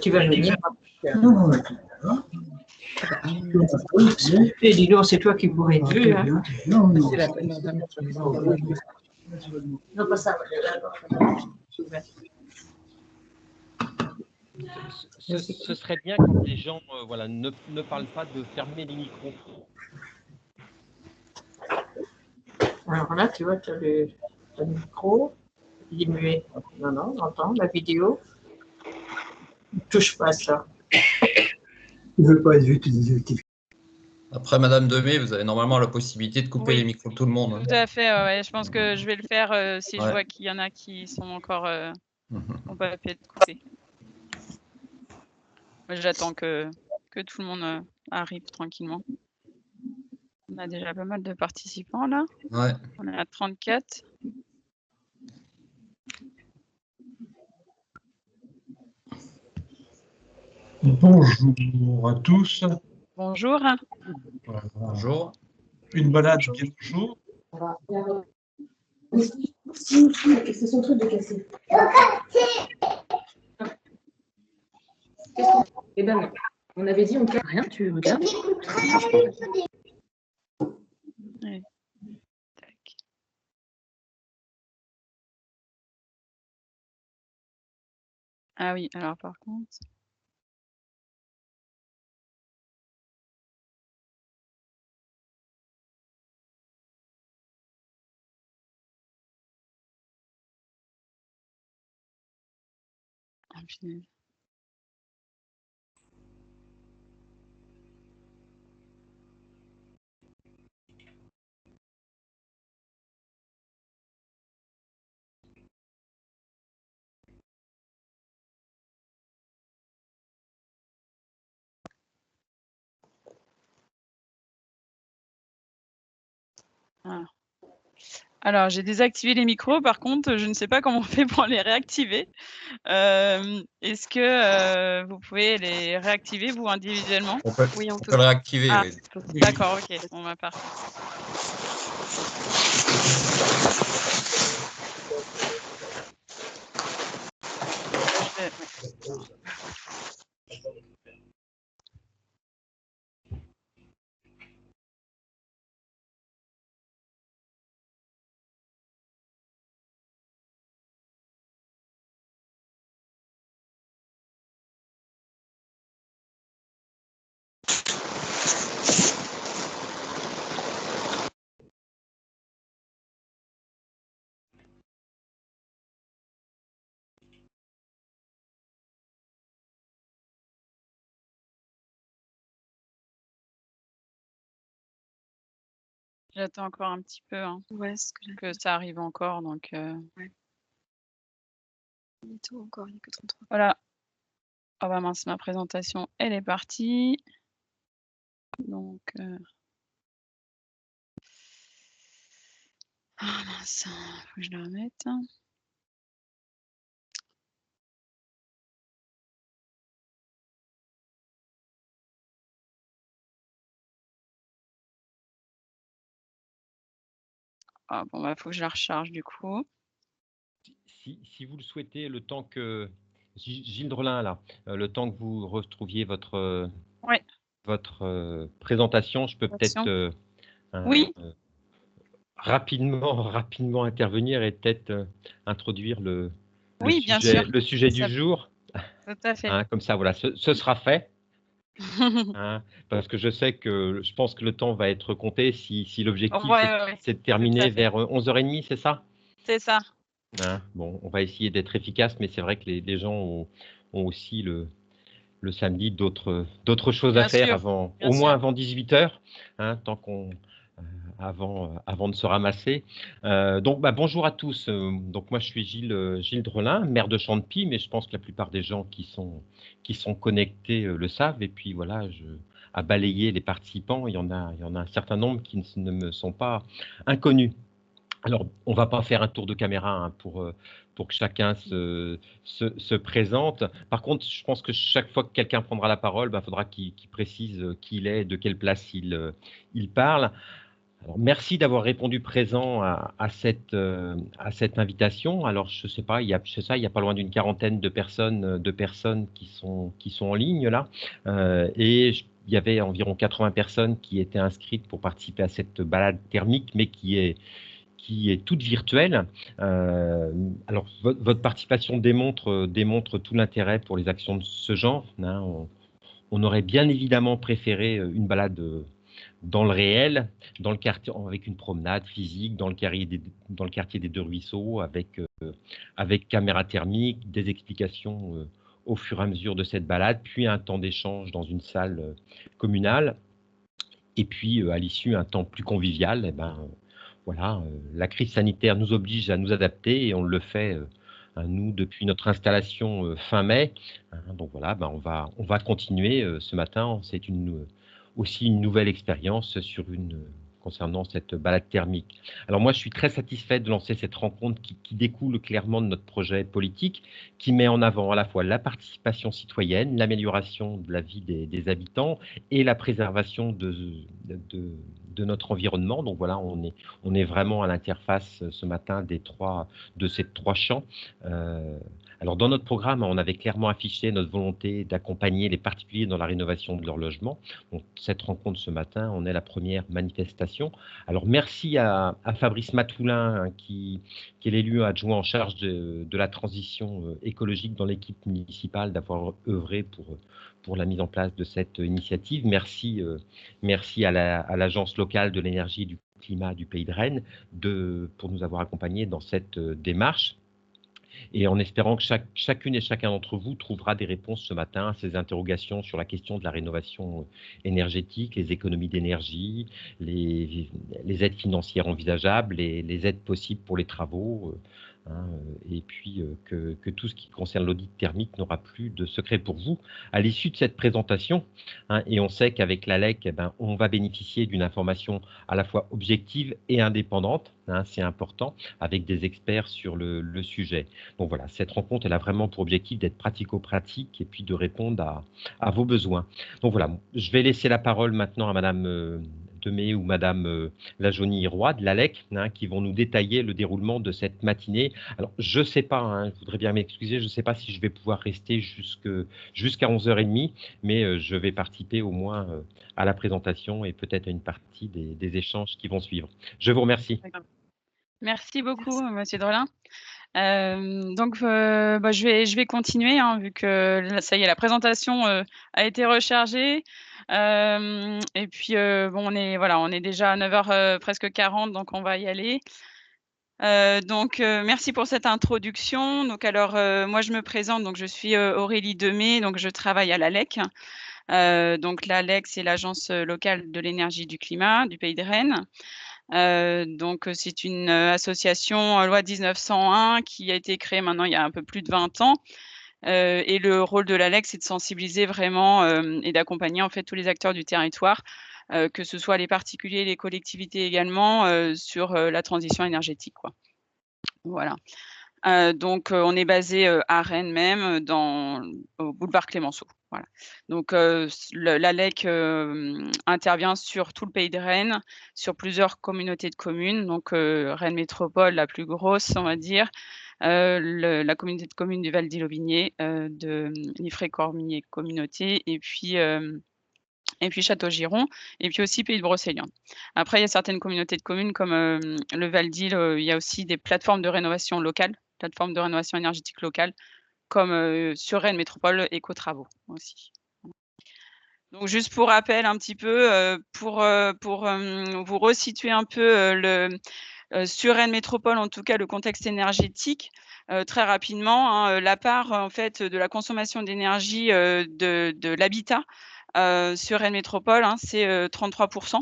Tu vas venir. Et dis donc, c'est toi qui pourrais plus. Hein. Non, pas ça. Ce serait bien quand les gens voilà, ne parlent pas de fermer les micros. Alors là, tu vois, tu as le micro, il est muet. Non, non, on entend la vidéo. Ne touche pas à ça. Il ne veut pas être utilisé. Après, Madame Demey, vous avez normalement la possibilité de couper Oui. les micros de tout le monde. Hein. Tout à fait, ouais. Je pense que je vais le faire si je Ouais. vois qu'il y en a qui sont encore ont pas pu être coupés. J'attends que tout le monde arrive tranquillement. On a déjà pas mal de participants là. Ouais. On est à 34. Bonjour à tous. Bonjour. Bonjour. Une balade bien bonjour. C'est son truc de casser. Eh ben non. On avait dit on casse rien, tu regardes. Ouais. Tac. Ah oui, alors par contre. Ah, punaise. Ah. Alors, j'ai désactivé les micros. Par contre, je ne sais pas comment on fait pour les réactiver. Est-ce que vous pouvez les réactiver, vous, individuellement? Oui, on peut le réactiver. Ah, Oui. d'accord, ok. On va parfait. J'attends encore un petit peu hein, Ouais, que ça arrive encore. Donc, ouais. Il est tout encore, il n'y a que 33. Voilà. Oh bah mince, ma présentation, elle est partie. Donc, ah mince, faut que je la remette. Ah bon, bah faut que je la recharge du coup. Si vous le souhaitez, le temps que Gilles Drelin là, le temps que vous retrouviez votre Ouais. votre présentation, je peux peut-être oui. rapidement intervenir et peut-être introduire le sujet du jour. Tout à fait. Hein, comme ça, voilà, ce sera fait. Hein, parce que je pense que le temps va être compté si l'objectif c'est de terminer vers 11h30, c'est ça? C'est ça. Hein, bon, on va essayer d'être efficace, mais c'est vrai que les gens ont aussi le samedi d'autres choses à faire au moins avant 18h, hein, tant qu'on avant de se ramasser. Donc, bonjour à tous. Donc, moi, je suis Gilles Drelin, maire de Chantepie, mais je pense que la plupart des gens qui sont connectés le savent. Et puis, voilà, à balayer les participants, il y en a un certain nombre qui ne me sont pas inconnus. Alors, on ne va pas faire un tour de caméra hein, pour que chacun se présente. Par contre, je pense que chaque fois que quelqu'un prendra la parole, faudra qu'il précise qui il est, de quelle place il parle. Alors, merci d'avoir répondu présent à cette invitation. Alors, je sais pas, il y a pas loin d'une quarantaine de personnes qui sont en ligne là. Il y avait environ 80 personnes qui étaient inscrites pour participer à cette balade thermique, mais qui est toute virtuelle. Alors, votre participation démontre tout l'intérêt pour les actions de ce genre, hein. On aurait bien évidemment préféré une balade dans le réel, dans le quartier, avec une promenade physique, dans le quartier des Deux Ruisseaux, avec caméra thermique, des explications au fur et à mesure de cette balade, puis un temps d'échange dans une salle communale, et puis à l'issue un temps plus convivial. Et ben, voilà, la crise sanitaire nous oblige à nous adapter et on le fait, nous, depuis notre installation fin mai. Hein. Donc voilà, ben, on va continuer ce matin. C'est aussi une nouvelle expérience concernant cette balade thermique. Alors moi, je suis très satisfait de lancer cette rencontre qui découle clairement de notre projet politique, qui met en avant à la fois la participation citoyenne, l'amélioration de la vie des habitants et la préservation de notre environnement. Donc voilà, on est vraiment à l'interface ce matin de ces trois champs. Alors dans notre programme, on avait clairement affiché notre volonté d'accompagner les particuliers dans la rénovation de leur logement. Donc, cette rencontre ce matin en est la première manifestation. Alors merci à Fabrice Matoulin, hein, qui est l'élu adjoint en charge de la transition écologique dans l'équipe municipale, d'avoir œuvré pour la mise en place de cette initiative. Merci à l'Agence locale de l'énergie et du climat du Pays de Rennes pour nous avoir accompagnés dans cette démarche. Et en espérant que chacune et chacun d'entre vous trouvera des réponses ce matin à ces interrogations sur la question de la rénovation énergétique, les économies d'énergie, les aides financières envisageables, les aides possibles pour les travaux, hein, et puis que tout ce qui concerne l'audit thermique n'aura plus de secret pour vous à l'issue de cette présentation. Hein, et on sait qu'avec l'ALEC, eh ben, on va bénéficier d'une information à la fois objective et indépendante, hein, c'est important, avec des experts sur le sujet. Donc voilà, cette rencontre, elle a vraiment pour objectif d'être pratico-pratique et puis de répondre à vos besoins. Donc voilà, je vais laisser la parole maintenant à Madame Demey ou Madame Lajonie-Roy de l'ALEC, hein, qui vont nous détailler le déroulement de cette matinée. Alors, je ne sais pas, hein, je voudrais bien m'excuser, je ne sais pas si je vais pouvoir rester jusqu'à 11h30, mais je vais participer au moins à la présentation et peut-être à une partie des échanges qui vont suivre. Je vous remercie. Merci beaucoup, Monsieur Drelin. Je vais continuer, hein, vu que là, ça y est, la présentation a été rechargée. Et puis, bon, on est déjà à 9h presque 40, donc on va y aller. Merci pour cette introduction. Donc alors, moi, je me présente, donc je suis Aurélie Demey, donc je travaille à l'ALEC. Donc l'ALEC, c'est l'Agence locale de l'énergie et du climat du Pays de Rennes. C'est une association loi 1901 qui a été créée maintenant il y a un peu plus de 20 ans. Et le rôle de l'ALEC, c'est de sensibiliser vraiment et d'accompagner en fait tous les acteurs du territoire, que ce soit les particuliers, les collectivités également, sur la transition énergétique, quoi. Voilà. On est basé à Rennes même, au boulevard Clémenceau. Voilà. Donc l'ALEC intervient sur tout le Pays de Rennes, sur plusieurs communautés de communes. Donc Rennes Métropole, la plus grosse, on va dire, la communauté de communes du Val-d'Ille-Aubigné, de Liffré-Cormigné Communauté, et puis Château-Giron, et puis aussi Pays de Brocéliande. Après, il y a certaines communautés de communes comme le Val-d'Ille, il y a aussi des plateformes de rénovation locale, plateformes de rénovation énergétique locale, comme sur Rennes Métropole, Éco-Travaux aussi. Donc juste pour rappel un petit peu, pour vous resituer un peu sur Rennes Métropole, en tout cas le contexte énergétique, très rapidement, hein, la part en fait de la consommation d'énergie de l'habitat sur Rennes Métropole, hein, c'est 33%.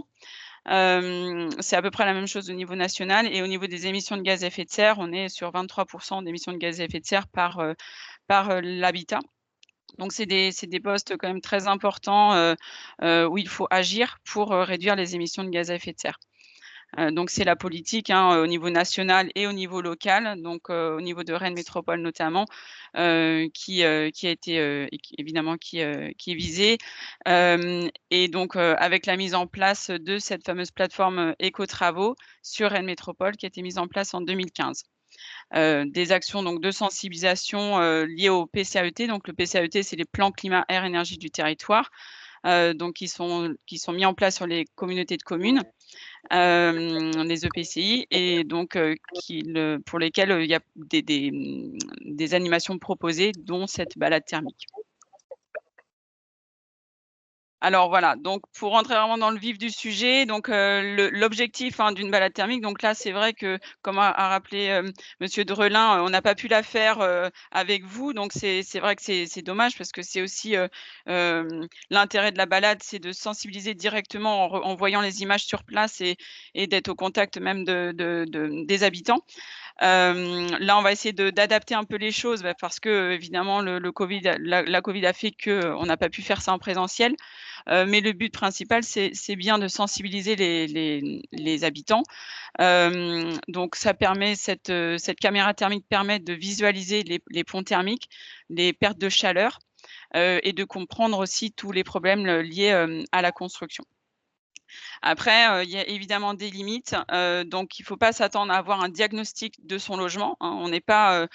C'est à peu près la même chose au niveau national, et au niveau des émissions de gaz à effet de serre, on est sur 23% d'émissions de gaz à effet de serre par l'habitat. Donc c'est des postes quand même très importants où il faut agir pour réduire les émissions de gaz à effet de serre. Donc c'est la politique hein, au niveau national et au niveau local, donc au niveau de Rennes Métropole notamment, qui a été évidemment qui est visée. Et donc avec la mise en place de cette fameuse plateforme Éco-Travaux sur Rennes Métropole qui a été mise en place en 2015. Des actions donc de sensibilisation liées au PCAET. Donc le PCAET, c'est les plans climat, air, énergie du territoire, donc qui sont mis en place sur les communautés de communes, les EPCI, et donc pour lesquels il y a des animations proposées, dont cette balade thermique. Alors voilà, donc pour rentrer vraiment dans le vif du sujet, donc l'objectif hein, d'une balade thermique, donc là c'est vrai que, comme a rappelé Monsieur Drelin, on n'a pas pu la faire avec vous, donc c'est vrai que c'est dommage parce que c'est aussi l'intérêt de la balade, c'est de sensibiliser directement en voyant les images sur place et d'être au contact même des habitants. Là, on va essayer d'adapter un peu les choses parce que évidemment la Covid a fait qu'on n'a pas pu faire ça en présentiel. Mais le but principal, c'est bien de sensibiliser les habitants. Donc ça permet cette caméra thermique permet de visualiser les ponts thermiques, les pertes de chaleur, et de comprendre aussi tous les problèmes liés à la construction. Après, il y a évidemment des limites, donc il ne faut pas s'attendre à avoir un diagnostic de son logement, hein. On n'est pas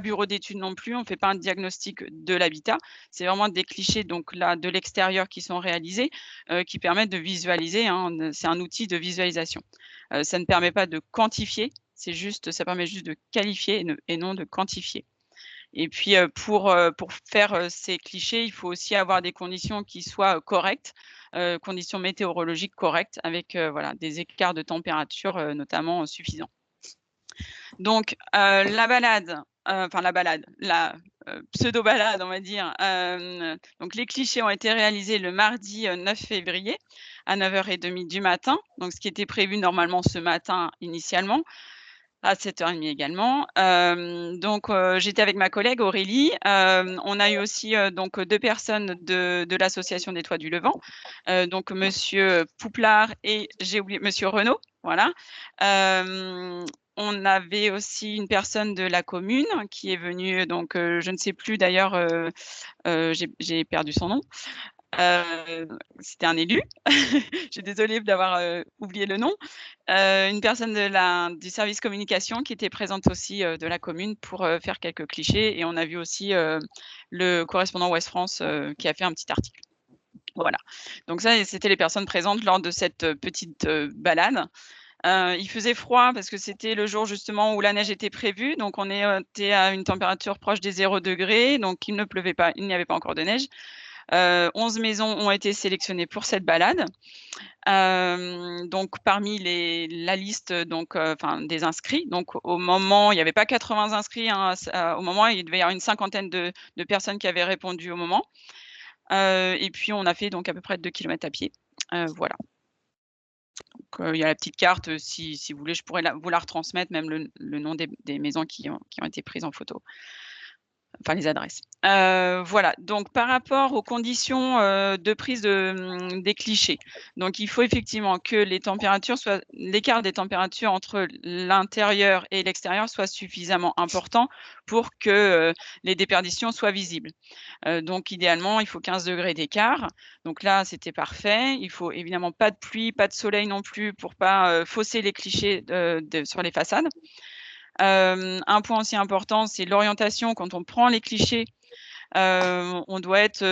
bureau d'études non plus, on ne fait pas un diagnostic de l'habitat. C'est vraiment des clichés donc là de l'extérieur qui sont réalisés, qui permettent de visualiser, hein. C'est un outil de visualisation. Ça ne permet pas de quantifier, ça permet juste de qualifier et non de quantifier. Et puis, pour faire ces clichés, il faut aussi avoir des conditions qui soient correctes, conditions météorologiques correctes avec voilà, des écarts de température notamment suffisants. Donc, la pseudo-balade, on va dire. Donc, les clichés ont été réalisés le mardi 9 février à 9h30 du matin, donc ce qui était prévu normalement ce matin initialement. À 7h30 également. Donc j'étais avec ma collègue Aurélie. On a eu aussi donc 2 personnes de l'association des Toits du Levant, donc monsieur Pouplard et j'ai oublié monsieur Renaud, voilà. On avait aussi une personne de la commune qui est venue, donc je ne sais plus d'ailleurs, j'ai perdu son nom. C'était un élu. Je suis désolée d'avoir oublié le nom. Une personne du service communication qui était présente aussi de la commune pour faire quelques clichés, et on a vu aussi le correspondant Ouest France qui a fait un petit article. Voilà. Donc ça, c'était les personnes présentes lors de cette petite balade. Il faisait froid parce que c'était le jour justement où la neige était prévue, donc on était à une température proche des 0 degrés, donc il ne pleuvait pas, il n'y avait pas encore de neige. 11 maisons ont été sélectionnées pour cette balade. Donc parmi la liste donc des inscrits, donc au moment, il n'y avait pas 80 inscrits, hein, au moment, il devait y avoir une cinquantaine de personnes qui avaient répondu au moment. Et puis on a fait donc à peu près 2 kilomètres à pied. Voilà. Donc il y a la petite carte, si vous voulez, je pourrais vous la retransmettre, même le nom des maisons qui ont été prises en photo. Enfin, les adresses. Voilà, donc par rapport aux conditions de prise des clichés, donc il faut effectivement que l'écart des températures entre l'intérieur et l'extérieur soit suffisamment important pour que les déperditions soient visibles. Donc idéalement, il faut 15 degrés d'écart. Donc là, c'était parfait. Il faut évidemment pas de pluie, pas de soleil non plus pour pas fausser les clichés sur les façades. Un point aussi important, c'est l'orientation. Quand on prend les clichés, on doit être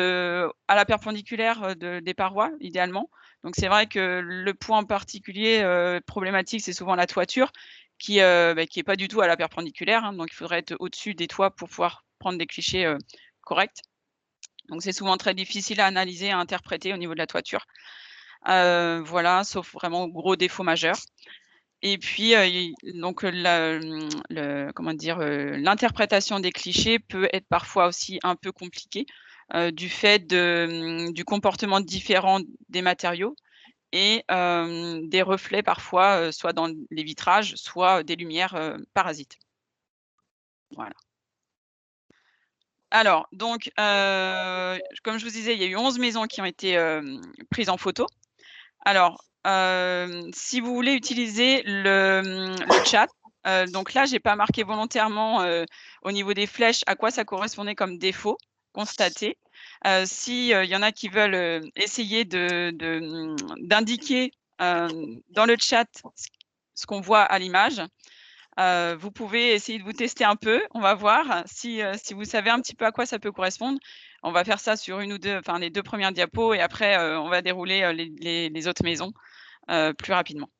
à la perpendiculaire des parois, idéalement. Donc c'est vrai que le point particulier problématique, c'est souvent la toiture qui est pas du tout à la perpendiculaire, hein, donc il faudrait être au-dessus des toits pour pouvoir prendre des clichés corrects. Donc c'est souvent très difficile à analyser, à interpréter au niveau de la toiture. Voilà, sauf vraiment gros défauts majeurs. Et puis, donc l'interprétation des clichés peut être parfois aussi un peu compliquée, du fait du comportement différent des matériaux et des reflets parfois, soit dans les vitrages, soit des lumières parasites. Voilà. Alors donc, comme je vous disais, il y a eu 11 maisons qui ont été prises en photo. Alors, si vous voulez utiliser le chat, donc là, j'ai pas marqué volontairement au niveau des flèches à quoi ça correspondait comme défaut constaté. Si il y en a qui veulent essayer d'indiquer dans le chat ce qu'on voit à l'image, vous pouvez essayer de vous tester un peu. On va voir si vous savez un petit peu à quoi ça peut correspondre. On va faire ça sur une ou deux, enfin les 2 premières diapos et après on va dérouler les autres maisons plus rapidement.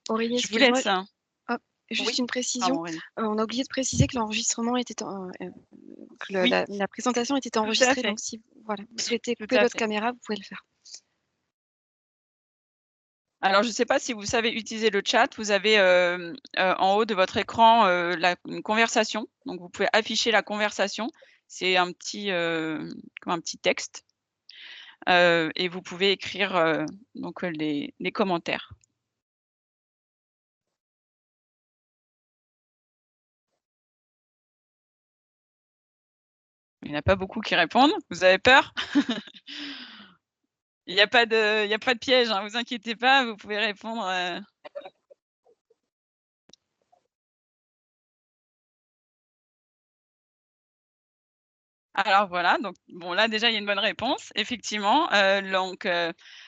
Aurélie, Je vous laisse. juste Oui. une précision. Aurélie. On a oublié de préciser que l'enregistrement était que Oui. la présentation était à enregistrée. fait. Donc si vous souhaitez Tout couper à votre fait. caméra, vous pouvez le faire. Alors, je ne sais pas si vous savez utiliser le chat. Vous avez en haut de votre écran une conversation. Donc, vous pouvez afficher la conversation. C'est un petit, comme un petit texte. Et vous pouvez écrire donc les commentaires. Il n'y en a pas beaucoup qui répondent. Vous avez peur? Il n'y a pas de piège, hein, vous inquiétez pas, vous pouvez répondre. Alors voilà, donc bon là déjà il y a une bonne réponse. Effectivement, donc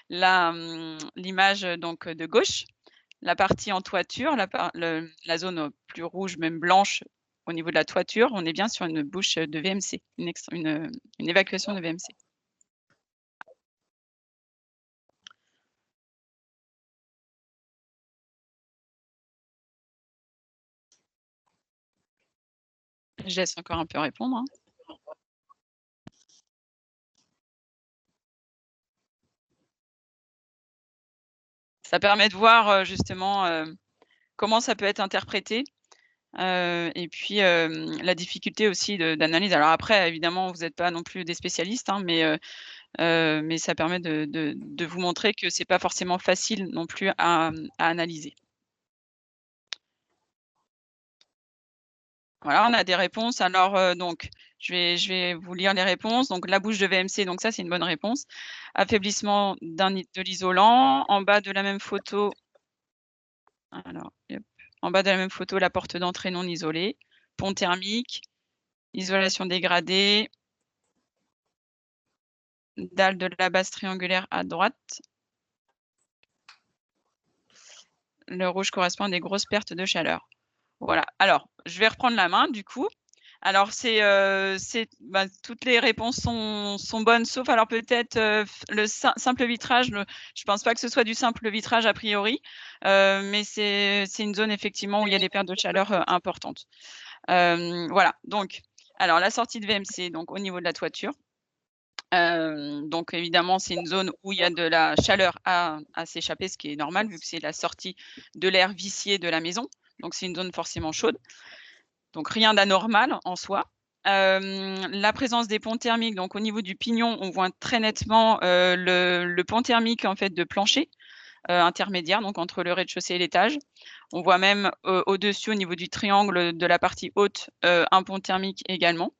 l'image donc de gauche, la partie en toiture, la zone plus rouge, même blanche au niveau de la toiture, on est bien sur une bouche de VMC, une évacuation de VMC. Je laisse encore un peu répondre, hein. Ça permet de voir justement comment ça peut être interprété. Et puis la difficulté aussi d'analyse. Alors après, évidemment, vous n'êtes pas non plus des spécialistes, hein, mais ça permet de vous montrer que c'est pas forcément facile non plus à analyser. Voilà, on a des réponses. Alors donc, je vais vous lire les réponses. Donc la bouche de VMC, donc ça, c'est une bonne réponse. Affaiblissement de l'isolant. En bas de la même photo, alors, hop, en bas de la même photo, la porte d'entrée non isolée. Pont thermique, isolation dégradée, dalle de la base triangulaire à droite. Le rouge correspond à des grosses pertes de chaleur. Voilà. Alors, je vais reprendre la main du coup. Alors toutes les réponses sont bonnes, sauf alors peut-être le simple vitrage. Je pense pas que ce soit du simple vitrage a priori, mais c'est une zone effectivement où il y a des pertes de chaleur importantes. Voilà. Donc, alors la sortie de VMC, donc au niveau de la toiture. Donc évidemment, c'est une zone où il y a de la chaleur à s'échapper, ce qui est normal vu que c'est la sortie de l'air vicié de la maison. Donc c'est une zone forcément chaude. Donc rien d'anormal en soi. La présence des ponts thermiques, donc au niveau du pignon, on voit très nettement le pont thermique en fait de plancher intermédiaire, donc entre le rez-de-chaussée et l'étage. On voit même au-dessus, au niveau du triangle de la partie haute, un pont thermique également.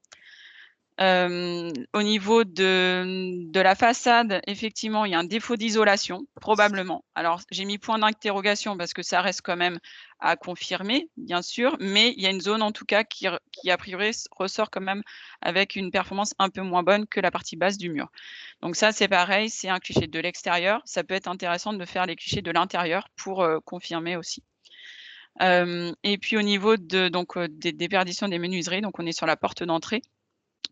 Au niveau de la façade, effectivement, il y a un défaut d'isolation, probablement. Alors, j'ai mis point d'interrogation parce que ça reste quand même à confirmer, bien sûr, mais il y a une zone en tout cas qui a priori ressort quand même avec une performance un peu moins bonne que la partie basse du mur. Donc ça, c'est pareil, c'est un cliché de l'extérieur. Ça peut être intéressant de faire les clichés de l'intérieur pour confirmer aussi. Et puis au niveau des déperditions des menuiseries, donc on est sur la porte d'entrée.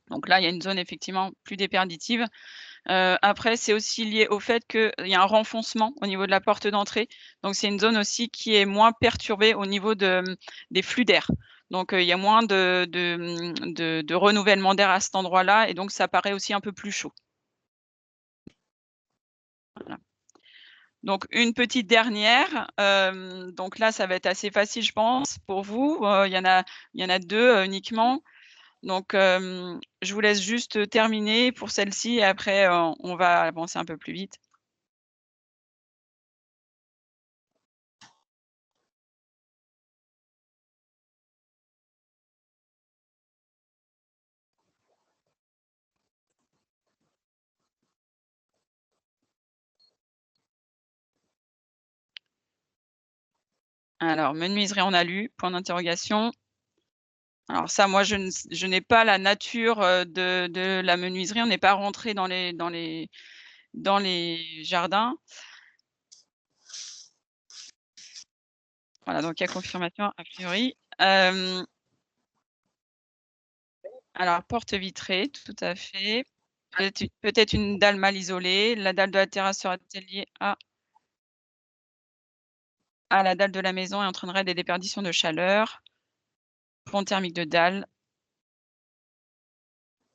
Donc là, il y a une zone effectivement plus déperditive. Après, c'est aussi lié au fait qu'il y a un renfoncement au niveau de la porte d'entrée. Donc c'est une zone aussi qui est moins perturbée au niveau des flux d'air. Donc il y a moins de renouvellement d'air à cet endroit-là et donc ça paraît aussi un peu plus chaud. Voilà. Donc une petite dernière, donc là ça va être assez facile je pense pour vous. Il y en a 2 uniquement. Donc, je vous laisse juste terminer pour celle-ci et après, on va avancer un peu plus vite. Alors, menuiserie en alu, point d'interrogation. Alors ça, moi, je n'ai pas la nature de la menuiserie. On n'est pas rentré dans les jardins. Voilà, donc il y a confirmation a priori. Alors, porte vitrée, tout à fait. Peut-être une dalle mal isolée. La dalle de la terrasse sera-t-elle liée à la dalle de la maison et entraînerait des déperditions de chaleur? Pont thermique de dalle.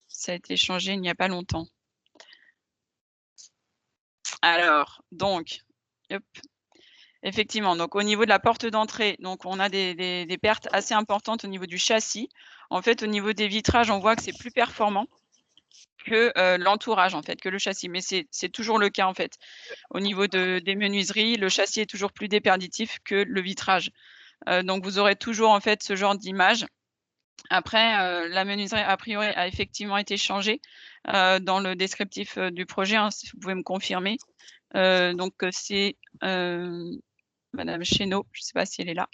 Ça a été changé il n'y a pas longtemps. Alors, donc, hop. Effectivement, donc au niveau de la porte d'entrée, donc on a des pertes assez importantes au niveau du châssis. En fait, au niveau des vitrages, on voit que c'est plus performant que l'entourage, en fait, que le châssis. Mais c'est toujours le cas, en fait. Au niveau des menuiseries, le châssis est toujours plus déperditif que le vitrage. Donc vous aurez toujours, en fait, ce genre d'image. Après, la menuiserie, a priori, a effectivement été changée dans le descriptif du projet, hein, si vous pouvez me confirmer. Donc c'est Madame Chénaud, je ne sais pas si elle est là.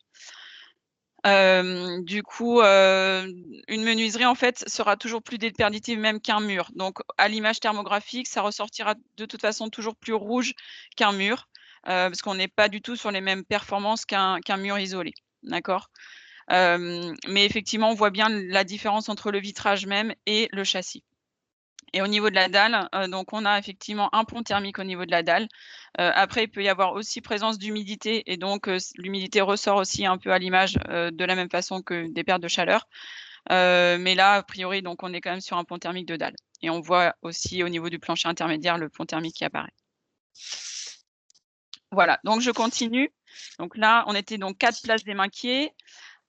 Du coup, une menuiserie, en fait, sera toujours plus déperditive même qu'un mur. Donc, à l'image thermographique, ça ressortira de toute façon toujours plus rouge qu'un mur, parce qu'on n'est pas du tout sur les mêmes performances qu'un mur isolé. D'accord? Mais effectivement, on voit bien la différence entre le vitrage même et le châssis. Et au niveau de la dalle, donc on a effectivement un pont thermique au niveau de la dalle. Après, il peut y avoir aussi présence d'humidité et donc l'humidité ressort aussi un peu à l'image de la même façon que des pertes de chaleur. Mais là, a priori, donc on est quand même sur un pont thermique de dalle. Et on voit aussi au niveau du plancher intermédiaire le pont thermique qui apparaît. Voilà, donc je continue. Donc là, on était donc 4 places des Minquiers.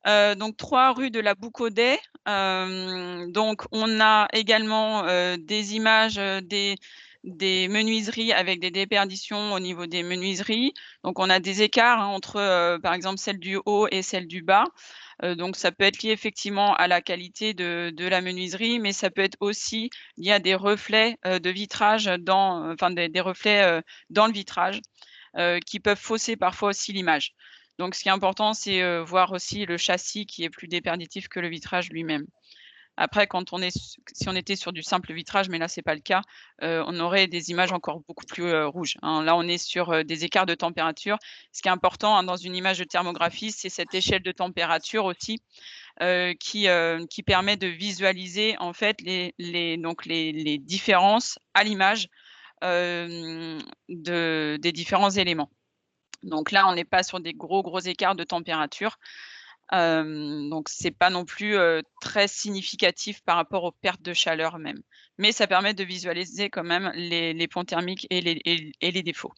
Donc 3 rue de la Boucaudet. Donc on a également des images des menuiseries avec des déperditions au niveau des menuiseries. Donc on a des écarts hein, entre par exemple celle du haut et celle du bas. Donc ça peut être lié effectivement à la qualité de la menuiserie, mais ça peut être aussi lié à des reflets de vitrage des reflets dans le vitrage qui peuvent fausser parfois aussi l'image. Donc ce qui est important, c'est voir aussi le châssis qui est plus déperditif que le vitrage lui-même. Après, si on était sur du simple vitrage, mais là, c'est pas le cas, on aurait des images encore beaucoup plus rouges, hein. Là, on est sur des écarts de température. Ce qui est important hein, dans une image de thermographie, c'est cette échelle de température aussi qui permet de visualiser en fait les différences à l'image des différents éléments. Donc là, on n'est pas sur des gros écarts de température. Donc c'est pas non plus très significatif par rapport aux pertes de chaleur même. Mais ça permet de visualiser quand même les ponts thermiques et les défauts.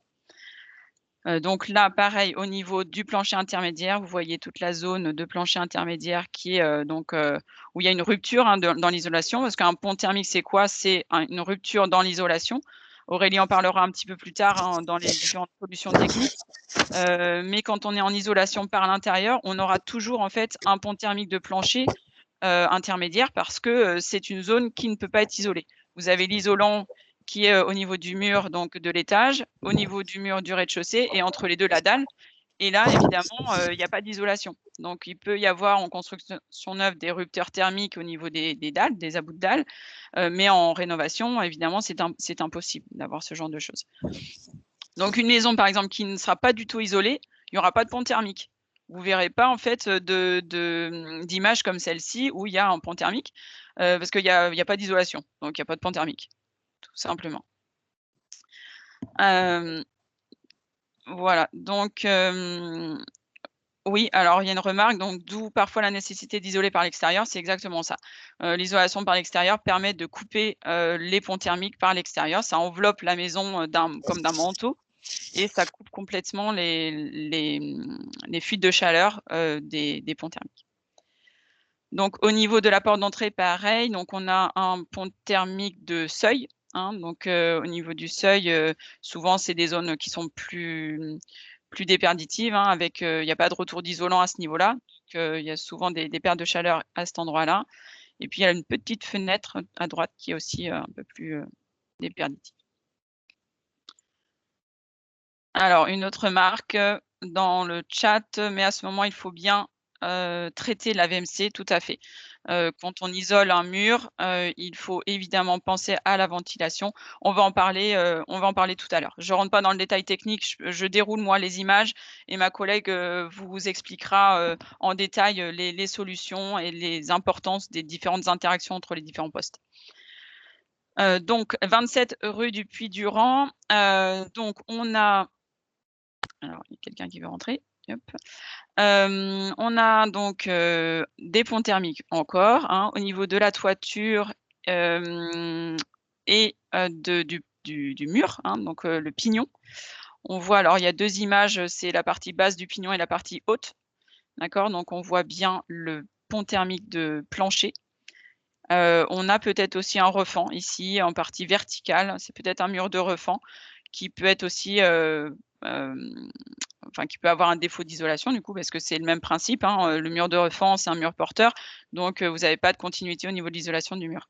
Donc là, pareil, au niveau du plancher intermédiaire, vous voyez toute la zone de plancher intermédiaire qui est où il y a une rupture hein, dans l'isolation. Parce qu'un pont thermique, c'est quoi? C'est une rupture dans l'isolation. Aurélie en parlera un petit peu plus tard hein, dans les différentes solutions techniques. Mais quand on est en isolation par l'intérieur, on aura toujours en fait un pont thermique de plancher intermédiaire parce que c'est une zone qui ne peut pas être isolée. Vous avez l'isolant qui est au niveau du mur donc de l'étage, au niveau du mur du rez-de-chaussée et entre les deux la dalle. Et là, évidemment, il n'y a pas d'isolation. Donc, il peut y avoir en construction neuve des rupteurs thermiques au niveau des dalles, des abouts de dalles, mais en rénovation, évidemment, c'est impossible d'avoir ce genre de choses. Donc, une maison, par exemple, qui ne sera pas du tout isolée, il n'y aura pas de pont thermique. Vous ne verrez pas, en fait, d'images comme celle-ci où il y a un pont thermique, parce qu'il n'y a pas d'isolation. Donc, il n'y a pas de pont thermique, tout simplement. Voilà, donc oui, alors il y a une remarque, donc d'où parfois la nécessité d'isoler par l'extérieur, c'est exactement ça. L'isolation par l'extérieur permet de couper les ponts thermiques par l'extérieur, ça enveloppe la maison comme d'un manteau et ça coupe complètement les fuites de chaleur des ponts thermiques. Donc au niveau de la porte d'entrée, pareil, donc on a un pont thermique de seuil, hein, donc au niveau du seuil, souvent c'est des zones qui sont plus déperditives, hein, avec il n'y a pas de retour d'isolant à ce niveau-là, donc il y a souvent des pertes de chaleur à cet endroit-là. Et puis il y a une petite fenêtre à droite qui est aussi un peu plus déperditive. Alors une autre marque, dans le chat, mais à ce moment, il faut bien traiter la VMC, tout à fait. Quand on isole un mur, il faut évidemment penser à la ventilation. On va en parler tout à l'heure. Je rentre pas dans le détail technique, je déroule moi les images et ma collègue vous expliquera en détail les solutions et les importances des différentes interactions entre les différents postes. Donc 27 rue du Puy-Durand, donc on a alors il y a quelqu'un qui veut rentrer, hop. On a donc des ponts thermiques encore, hein, au niveau de la toiture, et du mur, hein, donc le pignon. On voit alors il y a 2 images, c'est la partie basse du pignon et la partie haute, d'accord? Donc on voit bien le pont thermique de plancher. On a peut-être aussi un refend ici en partie verticale, c'est peut-être un mur de refend qui peut être aussi, enfin qui peut avoir un défaut d'isolation du coup, parce que c'est le même principe, hein, le mur de refend, c'est un mur porteur, donc vous n'avez pas de continuité au niveau de l'isolation du mur.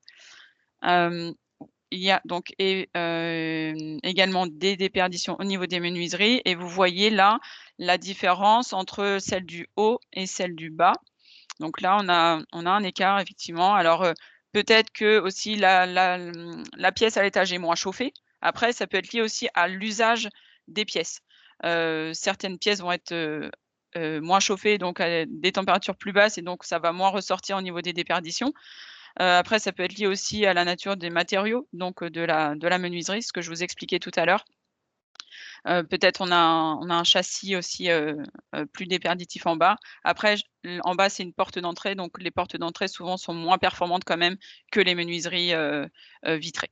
Il y a donc également des déperditions au niveau des menuiseries et vous voyez là, la différence entre celle du haut et celle du bas. Donc là, on a un écart effectivement. Alors, peut-être que aussi la pièce à l'étage est moins chauffée. Après, ça peut être lié aussi à l'usage des pièces. Certaines pièces vont être, moins chauffées, donc à des températures plus basses et donc ça va moins ressortir au niveau des déperditions. Après, ça peut être lié aussi à la nature des matériaux, donc de la menuiserie, ce que je vous expliquais tout à l'heure. Peut-être on a un châssis aussi, plus déperditif en bas. Après en bas, c'est une porte d'entrée, donc les portes d'entrée souvent sont moins performantes quand même que les menuiseries, vitrées.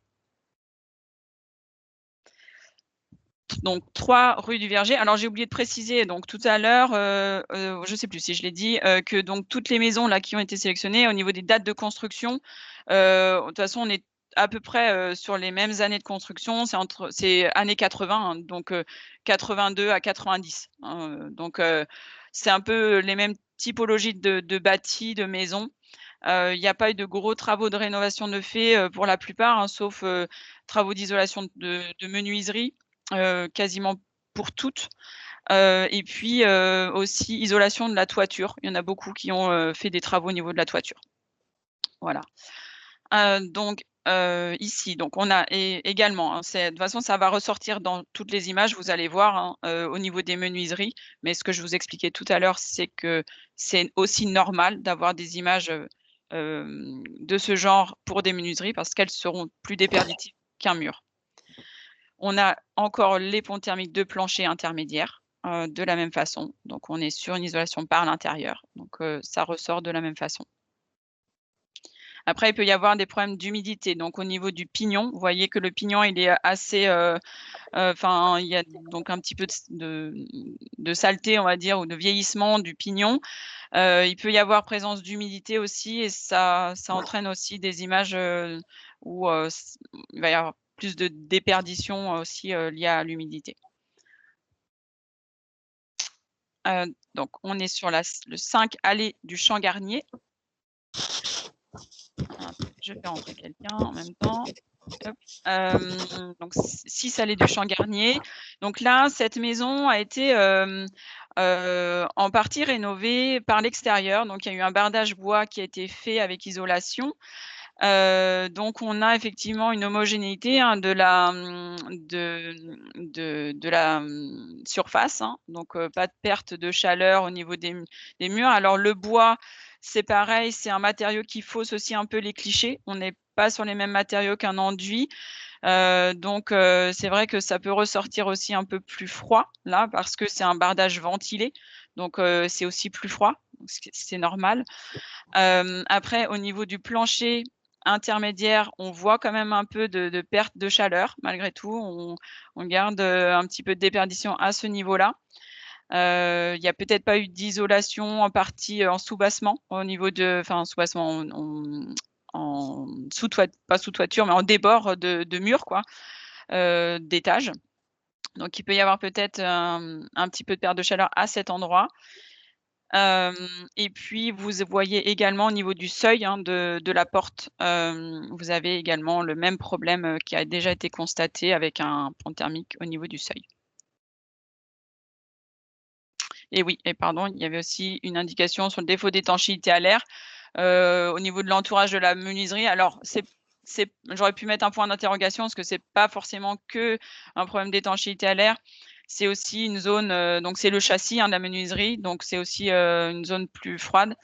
Donc 3 rue du Verger. Alors j'ai oublié de préciser donc tout à l'heure, je ne sais plus si je l'ai dit, que donc toutes les maisons là qui ont été sélectionnées au niveau des dates de construction, de toute façon on est à peu près, sur les mêmes années de construction, c'est années 80, hein, donc 82 à 90, hein, donc c'est un peu les mêmes typologies de bâtis, de maisons. Il n'y a pas eu de gros travaux de rénovation de fait, pour la plupart, hein, sauf, travaux d'isolation de menuiserie, quasiment pour toutes. Et puis, aussi isolation de la toiture. Il y en a beaucoup qui ont, fait des travaux au niveau de la toiture. Voilà. Donc, ici, donc on a également, hein, de toute façon, ça va ressortir dans toutes les images, vous allez voir, hein, au niveau des menuiseries. Mais ce que je vous expliquais tout à l'heure, c'est que c'est aussi normal d'avoir des images, de ce genre pour des menuiseries parce qu'elles seront plus déperditives qu'un mur. On a encore les ponts thermiques de plancher intermédiaires, de la même façon. Donc on est sur une isolation par l'intérieur, donc ça ressort de la même façon. Après, il peut y avoir des problèmes d'humidité. Donc au niveau du pignon, vous voyez que le pignon, il est assez, enfin, il y a donc un petit peu de saleté, on va dire, ou de vieillissement du pignon. Il peut y avoir présence d'humidité aussi et ça entraîne aussi des images, où, il va y avoir plus de déperdition aussi, liées à l'humidité. Donc on est sur le 5 allée du Champ Garnier. Je fais rentrer quelqu'un en même temps. Hop. Donc 6 allée du Champ Garnier. Donc là, cette maison a été, en partie rénovée par l'extérieur. Donc il y a eu un bardage bois qui a été fait avec isolation. Donc on a effectivement une homogénéité, hein, de la surface, hein, donc pas de perte de chaleur au niveau des murs. Alors le bois, c'est pareil, c'est un matériau qui fausse aussi un peu les clichés. On n'est pas sur les mêmes matériaux qu'un enduit. Donc c'est vrai que ça peut ressortir aussi un peu plus froid là, parce que c'est un bardage ventilé, donc c'est aussi plus froid, c'est normal. Après au niveau du plancher intermédiaire, on voit quand même un peu de perte de chaleur malgré tout. On garde, un petit peu de déperdition à ce niveau-là. Il y a peut-être pas eu d'isolation en partie, en soubassement au niveau en soubassement, en pas sous toiture, mais en débord de mur quoi, d'étage. Donc il peut y avoir peut-être un petit peu de perte de chaleur à cet endroit. Et puis vous voyez également au niveau du seuil, hein, de la porte, vous avez également le même problème, qui a déjà été constaté avec un pont thermique au niveau du seuil. Et oui, et pardon, il y avait aussi une indication sur le défaut d'étanchéité à l'air au niveau de l'entourage de la menuiserie. Alors, j'aurais pu mettre un point d'interrogation parce que c'est pas forcément que un problème d'étanchéité à l'air. C'est aussi une zone, donc c'est le châssis de la menuiserie, donc c'est aussi une zone plus froide.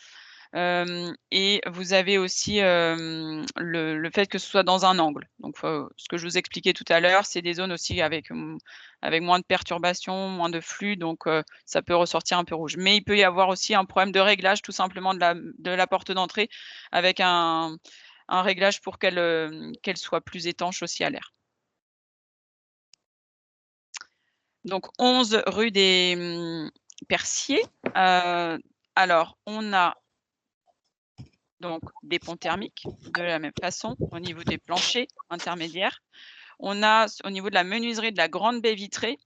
Et vous avez aussi le fait que ce soit dans un angle. Donc, ce que je vous expliquais tout à l'heure, c'est des zones aussi avec moins de perturbations, moins de flux, donc ça peut ressortir un peu rouge. Mais il peut y avoir aussi un problème de réglage tout simplement de la porte d'entrée avec un réglage pour qu'elle soit plus étanche aussi à l'air. Donc 11 rue des Perciers. Alors, on a donc des ponts thermiques de la même façon au niveau des planchers intermédiaires. On a au niveau de la menuiserie de la grande baie vitrée,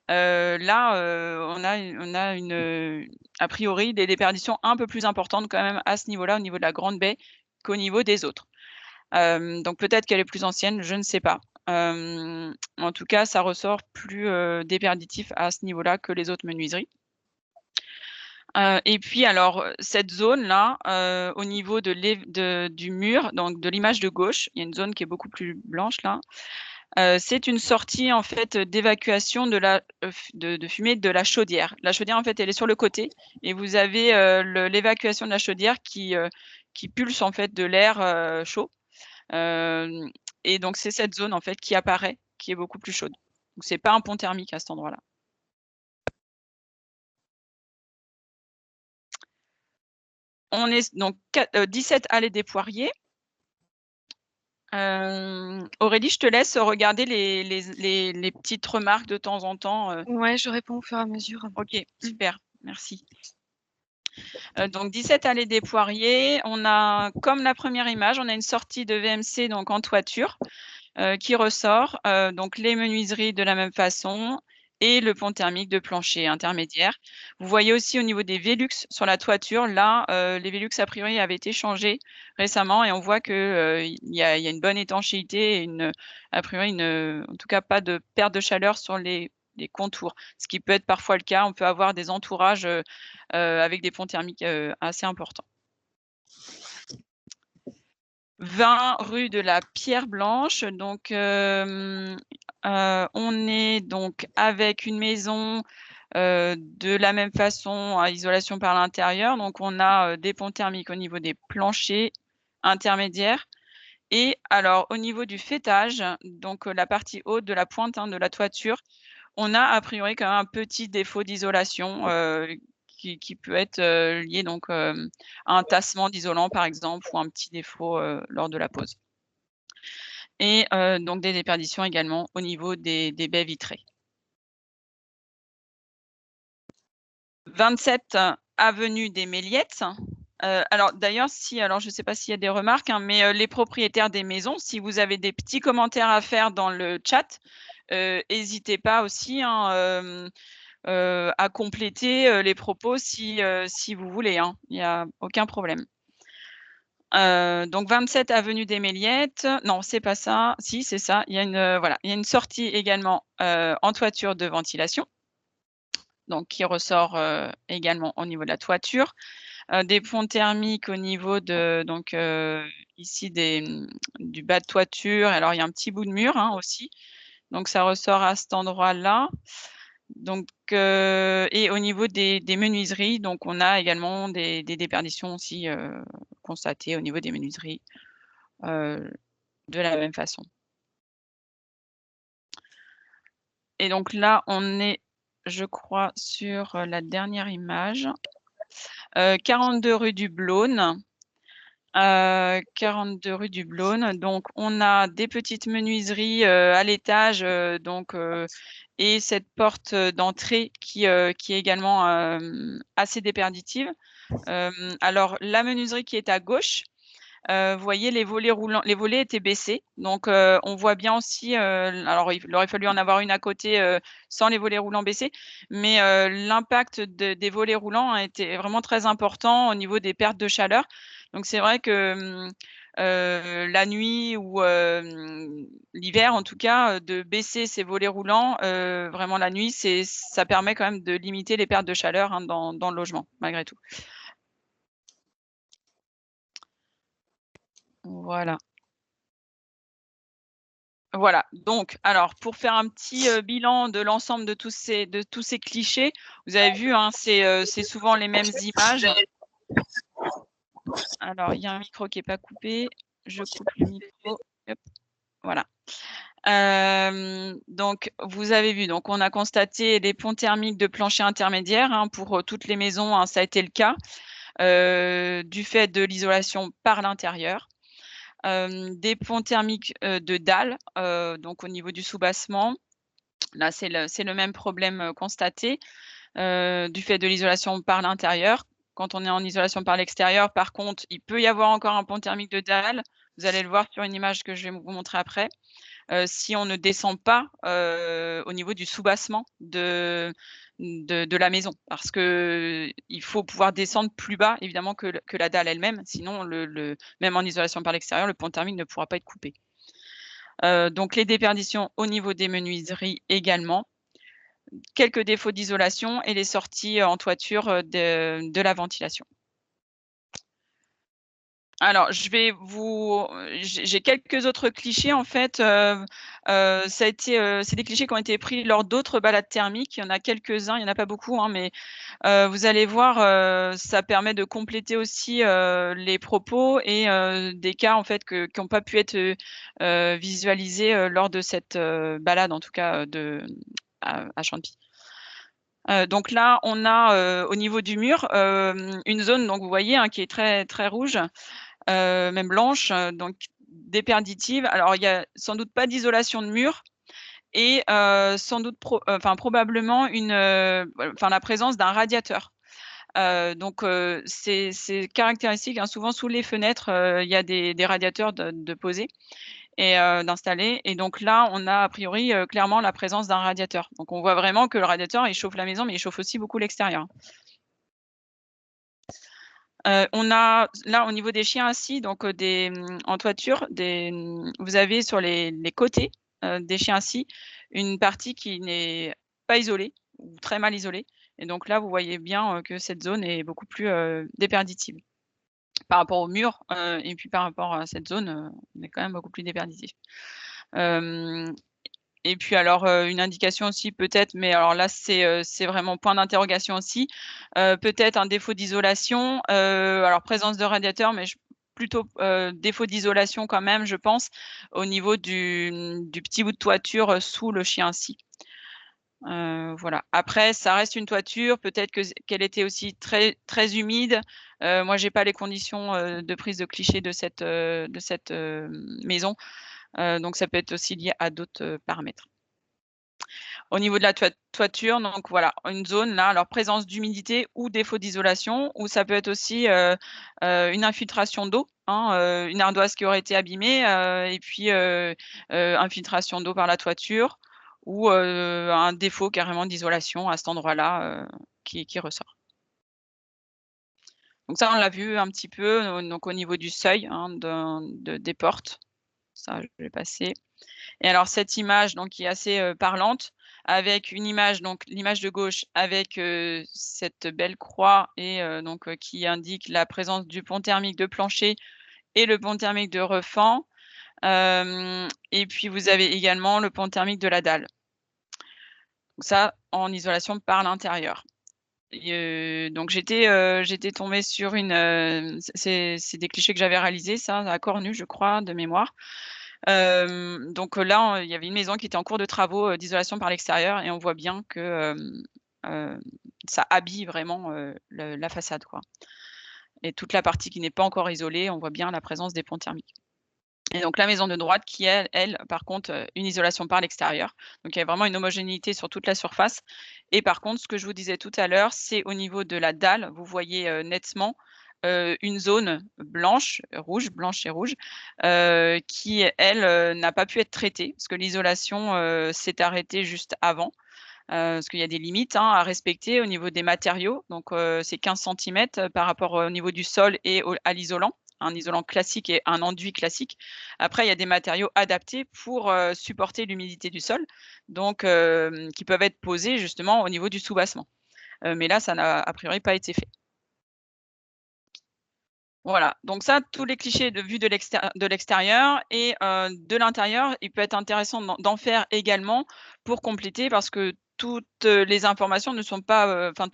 là, on a a priori des déperditions un peu plus importantes quand même à ce niveau-là, au niveau de la grande baie, qu'au niveau des autres. Donc peut-être qu'elle est plus ancienne, je ne sais pas. En tout cas, ça ressort plus déperditif à ce niveau-là que les autres menuiseries. Et puis alors, cette zone-là, au niveau du mur, donc de l'image de gauche, il y a une zone qui est beaucoup plus blanche là. C'est une sortie en fait d'évacuation de fumée de la chaudière. La chaudière en fait, elle est sur le côté et vous avez l'évacuation de la chaudière qui pulse en fait de l'air chaud. Et donc c'est cette zone en fait qui apparaît, qui est beaucoup plus chaude. Donc c'est pas un pont thermique à cet endroit-là. On est donc 17 allée des Poiriers. Aurélie, je te laisse regarder les petites remarques de temps en temps. Ouais, je réponds au fur et à mesure. OK, super, merci. Donc 17 allée des Poiriers, on a, comme la première image, on a une sortie de VMC donc en toiture qui ressort. Donc les menuiseries de la même façon et le pont thermique de plancher intermédiaire. Vous voyez aussi au niveau des Velux sur la toiture, là, les Velux a priori avaient été changés récemment et on voit que il y a une bonne étanchéité et a priori en tout cas pas de perte de chaleur sur les contours, ce qui peut être parfois le cas. On peut avoir des entourages avec des ponts thermiques assez importants. 20 rue de la Pierre Blanche, donc on est donc avec une maison de la même façon à isolation par l'intérieur. Donc on a des ponts thermiques au niveau des planchers intermédiaires. Et alors au niveau du faîtage, donc la partie haute de la pointe de la toiture, on a a priori quand même un petit défaut d'isolation qui peut être lié donc à un tassement d'isolant par exemple ou un petit défaut lors de la pose. Et donc des déperditions également au niveau des baies vitrées. 27 avenue des Méliettes. Alors d'ailleurs, je ne sais pas s'il y a des remarques, mais les propriétaires des maisons, si vous avez des petits commentaires à faire dans le chat, n'hésitez pas aussi à compléter les propos si vous voulez, il n'y a aucun problème. Donc 27 avenue des Méliettes. Non, c'est pas ça. Si, c'est ça. Il y a une sortie également en toiture de ventilation, donc qui ressort également au niveau de la toiture. Des ponts thermiques au niveau de ici du bas de toiture. Alors il y a un petit bout de mur aussi. Donc ça ressort à cet endroit-là. Donc et au niveau des menuiseries, donc on a également des déperditions aussi constatées au niveau des menuiseries de la même façon. Et donc là, on est, je crois, sur la dernière image. 42 rue du Blône. 42 rue du Blône. Donc on a des petites menuiseries à l'étage, et cette porte d'entrée qui est également assez déperditive. Alors la menuiserie qui est à gauche, vous voyez les volets roulants, les volets étaient baissés. Donc on voit bien aussi, alors il aurait fallu en avoir une à côté sans les volets roulants baissés, mais l'impact des volets roulants a été vraiment très important au niveau des pertes de chaleur. Donc c'est vrai que la nuit ou l'hiver, en tout cas, de baisser ses volets roulants vraiment la nuit, ça permet quand même de limiter les pertes de chaleur hein, dans le logement, malgré tout. Voilà. Voilà, donc, alors, pour faire un petit bilan de l'ensemble de tous ces clichés, vous avez vu, hein, c'est souvent les mêmes images. Alors, il y a un micro qui n'est pas coupé. Je coupe le micro. Hop, voilà. Donc, vous avez vu, donc on a constaté des ponts thermiques de plancher intermédiaire hein, pour toutes les maisons, hein, ça a été le cas, du fait de l'isolation par l'intérieur. Des ponts thermiques de dalles, donc au niveau du soubassement. Là, c'est le même problème constaté du fait de l'isolation par l'intérieur. Quand on est en isolation par l'extérieur, par contre, il peut y avoir encore un pont thermique de dalle. Vous allez le voir sur une image que je vais vous montrer après. Si on ne descend pas au niveau du soubassement de la maison. Parce qu'il faut pouvoir descendre plus bas, évidemment, que la dalle elle-même. Sinon, même en isolation par l'extérieur, le pont thermique ne pourra pas être coupé. Donc, les déperditions au niveau des menuiseries également. Quelques défauts d'isolation et les sorties en toiture de la ventilation. Alors, j'ai quelques autres clichés en fait. C'est des clichés qui ont été pris lors d'autres balades thermiques. Il y en a quelques-uns, il n'y en a pas beaucoup, hein, mais vous allez voir, ça permet de compléter aussi les propos et des cas en fait qui n'ont pas pu être visualisés lors de cette balade, en tout cas à Champy. Donc là, on a au niveau du mur une zone, donc vous voyez, hein, qui est très très rouge. Même blanche, donc déperditive. Alors, il y a sans doute pas d'isolation de mur et sans doute probablement la présence d'un radiateur. Donc, c'est caractéristique, hein, souvent sous les fenêtres, il y a des radiateurs de posés et d'installer. Et donc là, on a a priori clairement la présence d'un radiateur. Donc, on voit vraiment que le radiateur, il chauffe la maison, mais il chauffe aussi beaucoup l'extérieur. On a là au niveau des chiens assis, donc en toiture, vous avez sur les côtés des chiens assis une partie qui n'est pas isolée ou très mal isolée. Et donc là, vous voyez bien que cette zone est beaucoup plus déperditive par rapport au mur et puis par rapport à cette zone, on est quand même beaucoup plus déperditif. Et puis alors, une indication aussi peut-être, mais alors là, c'est vraiment point d'interrogation aussi. Peut-être un défaut d'isolation, alors présence de radiateur, mais plutôt défaut d'isolation quand même, je pense, au niveau du petit bout de toiture sous le chien assis. Voilà. Après, ça reste une toiture, peut-être qu'elle était aussi très, très humide. Moi, j'ai pas les conditions de prise de cliché de cette maison. Donc ça peut être aussi lié à d'autres paramètres. Au niveau de la toiture, donc voilà, une zone là, alors présence d'humidité ou défaut d'isolation, ou ça peut être aussi une infiltration d'eau, hein, une ardoise qui aurait été abîmée et puis infiltration d'eau par la toiture, ou un défaut carrément d'isolation à cet endroit-là qui ressort. Donc ça, on l'a vu un petit peu donc au niveau du seuil hein, des portes. Ça, je vais passer. Et alors cette image donc qui est assez parlante, avec une image, donc l'image de gauche avec cette belle croix et donc qui indique la présence du pont thermique de plancher et le pont thermique de refend. Et puis vous avez également le pont thermique de la dalle. Donc ça en isolation par l'intérieur. Donc j'étais tombée sur c'est des clichés que j'avais réalisés, ça, à Cornu, je crois, de mémoire. Donc là, il y avait une maison qui était en cours de travaux d'isolation par l'extérieur et on voit bien que ça habille vraiment la façade, quoi. Et toute la partie qui n'est pas encore isolée, on voit bien la présence des ponts thermiques. Et donc la maison de droite qui est, elle, par contre, une isolation par l'extérieur. Donc il y a vraiment une homogénéité sur toute la surface. Et par contre, ce que je vous disais tout à l'heure, c'est au niveau de la dalle, vous voyez nettement une zone blanche et rouge, qui, elle, n'a pas pu être traitée parce que l'isolation s'est arrêtée juste avant. Parce qu'il y a des limites hein, à respecter au niveau des matériaux. Donc, c'est 15 cm par rapport au niveau du sol et à l'isolant. un isolant classique et un enduit classique. Après, il y a des matériaux adaptés pour supporter l'humidité du sol, donc qui peuvent être posés justement au niveau du soubassement. Mais là, ça n'a a priori pas été fait. Voilà, donc ça, tous les clichés vus de l'extérieur et de l'intérieur, il peut être intéressant d'en faire également pour compléter parce que toutes les informations ne sont pas, enfin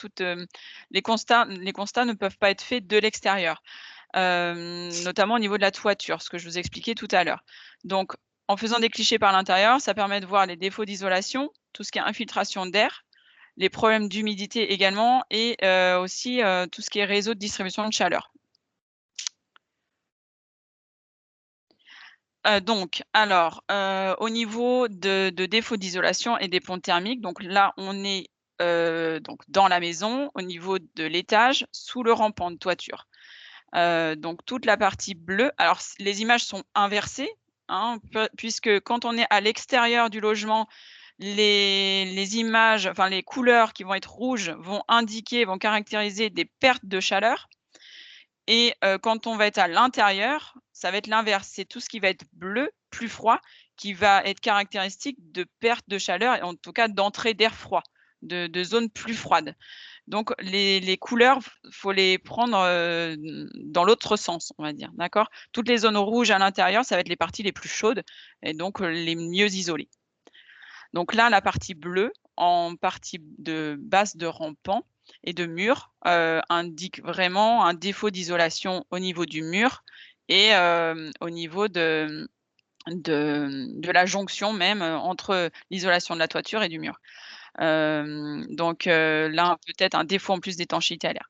les constats ne peuvent pas être faits de l'extérieur, notamment au niveau de la toiture, ce que je vous expliquais tout à l'heure. Donc en faisant des clichés par l'intérieur, ça permet de voir les défauts d'isolation, tout ce qui est infiltration d'air, les problèmes d'humidité également et aussi tout ce qui est réseau de distribution de chaleur. Donc, alors, au niveau de défauts d'isolation et des ponts thermiques, donc là, on est donc dans la maison, au niveau de l'étage, sous le rampant de toiture. Donc toute la partie bleue, alors les images sont inversées, hein, puisque quand on est à l'extérieur du logement, les images, enfin les couleurs qui vont être rouges vont caractériser des pertes de chaleur. Et quand on va être à l'intérieur, ça va être l'inverse. C'est tout ce qui va être bleu, plus froid, qui va être caractéristique de perte de chaleur et en tout cas d'entrée d'air froid, de zones plus froides. Donc les couleurs, faut les prendre, dans l'autre sens, on va dire, d'accord? Toutes les zones rouges à l'intérieur, ça va être les parties les plus chaudes et donc les mieux isolées. Donc là, la partie bleue, en partie de base de rampant et de mur, indique vraiment un défaut d'isolation au niveau du mur et au niveau de la jonction même, entre l'isolation de la toiture et du mur. Donc là, peut-être un défaut en plus d'étanchéité à l'air.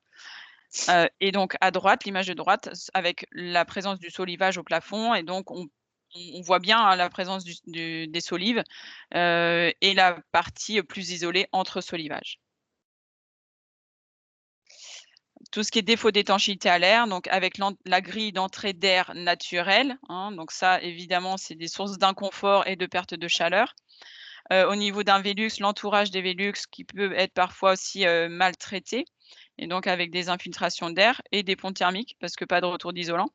Et donc à droite, l'image de droite, avec la présence du solivage au plafond et donc on voit bien, hein, la présence des solives, et la partie plus isolée entre solivages. Tout ce qui est défaut d'étanchéité à l'air, donc avec la grille d'entrée d'air naturelle, hein, donc ça évidemment c'est des sources d'inconfort et de perte de chaleur. Au niveau d'un Velux, l'entourage des Velux qui peut être parfois aussi maltraité et donc avec des infiltrations d'air et des ponts thermiques parce que pas de retour d'isolant.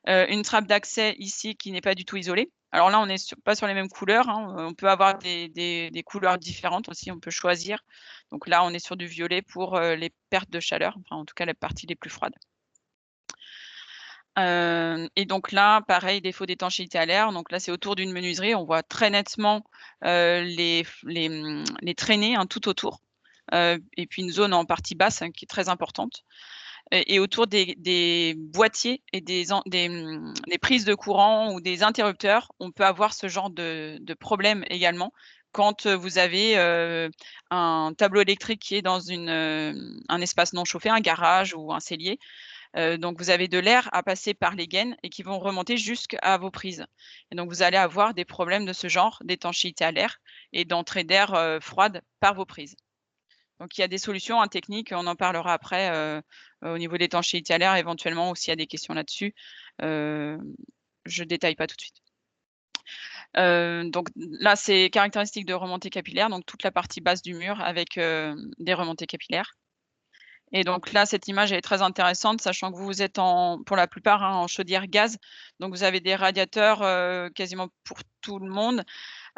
Une trappe d'accès ici qui n'est pas du tout isolée. Alors là, on n'est pas sur les mêmes couleurs, hein, on peut avoir des couleurs différentes aussi, on peut choisir. Donc là, on est sur du violet pour les pertes de chaleur, enfin en tout cas les parties les plus froides. Et donc là, pareil, défaut d'étanchéité à l'air. Donc là, c'est autour d'une menuiserie. On voit très nettement les traînées, hein, tout autour. Et puis une zone en partie basse, hein, qui est très importante. Et autour des boîtiers et des prises de courant ou des interrupteurs, on peut avoir ce genre de problème également. Quand vous avez un tableau électrique qui est dans un espace non chauffé, un garage ou un cellier, donc vous avez de l'air à passer par les gaines et qui vont remonter jusqu'à vos prises. Et donc vous allez avoir des problèmes de ce genre, d'étanchéité à l'air et d'entrée d'air froide par vos prises. Donc il y a des solutions, hein, techniques, on en parlera après au niveau de l'étanchéité à l'air éventuellement ou s'il y a des questions là-dessus. Je ne détaille pas tout de suite. Donc là, c'est caractéristique de remontée capillaire, donc toute la partie basse du mur avec des remontées capillaires. Et donc là, cette image elle est très intéressante, sachant que vous êtes pour la plupart, hein, en chaudière gaz. Donc vous avez des radiateurs quasiment pour tout le monde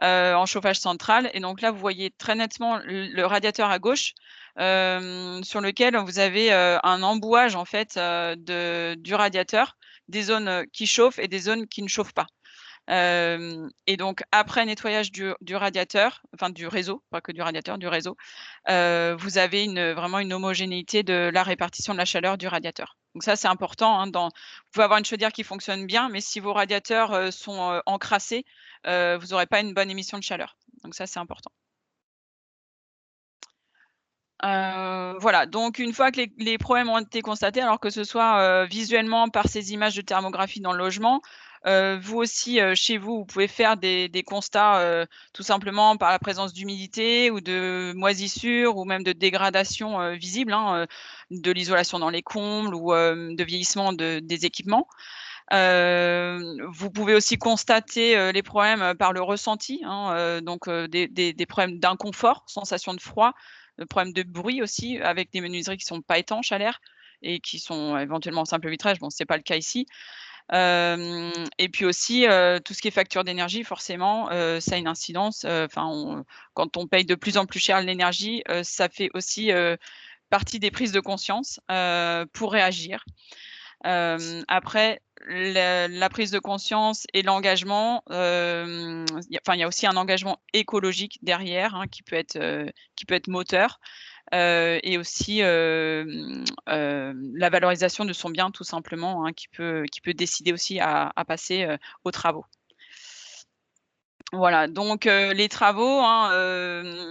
en chauffage central. Et donc là, vous voyez très nettement le radiateur à gauche sur lequel vous avez un embouage en fait du radiateur, des zones qui chauffent et des zones qui ne chauffent pas. Et donc après nettoyage du radiateur, enfin du réseau, pas que du radiateur, du réseau, vous avez vraiment une homogénéité de la répartition de la chaleur du radiateur. Donc ça, c'est important, hein, vous pouvez avoir une chaudière qui fonctionne bien, mais si vos radiateurs sont encrassés, vous n'aurez pas une bonne émission de chaleur. Donc ça, c'est important. Voilà, donc une fois que les problèmes ont été constatés, alors que ce soit visuellement par ces images de thermographie dans le logement, vous aussi, chez vous, vous pouvez faire des constats tout simplement par la présence d'humidité ou de moisissure ou même de dégradation visible, hein, de l'isolation dans les combles ou de vieillissement des équipements. Vous pouvez aussi constater les problèmes par le ressenti, hein, donc des problèmes d'inconfort, sensation de froid, problèmes de bruit aussi avec des menuiseries qui ne sont pas étanches à l'air et qui sont éventuellement en simple vitrage. Bon, ce n'est pas le cas ici. Et puis aussi, tout ce qui est facture d'énergie, forcément, ça a une incidence. Quand on paye de plus en plus cher l'énergie, ça fait aussi partie des prises de conscience pour réagir. Après, la prise de conscience et l'engagement, il y a aussi un engagement écologique derrière, hein, qui peut être moteur, et aussi, la valorisation de son bien tout simplement, hein, qui peut décider aussi à passer, aux travaux. Voilà, donc les travaux, hein,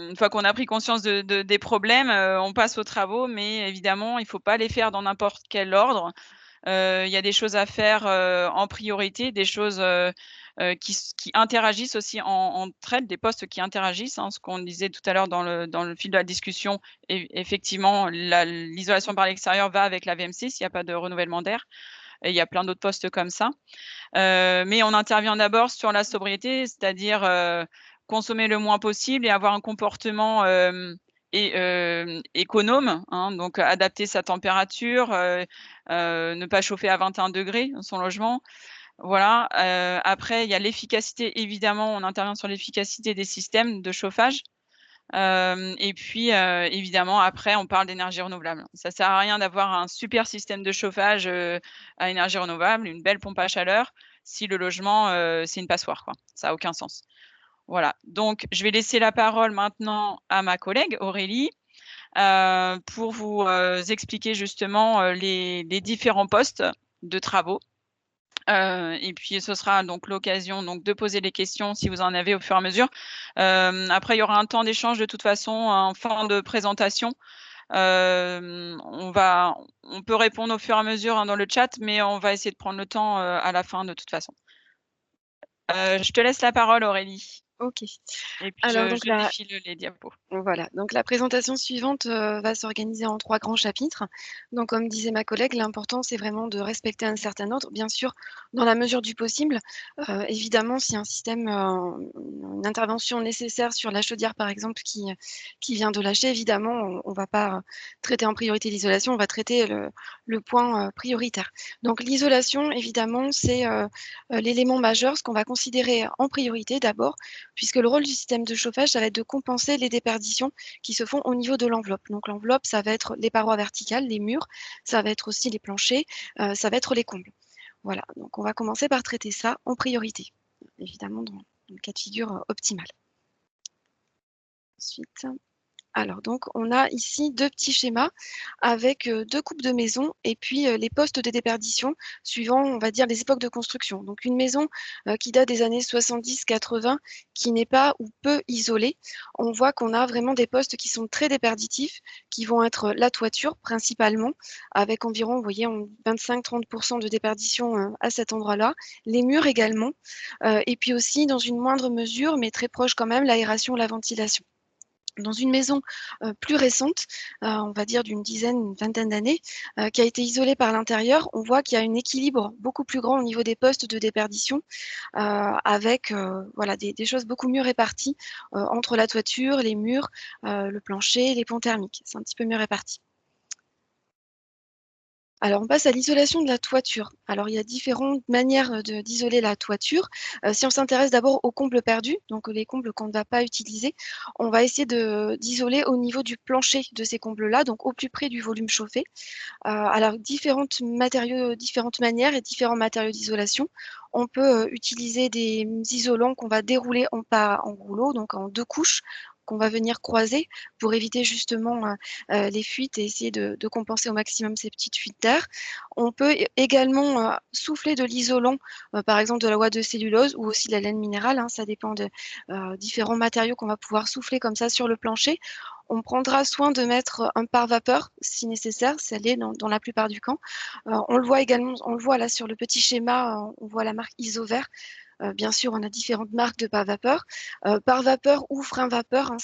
une fois qu'on a pris conscience des problèmes, on passe aux travaux, mais évidemment, il ne faut pas les faire dans n'importe quel ordre. Il y a des choses à faire, en priorité, des choses, qui interagissent aussi entre elles, des postes qui interagissent, hein. Ce qu'on disait tout à l'heure dans le fil de la discussion, effectivement, l'isolation par l'extérieur va avec la VMC s'il n'y a pas de renouvellement d'air, et il y a plein d'autres postes comme ça. Mais on intervient d'abord sur la sobriété, c'est-à-dire, consommer le moins possible et avoir un comportement, économe, hein, donc adapter sa température, ne pas chauffer à 21 degrés son logement. Voilà, après il y a l'efficacité, évidemment, on intervient sur l'efficacité des systèmes de chauffage. Et puis, évidemment, après on parle d'énergie renouvelable. Ça sert à rien d'avoir un super système de chauffage, à énergie renouvelable, une belle pompe à chaleur, si le logement, c'est une passoire, quoi. Ça a aucun sens. Voilà, donc je vais laisser la parole maintenant à ma collègue Aurélie, pour vous, expliquer justement, les différents postes de travaux. Et puis ce sera donc l'occasion donc de poser des questions si vous en avez au fur et à mesure. Après il y aura un temps d'échange de toute façon en fin de présentation. On peut répondre au fur et à mesure, hein, dans le chat, mais on va essayer de prendre le temps, à la fin de toute façon. Je te laisse la parole Aurélie. OK. Et puis Alors je donc la défile les diapos. Voilà, donc la présentation suivante va s'organiser en 3 grands chapitres. Donc comme disait ma collègue, l'important c'est vraiment de respecter un certain ordre, bien sûr dans la mesure du possible. Évidemment, si un système, une intervention nécessaire sur la chaudière par exemple qui vient de lâcher, évidemment on va pas traiter en priorité l'isolation, on va traiter le point, prioritaire. Donc l'isolation évidemment c'est, l'élément majeur, ce qu'on va considérer en priorité d'abord, puisque le rôle du système de chauffage, ça va être de compenser les déperditions qui se font au niveau de l'enveloppe. Donc l'enveloppe, ça va être les parois verticales, les murs, ça va être aussi les planchers, ça va être les combles. Voilà, donc on va commencer par traiter ça en priorité, évidemment dans le cas de figure optimal. Ensuite, alors donc on a ici 2 petits schémas avec, 2 coupes de maisons et puis, les postes de déperdition suivant, on va dire, les époques de construction. Donc une maison, qui date des années 70-80, qui n'est pas ou peu isolée, on voit qu'on a vraiment des postes qui sont très déperditifs, qui vont être la toiture principalement, avec environ, vous voyez, 25-30 % de déperdition, à cet endroit-là. Les murs également, et puis aussi dans une moindre mesure, mais très proche quand même, l'aération, la ventilation. Dans une maison, plus récente, on va dire d'une dizaine, une vingtaine d'années, qui a été isolée par l'intérieur, on voit qu'il y a un équilibre beaucoup plus grand au niveau des postes de déperdition, avec, voilà, des choses beaucoup mieux réparties, entre la toiture, les murs, le plancher, les ponts thermiques. C'est un petit peu mieux réparti. Alors, on passe à l'isolation de la toiture. Alors, il y a différentes manières d'isoler la toiture. Si on s'intéresse d'abord aux combles perdus, donc les combles qu'on ne va pas utiliser, on va essayer d'isoler au niveau du plancher de ces combles-là, donc au plus près du volume chauffé. Alors, différentes manières et différents matériaux d'isolation. On peut utiliser des isolants qu'on va dérouler en rouleau, donc en 2 couches, qu'on va venir croiser pour éviter justement les fuites et essayer de compenser au maximum ces petites fuites d'air. On peut également souffler de l'isolant, par exemple de la ouate de cellulose ou aussi de la laine minérale, hein, ça dépend de différents matériaux qu'on va pouvoir souffler comme ça sur le plancher. On prendra soin de mettre un pare-vapeur si nécessaire, ça l'est dans la plupart du temps. On le voit également, on le voit là sur le petit schéma, on voit la marque Isover. Bien sûr, on a différentes marques de pare-vapeur. Pare-vapeur ou frein-vapeur, hein,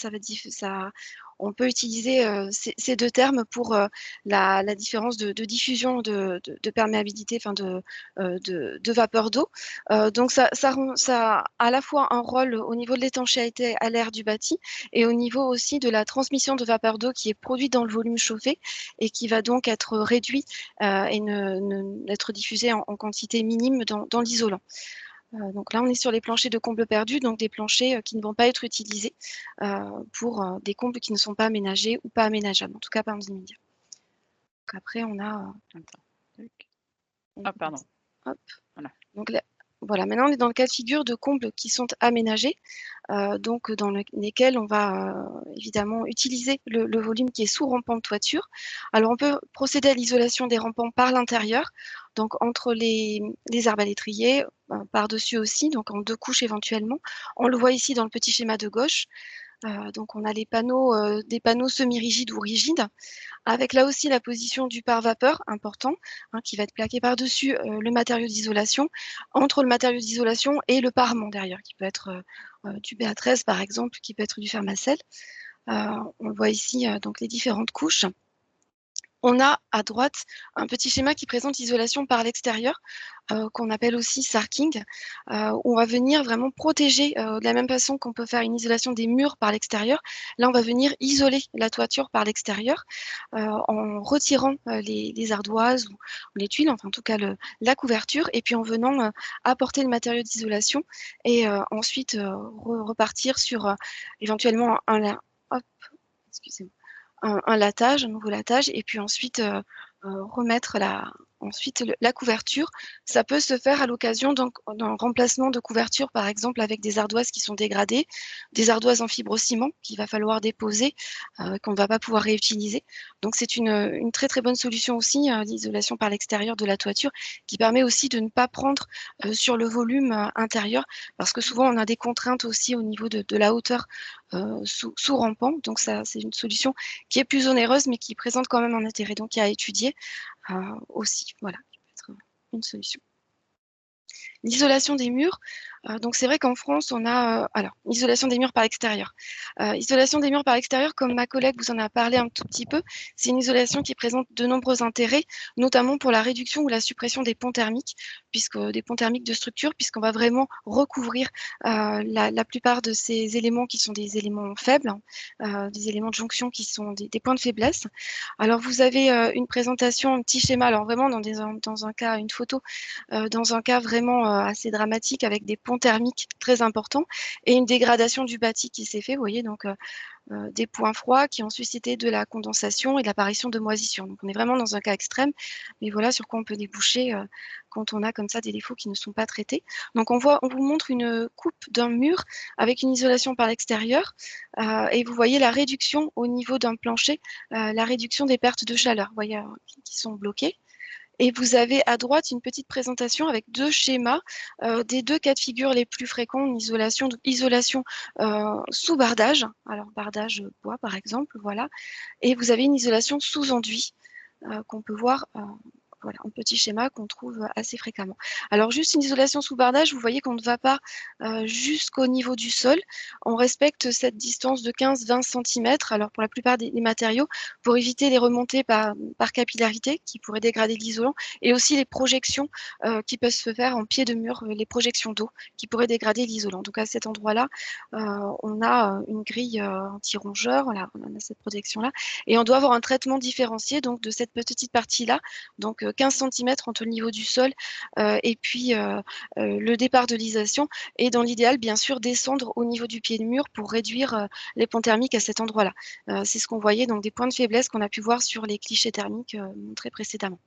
on peut utiliser ces deux termes pour la différence de diffusion de perméabilité, enfin de vapeur d'eau. Donc ça a à la fois un rôle au niveau de l'étanchéité à l'air du bâti et au niveau aussi de la transmission de vapeur d'eau qui est produite dans le volume chauffé et qui va donc être réduit et être diffusé en quantité minime dans l'isolant. Donc là, on est sur les planchers de combles perdus, donc des planchers qui ne vont pas être utilisés pour des combles qui ne sont pas aménagés ou pas aménageables, en tout cas pas en immédiat. Donc après, on a... Ah, pardon. Hop. Voilà. Donc là, voilà, maintenant on est dans le cas de figure de combles qui sont aménagés, donc dans lesquels on va évidemment utiliser le volume qui est sous rampant de toiture. Alors on peut procéder à l'isolation des rampants par l'intérieur, donc entre les arbalétriers, par-dessus aussi, donc en 2 couches éventuellement. On le voit ici dans le petit schéma de gauche. Donc on a les panneaux, des panneaux semi-rigides ou rigides, avec là aussi la position du pare-vapeur important, qui va être plaqué par-dessus le matériau d'isolation, entre le matériau d'isolation et le parement derrière, qui peut être du BA13 par exemple, qui peut être du Fermacell. On voit ici donc les différentes couches. On a à droite un petit schéma qui présente l'isolation par l'extérieur, qu'on appelle aussi sarking, où on va venir vraiment protéger, de la même façon qu'on peut faire une isolation des murs par l'extérieur. Là, on va venir isoler la toiture par l'extérieur, en retirant les ardoises ou les tuiles, enfin en tout cas la couverture, et puis en venant apporter le matériau d'isolation et ensuite repartir sur éventuellement excusez-moi, un latage, un nouveau latage, et puis ensuite remettre la couverture. Ça peut se faire à l'occasion d'un remplacement de couverture, par exemple avec des ardoises qui sont dégradées, des ardoises en fibrociment qu'il va falloir déposer, qu'on ne va pas pouvoir réutiliser. Donc c'est une très très bonne solution aussi, l'isolation par l'extérieur de la toiture, qui permet aussi de ne pas prendre sur le volume intérieur, parce que souvent on a des contraintes aussi au niveau de la hauteur sous rampant. Donc ça, c'est une solution qui est plus onéreuse, mais qui présente quand même un intérêt donc à étudier aussi. Voilà, qui peut être une solution. L'isolation des murs, donc c'est vrai qu'en France, on a alors isolation des murs par l'extérieur. Isolation des murs par l'extérieur, comme ma collègue vous en a parlé un tout petit peu, c'est une isolation qui présente de nombreux intérêts, notamment pour la réduction ou la suppression des ponts thermiques, des ponts thermiques de structure, puisqu'on va vraiment recouvrir la plupart de ces éléments qui sont des éléments faibles, des éléments de jonction qui sont des points de faiblesse. Alors vous avez une présentation, un petit schéma, alors vraiment dans un cas, une photo, dans un cas vraiment assez dramatique avec des ponts thermiques très importants et une dégradation du bâti qui s'est fait, vous voyez, donc des points froids qui ont suscité de la condensation et de l'apparition de moisissures. Donc on est vraiment dans un cas extrême, mais voilà sur quoi on peut déboucher quand on a comme ça des défauts qui ne sont pas traités. Donc on vous montre une coupe d'un mur avec une isolation par l'extérieur et vous voyez la réduction au niveau d'un plancher, la réduction des pertes de chaleur, vous voyez, qui sont bloquées. Et vous avez à droite une petite présentation avec 2 schémas des 2 cas de figure les plus fréquents en isolation. Donc, isolation sous bardage, alors bardage bois par exemple, voilà. Et vous avez une isolation sous enduit qu'on peut voir. Voilà, un petit schéma qu'on trouve assez fréquemment. Alors, juste une isolation sous bardage, vous voyez qu'on ne va pas jusqu'au niveau du sol. On respecte cette distance de 15-20 cm, alors pour la plupart des matériaux, pour éviter les remontées par capillarité qui pourraient dégrader l'isolant, et aussi les projections qui peuvent se faire en pied de mur, les projections d'eau qui pourraient dégrader l'isolant. Donc, à cet endroit-là, on a une grille anti-rongeur, voilà, on a cette protection-là, et on doit avoir un traitement différencié donc, de cette petite partie-là, donc 15 cm entre le niveau du sol et puis le départ de l'isolation, et dans l'idéal, bien sûr, descendre au niveau du pied de mur pour réduire les ponts thermiques à cet endroit-là. C'est ce qu'on voyait, donc des points de faiblesse qu'on a pu voir sur les clichés thermiques montrés précédemment.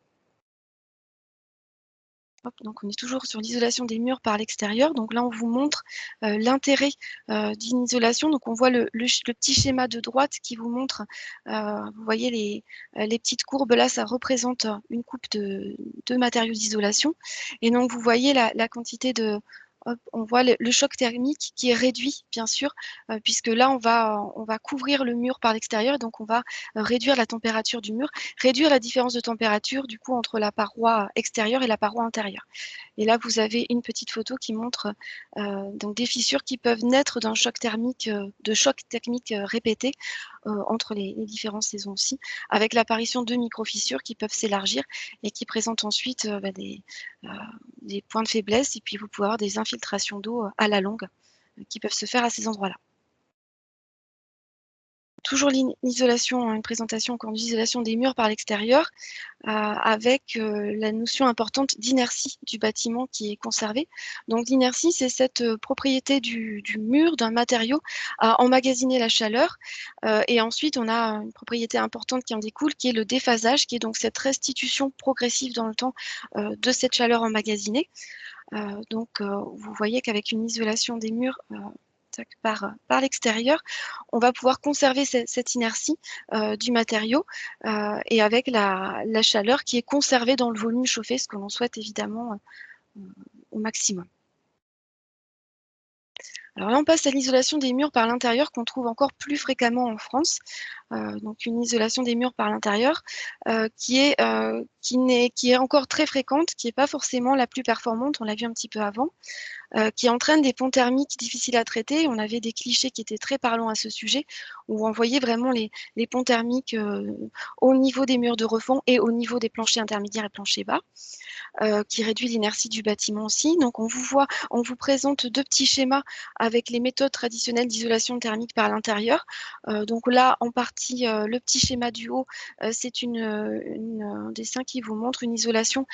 Hop, donc on est toujours sur l'isolation des murs par l'extérieur. Donc là, on vous montre l'intérêt d'une isolation. Donc on voit le petit schéma de droite qui vous montre, vous voyez les petites courbes, là, ça représente une coupe de matériaux d'isolation. Et donc vous voyez la quantité de... Hop, on voit le choc thermique qui est réduit, bien sûr, puisque là, on va couvrir le mur par l'extérieur, donc on va réduire la température du mur, réduire la différence de température, du coup, entre la paroi extérieure et la paroi intérieure. Et là, vous avez une petite photo qui montre donc des fissures qui peuvent naître d'un choc thermique, répété, entre les différentes saisons aussi, avec l'apparition de micro-fissures qui peuvent s'élargir et qui présentent ensuite des points de faiblesse, et puis vous pouvez avoir des infiltrations d'eau à la longue qui peuvent se faire à ces endroits-là. Toujours l'isolation, une présentation encore d'isolation des murs par l'extérieur, avec la notion importante d'inertie du bâtiment qui est conservée. Donc l'inertie, c'est cette propriété du mur, d'un matériau, à emmagasiner la chaleur. Et ensuite, on a une propriété importante qui en découle, qui est le déphasage, qui est donc cette restitution progressive dans le temps de cette chaleur emmagasinée. Donc vous voyez qu'avec une isolation des murs par l'extérieur, on va pouvoir conserver cette inertie du matériau et avec la chaleur qui est conservée dans le volume chauffé, ce que l'on souhaite évidemment au maximum. Alors là, on passe à l'isolation des murs par l'intérieur qu'on trouve encore plus fréquemment en France. Donc une isolation des murs par l'intérieur qui est encore très fréquente, qui n'est pas forcément la plus performante, on l'a vu un petit peu avant. Qui entraîne des ponts thermiques difficiles à traiter. On avait des clichés qui étaient très parlants à ce sujet, où on voyait vraiment les ponts thermiques au niveau des murs de refond et au niveau des planchers intermédiaires et planchers bas, qui réduit l'inertie du bâtiment aussi. Donc on vous présente deux petits schémas avec les méthodes traditionnelles d'isolation thermique par l'intérieur. Donc là, en partie, le petit schéma du haut, c'est un dessin qui vous montre une isolation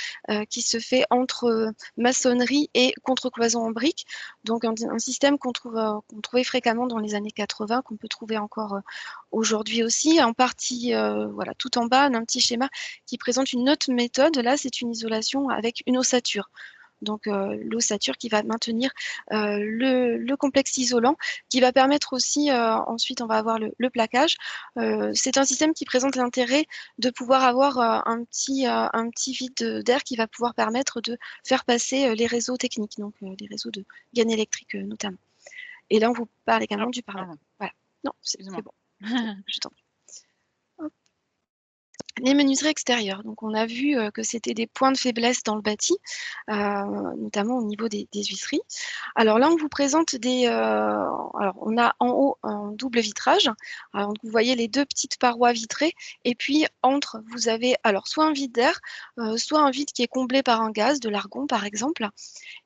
qui se fait entre maçonnerie et contre-cloison en briques. Donc un système qu'on trouvait fréquemment dans les années 80, qu'on peut trouver encore aujourd'hui aussi. En partie, voilà, tout en bas, on a un petit schéma qui présente une autre méthode. Là, c'est une isolation avec une ossature. Donc l'ossature qui va maintenir le complexe isolant, qui va permettre aussi, ensuite on va avoir le plaquage. C'est un système qui présente l'intérêt de pouvoir avoir un petit vide d'air qui va pouvoir permettre de faire passer les réseaux techniques, donc les réseaux de gain électrique notamment. Et là on vous parle également du parallèle. Voilà. Non, c'est bon. Je t'en prie. Les menuiseries extérieures. Donc, on a vu que c'était des points de faiblesse dans le bâti, notamment au niveau des huisseries. Alors là, on vous présente alors, on a en haut un double vitrage. Alors, vous voyez les deux petites parois vitrées. Et puis, entre, vous avez alors soit un vide d'air, soit un vide qui est comblé par un gaz, de l'argon par exemple.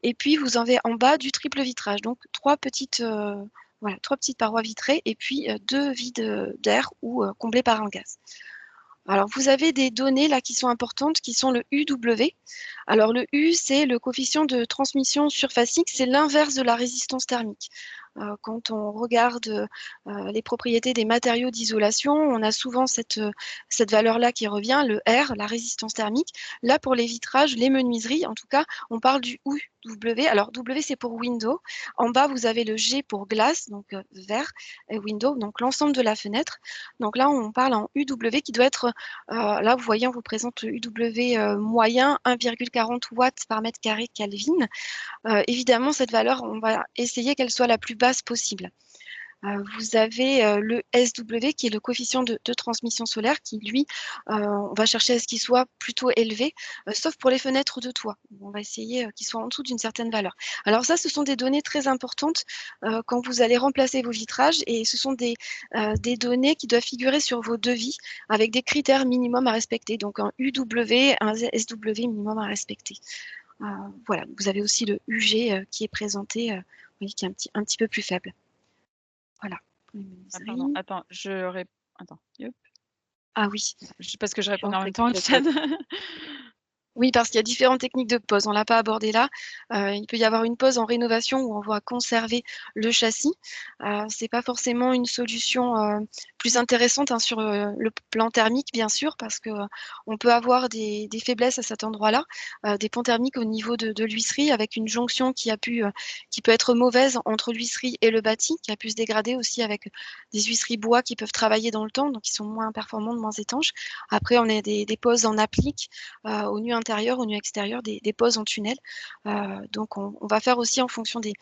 Et puis, vous avez en bas du triple vitrage. Donc, trois petites parois vitrées et puis deux vides d'air ou comblés par un gaz. Alors, vous avez des données là qui sont importantes, qui sont le UW. Alors, le U, c'est le coefficient de transmission surfacique, c'est l'inverse de la résistance thermique. Quand on regarde les propriétés des matériaux d'isolation, on a souvent cette valeur-là qui revient, le R, la résistance thermique. Là, pour les vitrages, les menuiseries, en tout cas, on parle du UW. Alors, W, c'est pour window. En bas, vous avez le G pour glace, donc verre, et window, donc l'ensemble de la fenêtre. Donc là, on parle en UW qui doit être, là, vous voyez, on vous présente le UW moyen, 1,40 watts par mètre carré Kelvin. Évidemment, cette valeur, on va essayer qu'elle soit la plus basse possible. Vous avez le SW qui est le coefficient de transmission solaire qui, lui, on va chercher à ce qu'il soit plutôt élevé, sauf pour les fenêtres de toit. On va essayer qu'il soit en dessous d'une certaine valeur. Alors ça, ce sont des données très importantes quand vous allez remplacer vos vitrages et ce sont des données qui doivent figurer sur vos devis avec des critères minimums à respecter. Donc un UW, un SW minimum à respecter. Voilà, vous avez aussi le UG qui est présenté, oui, qui est un petit peu plus faible. Voilà. Pardon, attends, attends, yep. Ah oui. Parce que je répondais en même temps, Chad. Oui, parce qu'il y a différentes techniques de pose. On ne l'a pas abordé là. Il peut y avoir une pose en rénovation où on va conserver le châssis. Ce n'est pas forcément une solution plus intéressante hein, sur le plan thermique, bien sûr, parce qu'on peut avoir des faiblesses à cet endroit-là, des ponts thermiques au niveau de l'huisserie, avec une jonction qui peut être mauvaise entre l'huisserie et le bâti, qui a pu se dégrader aussi avec des huisseries bois qui peuvent travailler dans le temps, donc qui sont moins performantes, moins étanches. Après, on a des poses en applique, au nu intérieur, au nu extérieur, des poses en tunnel. Donc, on va faire aussi en fonction des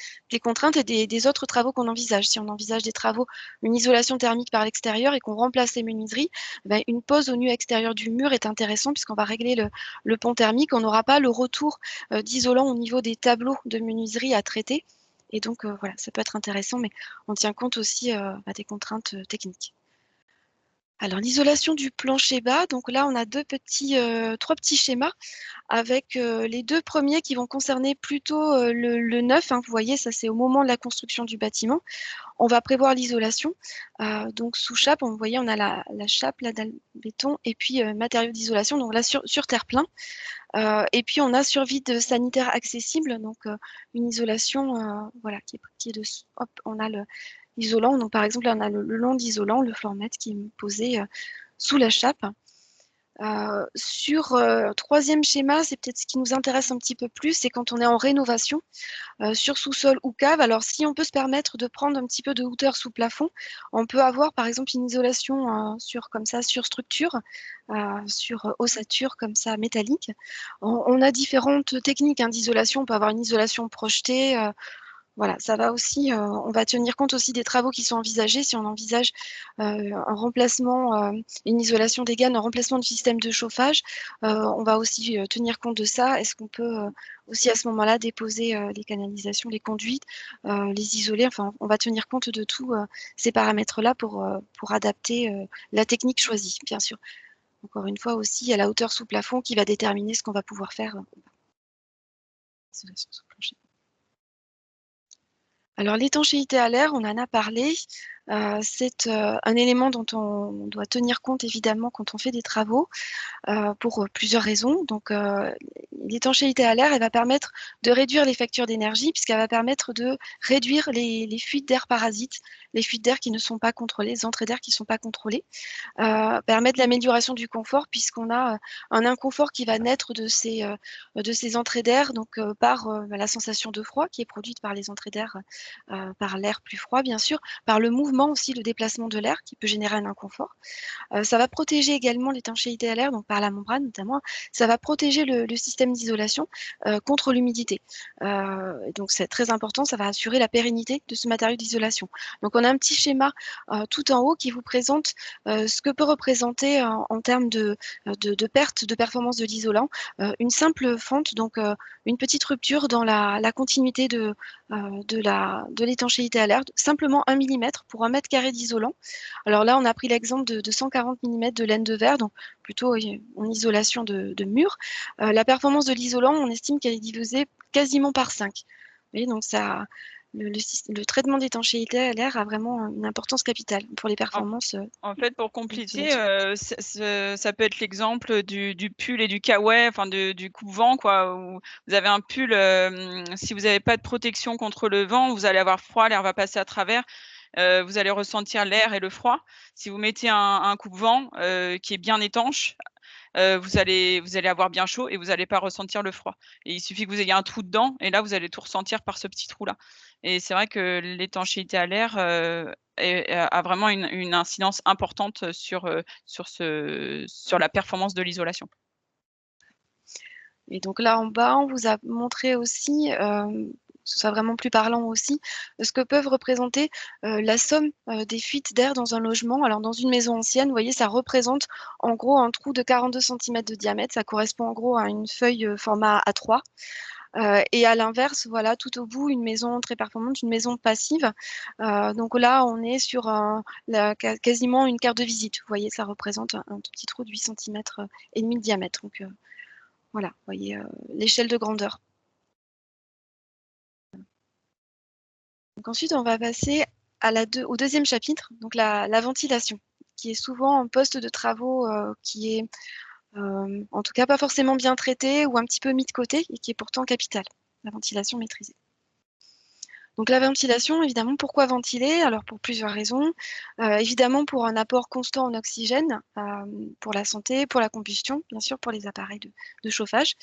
contraintes et des autres travaux qu'on envisage. Si on envisage des travaux, une isolation thermique par l'extérieur et qu'on remplace les menuiseries, ben, une pose au nu extérieur du mur est intéressant puisqu'on va régler le pont thermique. On n'aura pas le retour d'isolant au niveau des tableaux de menuiserie à traiter. Et donc, voilà, ça peut être intéressant, mais on tient compte aussi des contraintes techniques. Alors, l'isolation du plancher bas, donc là, on a trois petits schémas avec les deux premiers qui vont concerner plutôt le neuf. Hein, vous voyez, ça c'est au moment de la construction du bâtiment. On va prévoir l'isolation. Donc, sous chape, vous voyez, on a la chape, la dalle béton et puis matériaux d'isolation. Donc là, sur terre-plein. Et puis, on a sur vide sanitaire accessible, donc une isolation voilà, qui est dessous. Hop, on a l'isolant. Donc, par exemple, là, on a le long d'isolant, le floor mat qui est posé sous la chape. Troisième schéma, c'est peut-être ce qui nous intéresse un petit peu plus, c'est quand on est en rénovation, sur sous-sol ou cave. Alors, si on peut se permettre de prendre un petit peu de hauteur sous plafond, on peut avoir par exemple une isolation sur structure, sur ossature comme ça métallique. On a différentes techniques d'isolation. On peut avoir une isolation projetée. Voilà, ça va aussi, on va tenir compte aussi des travaux qui sont envisagés. Si on envisage un remplacement, une isolation des gaines, un remplacement du système de chauffage, on va aussi tenir compte de ça. Est-ce qu'on peut aussi à ce moment-là déposer les canalisations, les conduites, les isoler? Enfin, on va tenir compte de tous ces paramètres-là pour adapter la technique choisie, bien sûr. Encore une fois aussi, il y a la hauteur sous plafond qui va déterminer ce qu'on va pouvoir faire. Isolation sous plancher. Alors, l'étanchéité à l'air, on en a parlé. C'est un élément dont on doit tenir compte évidemment quand on fait des travaux pour plusieurs raisons. Donc, l'étanchéité à l'air, elle va permettre de réduire les factures d'énergie puisqu'elle va permettre de réduire les fuites d'air parasites, les fuites d'air qui ne sont pas contrôlées, les entrées d'air qui ne sont pas contrôlées, permettre l'amélioration du confort puisqu'on a un inconfort qui va naître de ces entrées d'air, donc par la sensation de froid qui est produite par les entrées d'air, par l'air plus froid bien sûr, par le mouvement aussi, le déplacement de l'air qui peut générer un inconfort. Ça va protéger également l'étanchéité à l'air, donc par la membrane notamment. Ça va protéger le système d'isolation contre l'humidité. Donc c'est très important, ça va assurer la pérennité de ce matériau d'isolation. Donc on a un petit schéma tout en haut qui vous présente ce que peut représenter en termes de perte de performance de l'isolant une simple fente, donc une petite rupture dans la continuité de l'étanchéité à l'air, simplement 1 mm pour 1 mètre carré d'isolant. Alors là, on a pris l'exemple de 140 mm de laine de verre, donc plutôt en isolation de mur. La performance de l'isolant, on estime qu'elle est divisée quasiment par 5. Vous voyez, donc ça, le traitement d'étanchéité à l'air a vraiment une importance capitale pour les performances. En fait, pour compléter, ça peut être l'exemple du pull et du kawaii, enfin du coupe-vent, quoi, où vous avez un pull, si vous n'avez pas de protection contre le vent, vous allez avoir froid, l'air va passer à travers. Vous allez ressentir l'air et le froid. Si vous mettez un coupe-vent qui est bien étanche, vous allez avoir bien chaud et vous n'allez pas ressentir le froid. Et il suffit que vous ayez un trou dedans et là, vous allez tout ressentir par ce petit trou-là. Et c'est vrai que l'étanchéité à l'air a vraiment une incidence importante sur la performance de l'isolation. Et donc là en bas, on vous a montré aussi, ce soit vraiment plus parlant aussi, ce que peuvent représenter la somme des fuites d'air dans un logement. Alors dans une maison ancienne, vous voyez, ça représente en gros un trou de 42 cm de diamètre. Ça correspond en gros à une feuille format A3. Et à l'inverse, voilà, tout au bout, une maison très performante, une maison passive. Donc là, on est sur quasiment une carte de visite. Vous voyez, ça représente un tout petit trou de 8 cm et demi de diamètre. Donc voilà, vous voyez l'échelle de grandeur. Donc ensuite, on va passer au deuxième chapitre, donc la ventilation, qui est souvent un poste de travaux qui est en tout cas pas forcément bien traité ou un petit peu mis de côté et qui est pourtant capital, la ventilation maîtrisée. Donc la ventilation, évidemment, pourquoi ventiler? Alors pour plusieurs raisons. Évidemment pour un apport constant en oxygène, pour la santé, pour la combustion, bien sûr pour les appareils de chauffage,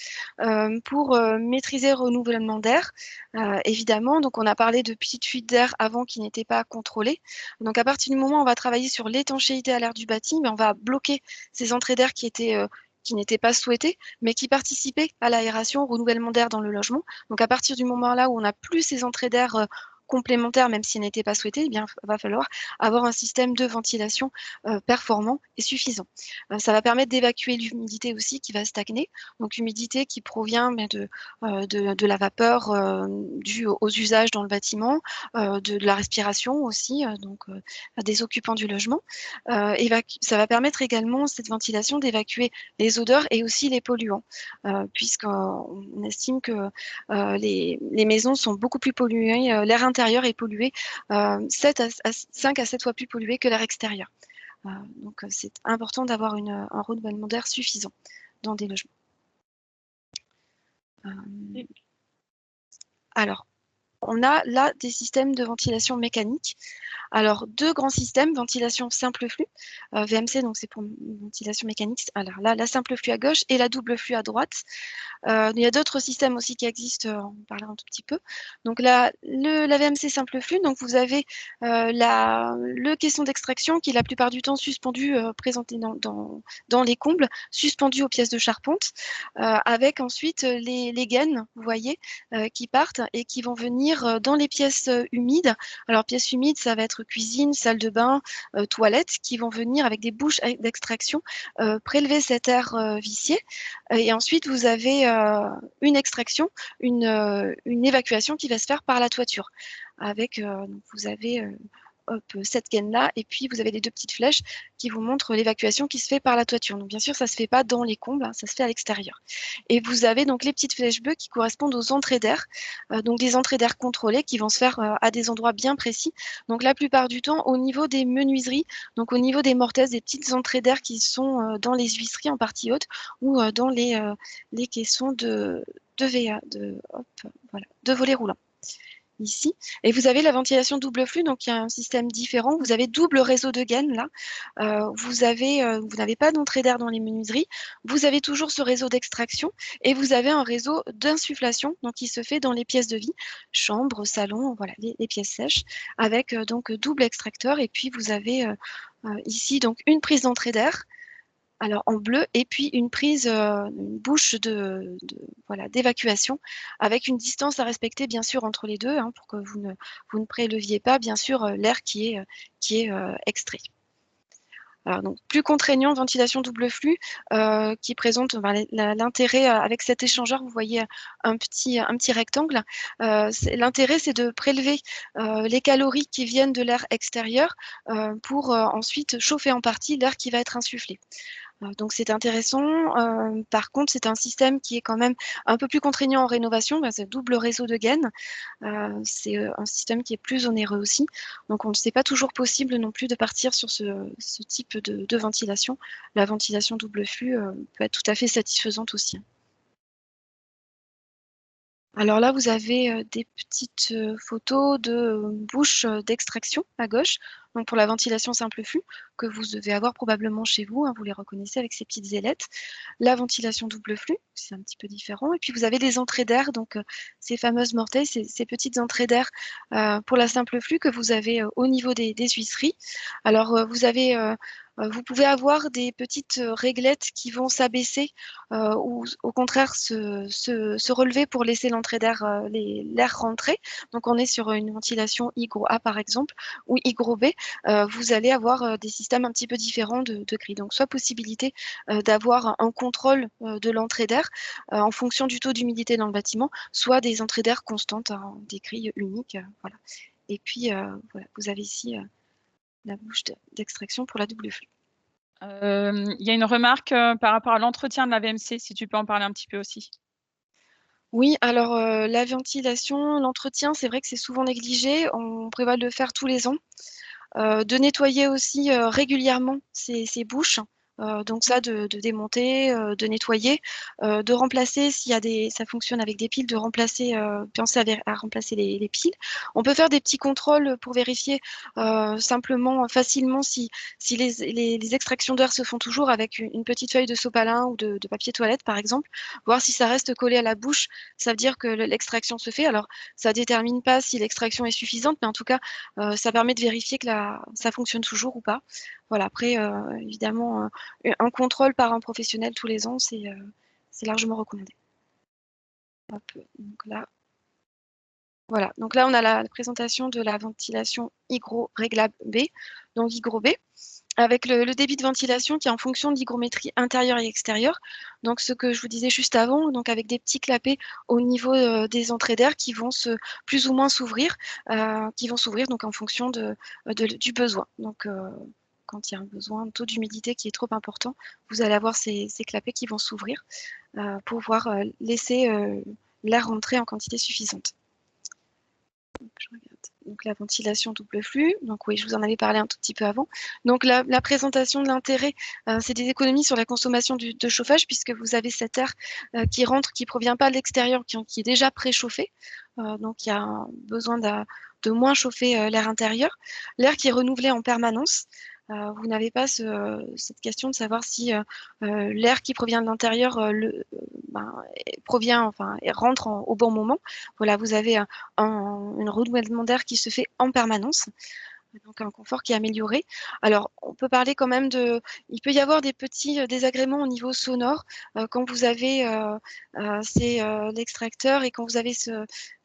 pour maîtriser le renouvellement d'air, évidemment. Donc on a parlé de petites fuites d'air avant qui n'étaient pas contrôlées. Donc à partir du moment où on va travailler sur l'étanchéité à l'air du bâti, on va bloquer ces entrées d'air qui n'étaient pas souhaitées, mais qui participaient à l'aération, au renouvellement d'air dans le logement. Donc à partir du moment là où on n'a plus ces entrées d'air complémentaire, même s'il n'était pas souhaité, eh bien, il va falloir avoir un système de ventilation performant et suffisant. Ça va permettre d'évacuer l'humidité aussi qui va stagner, donc humidité qui provient de la vapeur due aux usages dans le bâtiment, de la respiration aussi, donc des occupants du logement. Ça va permettre également, cette ventilation, d'évacuer les odeurs et aussi les polluants, puisqu'on estime que les maisons sont beaucoup plus polluées, l'air intérieur est pollué 5 à 7 fois plus pollué que l'air extérieur. Donc c'est important d'avoir un renouvellement d'air suffisant dans des logements. Alors, on a là des systèmes de ventilation mécanique. Alors, 2 grands systèmes, ventilation simple flux, VMC, donc c'est pour ventilation mécanique. Alors là, la simple flux à gauche et la double flux à droite. Il y a d'autres systèmes aussi qui existent, on en parlera un tout petit peu. Donc la VMC simple flux, donc vous avez le caisson d'extraction qui est la plupart du temps suspendu, présenté dans les combles, suspendu aux pièces de charpente, avec ensuite les gaines, vous voyez, qui partent et qui vont venir dans les pièces humides. Alors pièces humides, ça va être cuisine, salle de bain, toilettes, qui vont venir avec des bouches d'extraction prélever cet air vicié. Et ensuite, vous avez une extraction, une évacuation qui va se faire par la toiture. Avec, vous avez cette gaine-là, et puis vous avez les 2 petites flèches qui vous montrent l'évacuation qui se fait par la toiture. Donc bien sûr, ça ne se fait pas dans les combles, hein, ça se fait à l'extérieur. Et vous avez donc les petites flèches bleues qui correspondent aux entrées d'air, donc des entrées d'air contrôlées qui vont se faire à des endroits bien précis. Donc la plupart du temps, au niveau des menuiseries, donc au niveau des mortaises, des petites entrées d'air qui sont dans les huisseries en partie haute ou dans les caissons de volets roulants. Ici, et vous avez la ventilation double flux, donc il y a un système différent. Vous avez double réseau de gaines là. Vous n'avez pas d'entrée d'air dans les menuiseries. Vous avez toujours ce réseau d'extraction et vous avez un réseau d'insufflation, donc qui se fait dans les pièces de vie, chambre, salon, voilà, les pièces sèches, avec donc double extracteur. Et puis vous avez ici donc une prise d'entrée d'air. Alors en bleu, et puis une bouche d'évacuation avec une distance à respecter bien sûr entre les deux, hein, pour que vous ne préleviez pas bien sûr l'air qui est extrait. Alors, donc, plus contraignant, ventilation double flux, qui présente l'intérêt avec cet échangeur. Vous voyez un petit rectangle. L'intérêt, c'est de prélever les calories qui viennent de l'air extérieur pour ensuite chauffer en partie l'air qui va être insufflé. Donc c'est intéressant. Par contre, c'est un système qui est quand même un peu plus contraignant en rénovation. C'est double réseau de gaines. C'est un système qui est plus onéreux aussi. Donc on ne sait pas toujours possible non plus de partir sur ce type de ventilation. La ventilation double flux peut être tout à fait satisfaisante aussi. Alors là, vous avez des petites photos de bouches d'extraction à gauche, donc pour la ventilation simple flux, que vous devez avoir probablement chez vous, hein, vous les reconnaissez avec ces petites ailettes. La ventilation double flux, c'est un petit peu différent. Et puis vous avez des entrées d'air, donc ces fameuses mortailles, ces petites entrées d'air pour la simple flux que vous avez au niveau des huisseries. Alors vous pouvez avoir des petites réglettes qui vont s'abaisser ou au contraire se relever pour laisser l'entrée d'air, l'air rentrer. Donc on est sur une ventilation Y-A par exemple, ou Y-B. Vous allez avoir des systèmes un petit peu différents de grilles. Donc soit possibilité d'avoir un contrôle de l'entrée d'air en fonction du taux d'humidité dans le bâtiment, soit des entrées d'air constantes, hein, des grilles uniques. Voilà. Et puis voilà, vous avez ici la bouche d'extraction pour la double flux. Il y a une remarque par rapport à l'entretien de la VMC, si tu peux en parler un petit peu aussi. Oui, alors la ventilation, l'entretien, c'est vrai que c'est souvent négligé. On prévoit de le faire tous les ans. De nettoyer aussi régulièrement ces bouches. Donc ça, de démonter, de nettoyer, de remplacer, s'il y a ça fonctionne avec des piles, de remplacer, penser à remplacer les piles. On peut faire des petits contrôles pour vérifier simplement, facilement, si les extractions d'air se font toujours avec une petite feuille de sopalin ou de papier toilette, par exemple, voir si ça reste collé à la bouche, ça veut dire que l'extraction se fait. Alors, ça ne détermine pas si l'extraction est suffisante, mais en tout cas, ça permet de vérifier que ça fonctionne toujours ou pas. Voilà, après, évidemment, un contrôle par un professionnel tous les ans, c'est largement recommandé. Hop, donc là, Voilà, donc là, on a la présentation de la ventilation hygroréglable B, donc hygro B, avec le débit de ventilation qui est en fonction de l'hygrométrie intérieure et extérieure. Donc, ce que je vous disais juste avant, donc avec des petits clapets au niveau des entrées d'air qui vont plus ou moins s'ouvrir, donc en fonction du besoin. Donc, quand il y a un besoin, un taux d'humidité qui est trop important, vous allez avoir ces clapets qui vont s'ouvrir pour pouvoir laisser l'air rentrer en quantité suffisante. Je regarde. Donc la ventilation double flux, donc oui, je vous en avais parlé un tout petit peu avant. Donc la présentation de l'intérêt, c'est des économies sur la consommation de chauffage, puisque vous avez cet air qui rentre, qui ne provient pas de l'extérieur, qui est déjà préchauffé. Donc il y a besoin de moins chauffer l'air intérieur. L'air qui est renouvelé en permanence. Vous n'avez pas cette question de savoir si l'air qui provient de l'intérieur rentre au bon moment. Voilà, vous avez un renouvellement d'air qui se fait en permanence, donc un confort qui est amélioré. Alors, on peut parler quand même il peut y avoir des petits désagréments au niveau sonore quand vous avez l'extracteur et quand vous avez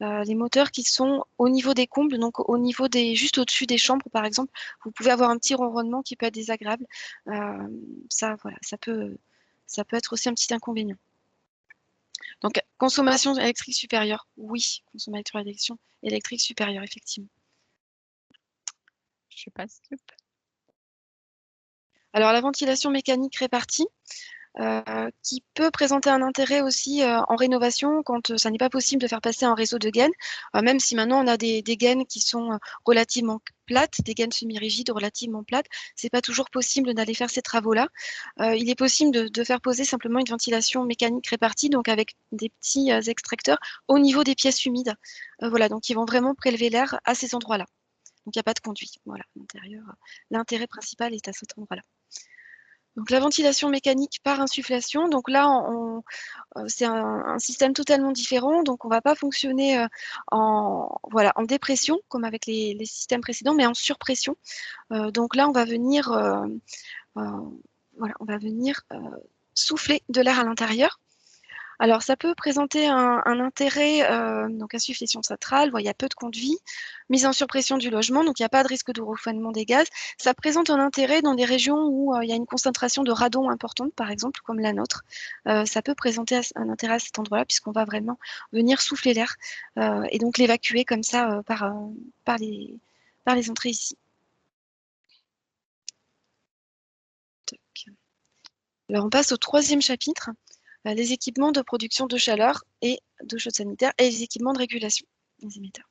les moteurs qui sont au niveau des combles, donc au niveau juste au-dessus des chambres, par exemple. Vous pouvez avoir un petit ronronnement qui peut être désagréable. Ça peut être aussi un petit inconvénient. Donc, consommation électrique supérieure, oui, consommation électrique supérieure, effectivement. Je passe. Alors, la ventilation mécanique répartie, qui peut présenter un intérêt aussi en rénovation quand ça n'est pas possible de faire passer un réseau de gaines, même si maintenant on a des gaines qui sont relativement plates, des gaines semi-rigides relativement plates, c'est pas toujours possible d'aller faire ces travaux-là. Il est possible de faire poser simplement une ventilation mécanique répartie, donc avec des petits extracteurs au niveau des pièces humides. Voilà, donc ils vont vraiment prélever l'air à ces endroits-là. Donc il n'y a pas de conduit. Voilà, l'intérêt principal est à cet endroit-là. Donc la ventilation mécanique par insufflation, donc là c'est un système totalement différent, donc on ne va pas fonctionner en dépression comme avec les systèmes précédents, mais en surpression. Donc là on va venir souffler de l'air à l'intérieur. Alors, ça peut présenter un intérêt, donc insuffisance centrale, il y a peu de conduits, mise en surpression du logement, donc il n'y a pas de risque de refroidissement des gaz. Ça présente un intérêt dans des régions où il y a une concentration de radon importante, par exemple, comme la nôtre. Ça peut présenter un intérêt à cet endroit-là, puisqu'on va vraiment venir souffler l'air et donc l'évacuer comme ça par les entrées ici. Alors, on passe au 3e chapitre. Les équipements de production de chaleur et d'eau chaude sanitaire et les équipements de régulation des émetteurs.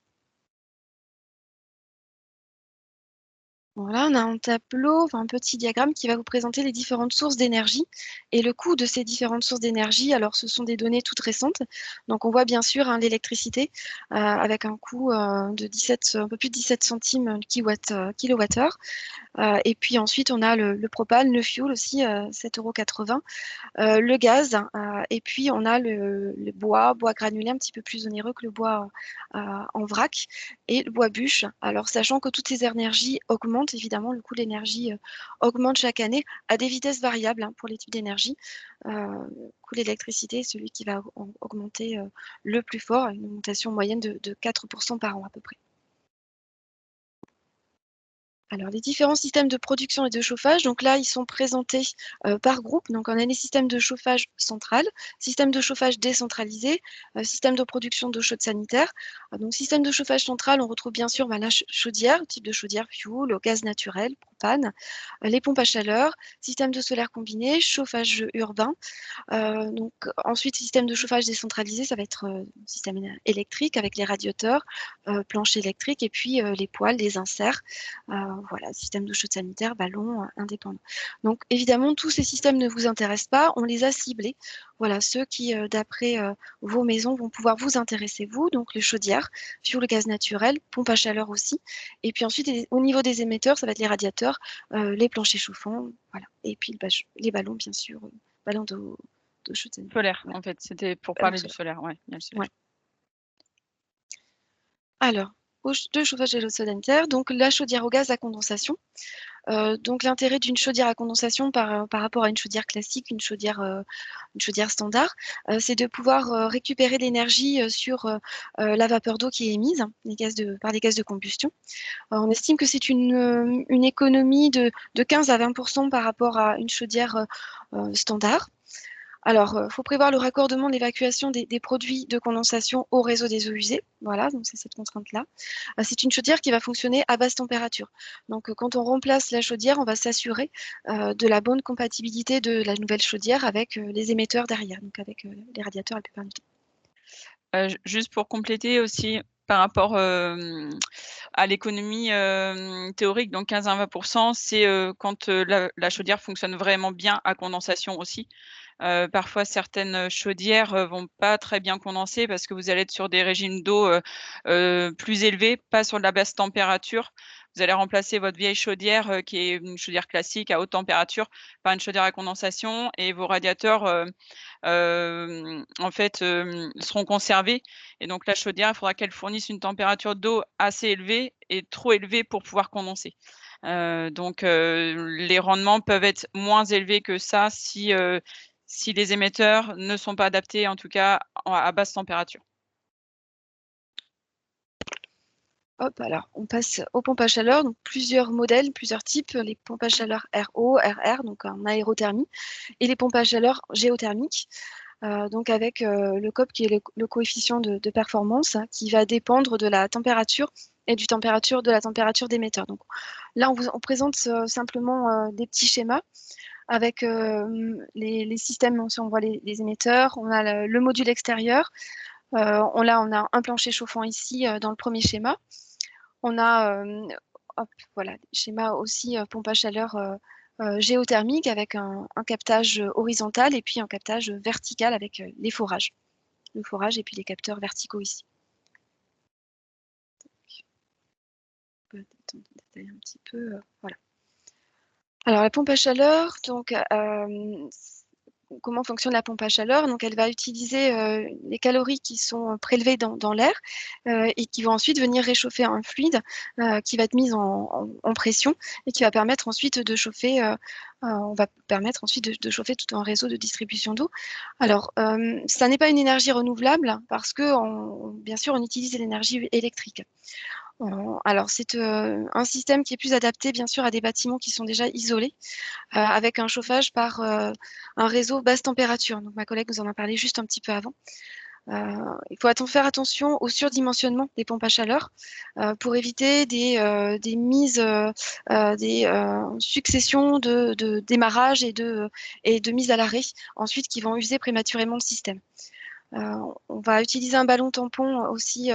Voilà, on a un tableau, un petit diagramme qui va vous présenter les différentes sources d'énergie et le coût de ces différentes sources d'énergie. Alors, ce sont des données toutes récentes. Donc, on voit bien sûr l'électricité avec un coût de un peu plus de 17 centimes kilowattheure. Et puis ensuite, on a le propane, le fuel aussi, 7,80 €. Le gaz, et puis on a le bois granulé un petit peu plus onéreux que le bois en vrac, et le bois bûche. Alors, sachant que toutes ces énergies augmentent, évidemment, le coût de l'énergie augmente chaque année à des vitesses variables pour les types d'énergie. Le coût de l'électricité est celui qui va augmenter le plus fort, une augmentation moyenne de 4% par an à peu près. Alors, les différents systèmes de production et de chauffage, donc là, ils sont présentés par groupe. Donc, on a les systèmes de chauffage central, système de chauffage décentralisé, système de production d'eau chaude sanitaire. Donc, système de chauffage central, on retrouve bien sûr la chaudière, type de chaudière fuel, au gaz naturel, propane, les pompes à chaleur, système de solaire combiné, chauffage urbain. Donc, ensuite, système de chauffage décentralisé, ça va être système électrique avec les radiateurs, plancher électrique et puis les poêles, les inserts. Voilà, système d'eau chaude sanitaire, ballon indépendant. Donc, évidemment, tous ces systèmes ne vous intéressent pas. On les a ciblés. Voilà, ceux qui, d'après vos maisons, vont pouvoir vous intéresser, vous. Donc, les chaudières, sur le gaz naturel, pompe à chaleur aussi. Et puis ensuite, au niveau des émetteurs, ça va être les radiateurs, les planchers chauffants, voilà. Et puis les ballons, bien sûr, ballons d'eau chaude sanitaire. Solaire, Voilà. en fait, c'était pour Ballon parler du solaire, ouais, il y a le solaire. Ouais. Alors, de chauffage et d'eau sanitaire, donc la chaudière au gaz à condensation. Donc l'intérêt d'une chaudière à condensation par rapport à une chaudière classique, une chaudière standard, c'est de pouvoir récupérer l'énergie sur la vapeur d'eau qui est émise par les gaz de combustion. On estime que c'est une économie de 15 à 20% par rapport à une chaudière standard. Alors, il faut prévoir le raccordement de l'évacuation des produits de condensation au réseau des eaux usées. Voilà, donc c'est cette contrainte-là. C'est une chaudière qui va fonctionner à basse température. Donc, quand on remplace la chaudière, on va s'assurer de la bonne compatibilité de la nouvelle chaudière avec les émetteurs derrière, donc avec les radiateurs la plupart du temps. Juste pour compléter aussi, par rapport à l'économie théorique, donc 15 à 20%, c'est quand la chaudière fonctionne vraiment bien à condensation aussi. Parfois, certaines chaudières vont pas très bien condenser parce que vous allez être sur des régimes d'eau plus élevés, pas sur de la basse température. Vous allez remplacer votre vieille chaudière qui est une chaudière classique à haute température par une chaudière à condensation et vos radiateurs en fait seront conservés. Et donc la chaudière, il faudra qu'elle fournisse une température d'eau assez élevée et trop élevée pour pouvoir condenser. Donc les rendements peuvent être moins élevés que ça si les émetteurs ne sont pas adaptés, en tout cas à basse température. Hop, alors on passe aux pompes à chaleur, donc plusieurs modèles, plusieurs types, les pompes à chaleur RO, RR, donc en aérothermie, et les pompes à chaleur géothermiques, donc avec le COP qui est le coefficient de performance qui va dépendre de la température et de la température d'émetteur. Donc là, on présente simplement des petits schémas avec les systèmes, si on voit les émetteurs, on a le module extérieur, on a un plancher chauffant ici dans le premier schéma. On a voilà, schéma aussi pompe à chaleur géothermique avec un captage horizontal et puis un captage vertical avec les forages. Le forage et puis les capteurs verticaux ici. On peut détailler un petit peu. Voilà. Alors la pompe à chaleur, donc comment fonctionne la pompe à chaleur? Donc elle va utiliser les calories qui sont prélevées dans l'air et qui vont ensuite venir réchauffer un fluide qui va être mis en pression et qui va permettre ensuite de chauffer. On va permettre ensuite de chauffer tout un réseau de distribution d'eau. Alors, ça n'est pas une énergie renouvelable parce que, bien sûr, on utilise l'énergie électrique. Alors, c'est un système qui est plus adapté, bien sûr, à des bâtiments qui sont déjà isolés, avec un chauffage par un réseau basse température. Donc, ma collègue nous en a parlé juste un petit peu avant. Il faut faire attention au surdimensionnement des pompes à chaleur pour éviter des mises, des successions de démarrage et de mise à l'arrêt, ensuite qui vont user prématurément le système. On va utiliser un ballon tampon aussi.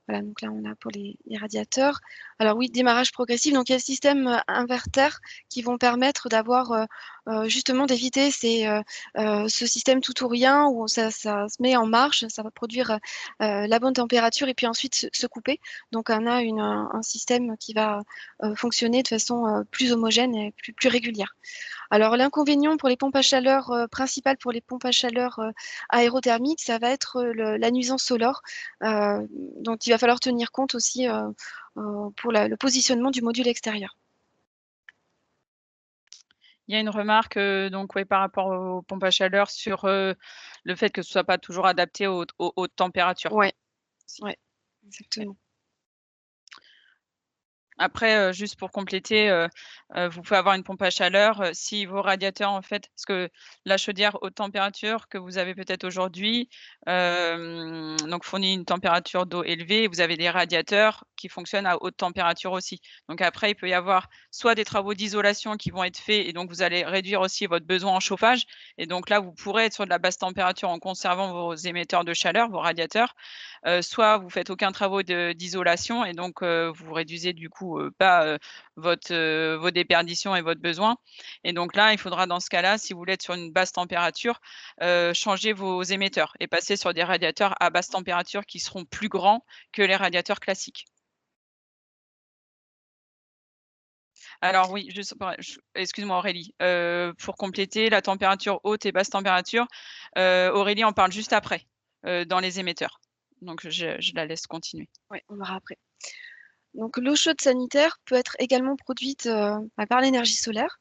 Voilà, donc là, on a pour les radiateurs. Alors oui, démarrage progressif. Donc, il y a le système inverter qui vont permettre d'avoir justement d'éviter ce système tout ou rien où ça se met en marche, ça va produire la bonne température et puis ensuite se couper. Donc, on a un système qui va fonctionner de façon plus homogène et plus régulière. Alors, l'inconvénient pour les pompes à chaleur principales, pour les pompes à chaleur aérothermiques, ça va être la nuisance sonore. Donc, il va falloir tenir compte aussi pour le positionnement du module extérieur. Il y a une remarque donc, ouais, par rapport aux pompes à chaleur sur le fait que ce ne soit pas toujours adapté aux hautes températures. Oui, ouais, exactement. Après, juste pour compléter, vous pouvez avoir une pompe à chaleur si vos radiateurs, en fait, parce que la chaudière haute température que vous avez peut-être aujourd'hui, donc fournit une température d'eau élevée et vous avez des radiateurs qui fonctionnent à haute température aussi. Donc après, il peut y avoir soit des travaux d'isolation qui vont être faits et donc vous allez réduire aussi votre besoin en chauffage et donc là, vous pourrez être sur de la basse température en conservant vos émetteurs de chaleur, vos radiateurs. Soit vous faites aucun travaux d'isolation et donc vous réduisez du coup pas vos déperditions et votre besoin. Et donc là, il faudra dans ce cas-là, si vous voulez être sur une basse température, changer vos émetteurs et passer sur des radiateurs à basse température qui seront plus grands que les radiateurs classiques. Alors oui, excuse-moi Aurélie, pour compléter la température haute et basse température, Aurélie en parle juste après, dans les émetteurs. Donc je la laisse continuer. Oui, on verra après. Donc l'eau chaude sanitaire peut être également produite par l'énergie solaire,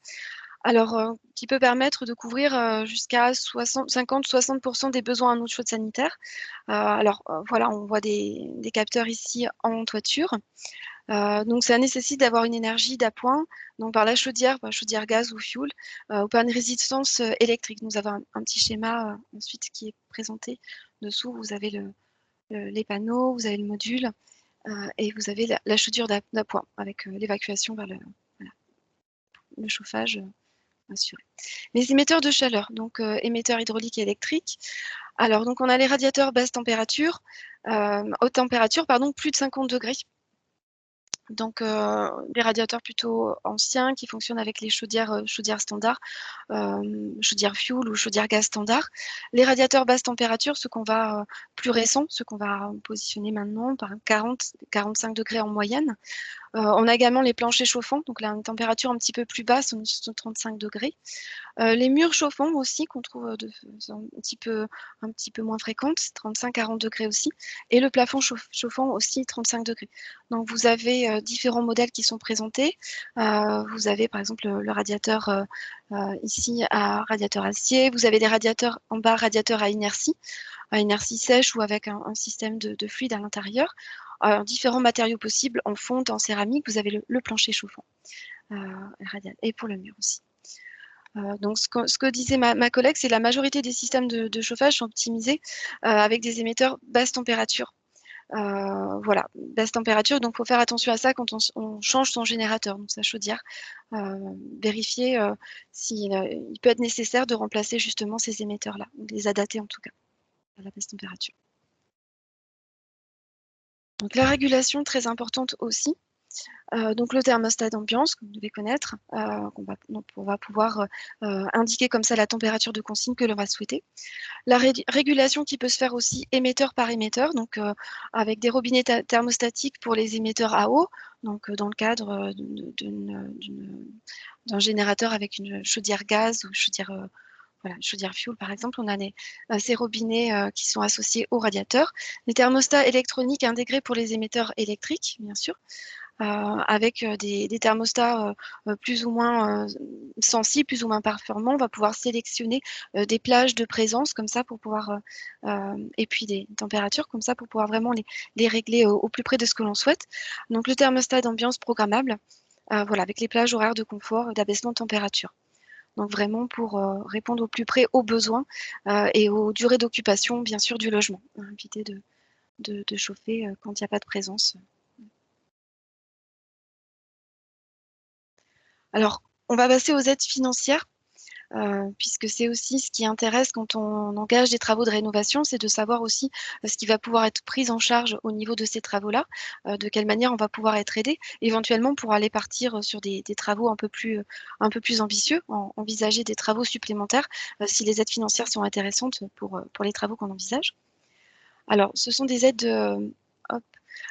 alors qui peut permettre de couvrir jusqu'à 50-60% des besoins en eau chaude sanitaire. Voilà, on voit des capteurs ici en toiture. Donc ça nécessite d'avoir une énergie d'appoint, donc par chaudière gaz ou fuel, ou par une résistance électrique. Nous avons un petit schéma ensuite qui est présenté dessous. Vous avez les panneaux, vous avez le module, et vous avez la chaudière d'appoint avec l'évacuation vers le chauffage assuré. Les émetteurs de chaleur, donc émetteurs hydrauliques et électriques. Alors, donc on a les radiateurs basse température, haute température, pardon, plus de 50 degrés. Donc, des radiateurs plutôt anciens qui fonctionnent avec les chaudières standards, chaudière fuel ou chaudière gaz standard. Les radiateurs basse température, ceux qu'on va plus récents, ceux qu'on va positionner maintenant par 40-45 degrés en moyenne. On a également les planchers chauffants, donc là une température un petit peu plus basse, on est sur 35 degrés. Les murs chauffants aussi, qu'on trouve un petit peu moins fréquentes, 35-40 degrés aussi. Et le plafond chauffant aussi, 35 degrés. Donc vous avez différents modèles qui sont présentés. Vous avez par exemple le radiateur ici à radiateur acier. Vous avez des radiateurs en bas, radiateurs à inertie sèche ou avec un système de fluide à l'intérieur. Différents matériaux possibles, en fonte, en céramique. Vous avez le plancher chauffant et pour le mur aussi. Donc, ce que disait ma collègue, c'est la majorité des systèmes de chauffage sont optimisés avec des émetteurs basse température. Voilà, basse température, donc il faut faire attention à ça quand on change son générateur, donc sa chaudière. Vérifier s'il peut être nécessaire de remplacer justement ces émetteurs-là, ou de les adapter en tout cas à la basse température. Donc la régulation, très importante aussi. Donc le thermostat d'ambiance, que vous devez connaître, on va pouvoir indiquer comme ça la température de consigne que l'on va souhaiter. La régulation qui peut se faire aussi émetteur par émetteur, donc avec des robinets thermostatiques pour les émetteurs à eau, donc dans le cadre d'un générateur avec une chaudière gaz ou chaudière fuel par exemple, on a ces robinets qui sont associés au radiateur. Les thermostats électroniques intégrés pour les émetteurs électriques, bien sûr. Avec des thermostats plus ou moins sensibles, plus ou moins performants. On va pouvoir sélectionner des plages de présence comme ça pour pouvoir, et puis des températures comme ça pour pouvoir vraiment les régler au plus près de ce que l'on souhaite. Donc le thermostat d'ambiance programmable, voilà, avec les plages horaires de confort et d'abaissement de température. Donc vraiment pour répondre au plus près aux besoins et aux durées d'occupation, bien sûr, du logement. Éviter de chauffer quand il n'y a pas de présence. Alors, on va passer aux aides financières, puisque c'est aussi ce qui intéresse quand on engage des travaux de rénovation, c'est de savoir aussi ce qui va pouvoir être pris en charge au niveau de ces travaux-là, de quelle manière on va pouvoir être aidé, éventuellement pour aller partir sur des travaux un peu plus ambitieux, envisager des travaux supplémentaires, si les aides financières sont intéressantes pour les travaux qu'on envisage. Alors, ce sont des aides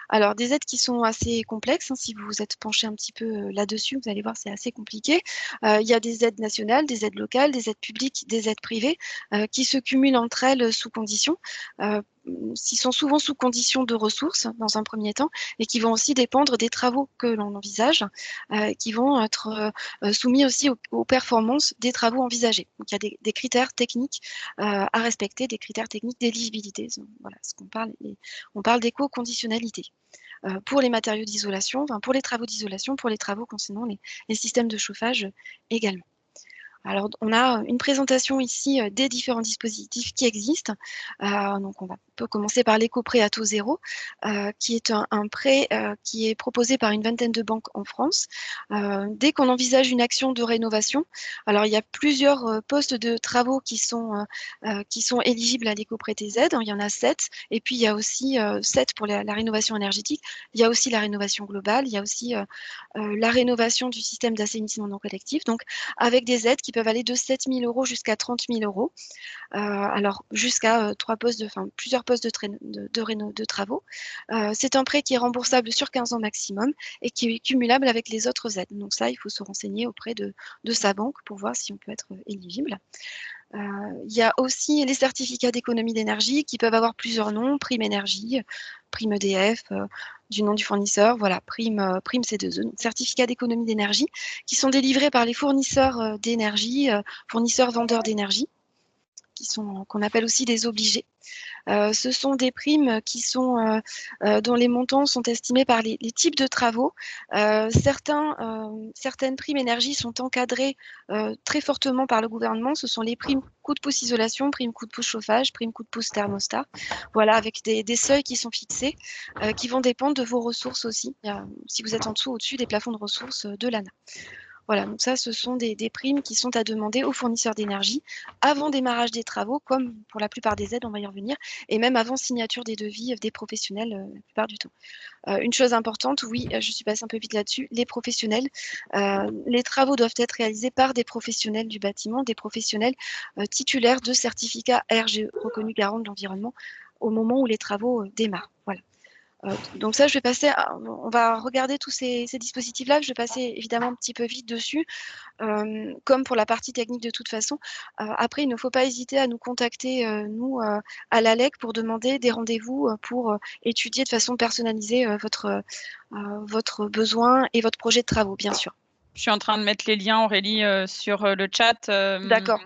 Alors, des aides qui sont assez complexes, si vous vous êtes penché un petit peu là-dessus, vous allez voir, c'est assez compliqué. Il y a des aides nationales, des aides locales, des aides publiques, des aides privées qui se cumulent entre elles sous conditions, qui sont souvent sous conditions de ressources dans un premier temps et qui vont aussi dépendre des travaux que l'on envisage, qui vont être soumis aussi aux performances des travaux envisagés. Donc, il y a des critères techniques à respecter, des critères techniques d'éligibilité. Voilà ce qu'on parle. On parle d'éco-conditionnalité. Pour les matériaux d'isolation, pour les travaux d'isolation, pour les travaux concernant les systèmes de chauffage également. Alors, on a une présentation ici des différents dispositifs qui existent. Donc, on peut commencer par l'éco-prêt à taux zéro, qui est un prêt qui est proposé par une vingtaine de banques en France. Dès qu'on envisage une action de rénovation, alors il y a plusieurs postes de travaux qui sont éligibles à l'éco-prêt TZ. Il y en a 7, et puis il y a aussi 7 pour la rénovation énergétique. Il y a aussi la rénovation globale, il y a aussi la rénovation du système d'assainissement non collectif, donc avec des aides qui peuvent aller de 7 000 € jusqu'à 30 000 €. Alors jusqu'à plusieurs postes de travaux. C'est un prêt qui est remboursable sur 15 ans maximum et qui est cumulable avec les autres aides. Donc ça, il faut se renseigner auprès de sa banque pour voir si on peut être éligible. Il y a aussi les certificats d'économie d'énergie qui peuvent avoir plusieurs noms, prime énergie, prime EDF, du nom du fournisseur, voilà, prime C2E, donc certificat d'économie d'énergie, qui sont délivrés par les fournisseurs d'énergie, fournisseurs vendeurs d'énergie, qu'on appelle aussi des obligés. Ce sont des primes qui sont, dont les montants sont estimés par les types de travaux. Certaines primes énergie sont encadrées très fortement par le gouvernement. Ce sont les primes coup de pouce isolation, primes coup de pouce chauffage, primes coup de pouce thermostat. Voilà, avec des seuils qui sont fixés, qui vont dépendre de vos ressources aussi. Si vous êtes en dessous ou au-dessus des plafonds de ressources de l'ANA. Voilà, donc ça, ce sont des primes qui sont à demander aux fournisseurs d'énergie avant démarrage des travaux, comme pour la plupart des aides, on va y revenir, et même avant signature des devis des professionnels la plupart du temps. Une chose importante, oui, je suis passée un peu vite là-dessus, les professionnels. Les travaux doivent être réalisés par des professionnels du bâtiment, des professionnels titulaires de certificats RGE, reconnus garants de l'environnement, au moment où les travaux démarrent. Voilà. Donc ça, on va regarder tous ces dispositifs-là. Je vais passer évidemment un petit peu vite dessus, comme pour la partie technique de toute façon. Après, il ne faut pas hésiter à nous contacter, nous, à l'ALEC, pour demander des rendez-vous pour étudier de façon personnalisée votre besoin et votre projet de travaux, bien sûr. Je suis en train de mettre les liens, Aurélie, sur le chat. D'accord.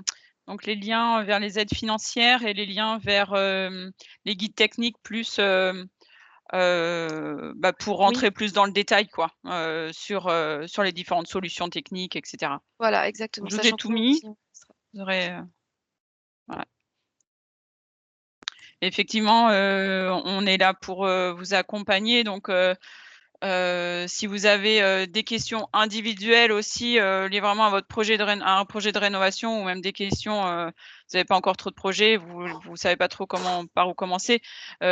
Donc les liens vers les aides financières et les liens vers les guides techniques plus pour rentrer plus dans le détail, quoi, sur les différentes solutions techniques, etc. Voilà, exactement. Je vous ai tout mis. Vous aurez, voilà. Effectivement, on est là pour vous accompagner. Donc, si vous avez des questions individuelles aussi liées vraiment à votre projet un projet de rénovation, ou même des questions, vous n'avez pas encore trop de projets, vous savez pas trop par où commencer,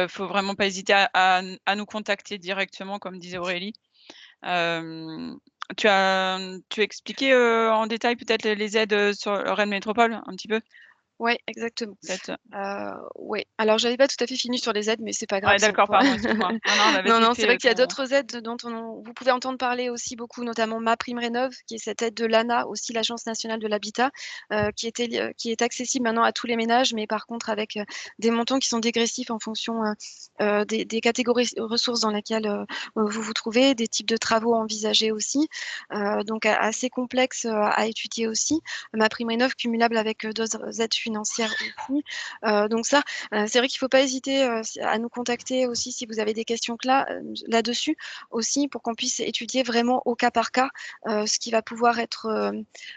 faut vraiment pas hésiter à nous contacter directement, comme disait Aurélie. Tu as expliqué en détail peut-être les aides sur Rennes Métropole un petit peu? Oui, exactement. Peut-être. Oui. Alors, j'avais pas tout à fait fini sur les aides, mais c'est pas grave. Ouais, d'accord, pardon, excuse-moi. Non, c'est vrai qu'il y a d'autres aides dont vous pouvez entendre parler aussi beaucoup, notamment MaPrimeRénov', qui est cette aide de l'ANA, aussi l'Agence nationale de l'habitat, qui est accessible maintenant à tous les ménages, mais par contre avec des montants qui sont dégressifs en fonction des catégories ressources dans lesquelles vous vous trouvez, des types de travaux envisagés aussi, donc assez complexe à étudier aussi. MaPrimeRénov' cumulable avec d'autres aides financières aussi. Donc ça, c'est vrai qu'il ne faut pas hésiter à nous contacter aussi si vous avez des questions là-dessus aussi, pour qu'on puisse étudier vraiment au cas par cas ce qui va pouvoir être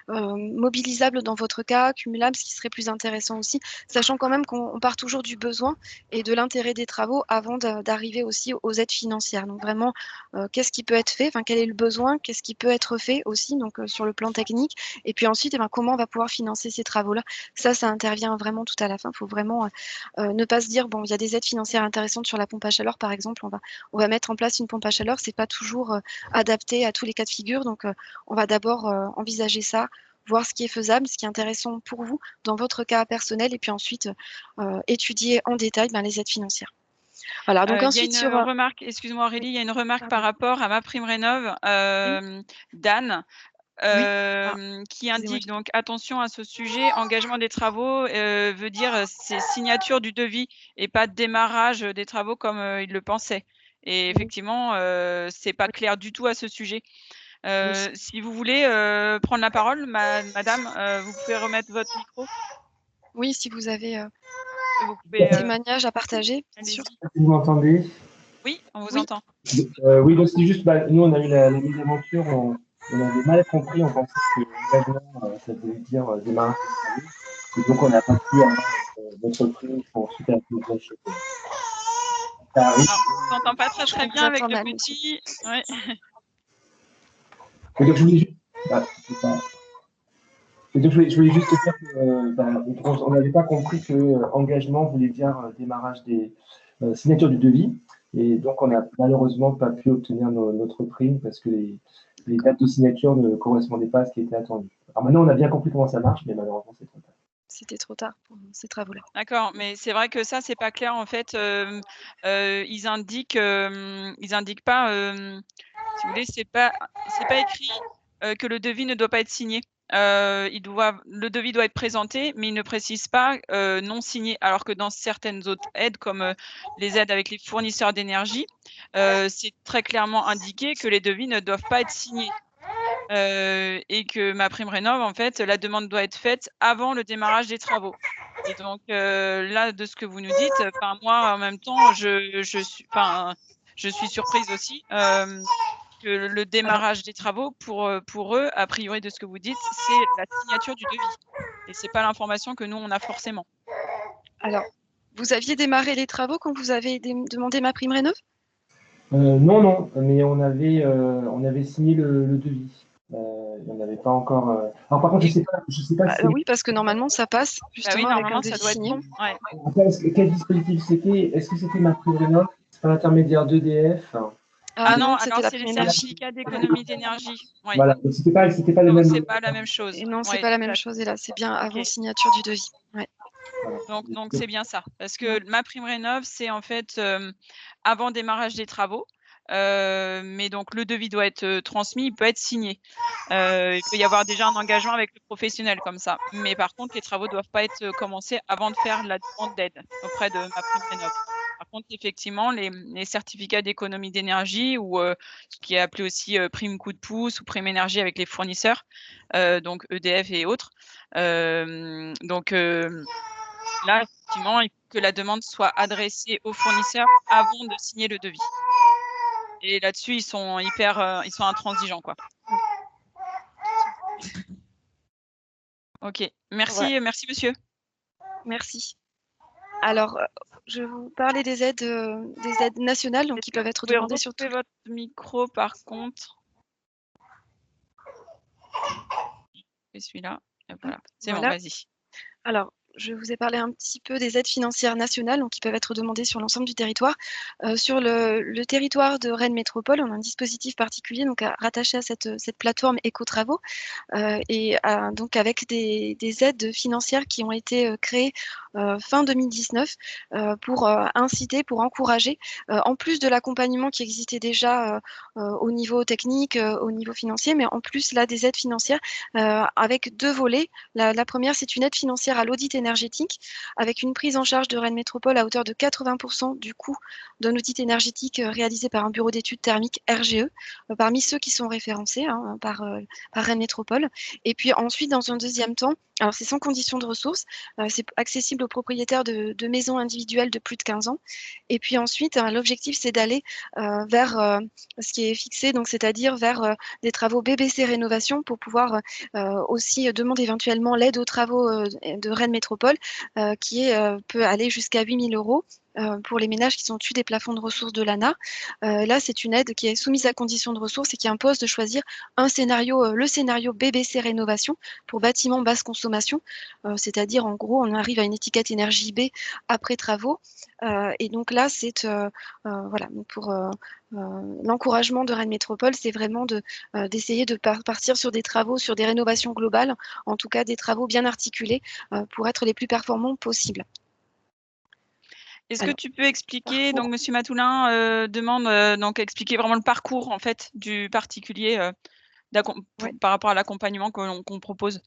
mobilisable dans votre cas, cumulable, ce qui serait plus intéressant aussi, sachant quand même qu'on part toujours du besoin et de l'intérêt des travaux avant d'arriver aussi aux aides financières. Donc vraiment, qu'est-ce qui peut être fait, enfin, quel est le besoin, qu'est-ce qui peut être fait aussi, donc sur le plan technique, et puis ensuite, comment on va pouvoir financer ces travaux-là. Ça intervient vraiment tout à la fin. Il faut vraiment ne pas se dire, bon, il y a des aides financières intéressantes sur la pompe à chaleur, par exemple, on va mettre en place une pompe à chaleur, c'est pas toujours adapté à tous les cas de figure, donc on va d'abord envisager ça, voir ce qui est faisable, ce qui est intéressant pour vous dans votre cas personnel, et puis ensuite étudier en détail les aides financières. Voilà, donc ensuite il y a une remarque, excuse-moi Aurélie, il y a une remarque par rapport à MaPrimeRénov', d'Anne, qui indique donc attention à ce sujet, engagement des travaux veut dire c'est signature du devis et pas démarrage des travaux comme il le pensait. Et effectivement, c'est pas clair du tout à ce sujet. Si vous voulez prendre la parole, madame, vous pouvez remettre votre micro. Oui, si vous avez des témoignages à partager, bien sûr. Vous m'entendez? Oui, on vous entend. Oui, donc c'est juste, nous on a eu la mésaventure, on avait mal compris, on pensait que l'engagement, ça voulait dire démarrage de travaux. Et donc on n'a pas pu avoir notre prix pour ensuite appeler chez eux. Ça arrive. On ne s'entend pas très bien avec le petit. Ouais. Et donc je voulais juste, je voulais juste dire qu'on n'avait pas compris que engagement voulait dire démarrage des signatures du devis. Et donc, on n'a malheureusement pas pu obtenir notre prime parce que les dates de signature ne correspondaient pas à ce qui était attendu. Alors maintenant, on a bien compris comment ça marche, mais malheureusement, c'est trop tard. C'était trop tard pour ces travaux-là. D'accord, mais c'est vrai que ça, c'est pas clair en fait. Ils indiquent pas, si vous voulez, c'est pas écrit que le devis ne doit pas être signé. le devis doit être présenté, mais il ne précise pas non signé. Alors que dans certaines autres aides, comme les aides avec les fournisseurs d'énergie, c'est très clairement indiqué que les devis ne doivent pas être signés. Et que MaPrimeRénov', en fait, la demande doit être faite avant le démarrage des travaux. Et donc là, de ce que vous nous dites, moi, en même temps, je suis surprise aussi que le démarrage des travaux, pour eux, a priori de ce que vous dites, c'est la signature du devis. Et c'est pas l'information que nous, on a forcément. Alors, vous aviez démarré les travaux quand vous avez demandé MaPrimeRénov'? Non, mais on avait signé le devis. Il n'y en avait pas encore. Alors par contre, je sais pas si. Oui, parce que normalement, ça passe justement avec un devis signé. Ouais. Après, quel dispositif c'était? Est-ce que c'était MaPrimeRénov'? C'est par l'intermédiaire d'EDF? Ah non, c'était alors la c'est les Prime Énergie. certificats d'économie d'énergie. Ouais. Voilà, donc c'était pas le Donc même. c'est pas la même chose. Et non, c'est Ouais, pas la tout à même fait. chose. Et là, c'est bien avant signature du devis. Ouais. Donc c'est bien ça. Parce que MaPrimeRénov', c'est en fait avant démarrage des travaux. Mais donc le devis doit être transmis, il peut être signé. Il peut y avoir déjà un engagement avec le professionnel comme ça. Mais par contre, les travaux ne doivent pas être commencés avant de faire la demande d'aide auprès de MaPrimeRénov'. Par contre, effectivement, les certificats d'économie d'énergie ou ce qui est appelé aussi prime coup de pouce ou prime énergie avec les fournisseurs, donc EDF et autres. Là, effectivement, il faut que la demande soit adressée aux fournisseurs avant de signer le devis. Et là-dessus, ils sont intransigeants, quoi. Ok, merci, merci monsieur. Merci. Alors, je vais vous parler des aides nationales, donc qui peuvent être demandées sur tout. Votre micro, par contre. Et celui-là, voilà. C'est bon, vas-y. Alors, je vous ai parlé un petit peu des aides financières nationales, donc qui peuvent être demandées sur l'ensemble du territoire. Sur le territoire de Rennes Métropole, on a un dispositif particulier donc rattaché à cette plateforme Éco-Travaux, et donc avec des aides financières qui ont été créées fin 2019 pour inciter, pour encourager, en plus de l'accompagnement qui existait déjà au niveau technique, au niveau financier, mais en plus là des aides financières avec deux volets. La première, c'est une aide financière à l'audit énergétique avec une prise en charge de Rennes Métropole à hauteur de 80% du coût d'un audit énergétique réalisé par un bureau d'études thermiques RGE, parmi ceux qui sont référencés par Rennes Métropole. Et puis ensuite, dans un deuxième temps, alors c'est sans condition de ressources, c'est accessible aux propriétaires de maisons individuelles de plus de 15 ans. Et puis ensuite, l'objectif, c'est d'aller vers ce qui est fixé, donc c'est-à-dire vers des travaux BBC Rénovation pour pouvoir aussi demande éventuellement l'aide aux travaux de Rennes Métropole qui peut aller jusqu'à 8 000 € pour les ménages qui sont au-dessus des plafonds de ressources de l'ANA. Là, c'est une aide qui est soumise à condition de ressources et qui impose de choisir un scénario, le scénario BBC Rénovation pour bâtiments basse consommation, c'est-à-dire en gros, on arrive à une étiquette énergie B après travaux. Et donc là, c'est voilà, donc pour l'encouragement de Rennes Métropole, c'est vraiment d'essayer de partir sur des travaux, sur des rénovations globales, en tout cas des travaux bien articulés pour être les plus performants possibles. Est-ce que tu peux expliquer, donc Monsieur Matoulin demande donc expliquer vraiment le parcours en fait du particulier par rapport à l'accompagnement qu'on propose?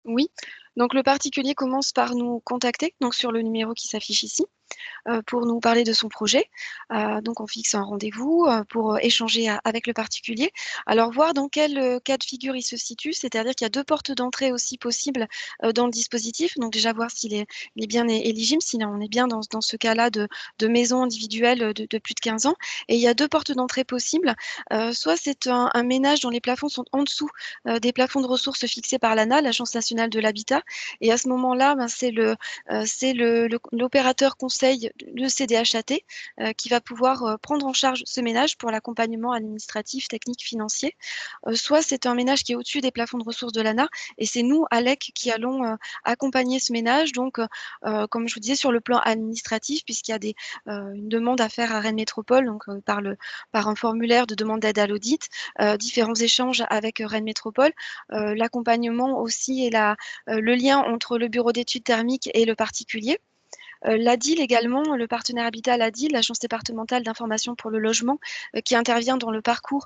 Oui, donc le particulier commence par nous contacter, donc sur le numéro qui s'affiche ici, pour nous parler de son projet. Donc on fixe un rendez-vous pour échanger avec le particulier. Alors voir dans quel cas de figure il se situe, c'est-à-dire qu'il y a deux portes d'entrée aussi possibles dans le dispositif. Donc déjà voir s'il est bien éligible, si on est bien dans ce cas-là de maison individuelle de plus de 15 ans. Et il y a deux portes d'entrée possibles. Soit c'est un ménage dont les plafonds sont en dessous des plafonds de ressources fixés par l'ANA, l'Agence nationale de l'habitat. Et à ce moment-là, c'est l'opérateur conseil, le CDHAT, qui va pouvoir prendre en charge ce ménage pour l'accompagnement administratif, technique, financier. Soit c'est un ménage qui est au-dessus des plafonds de ressources de l'ANA et c'est nous, ALEC, qui allons accompagner ce ménage. Donc, comme je vous disais, sur le plan administratif, puisqu'il y a une demande à faire à Rennes Métropole, donc par un formulaire de demande d'aide à l'audit, différents échanges avec Rennes Métropole, l'accompagnement aussi et le lien entre le bureau d'études thermiques et le particulier. L'ADIL également, le partenaire habitat l'ADIL, l'Agence départementale d'information pour le logement, qui intervient dans le parcours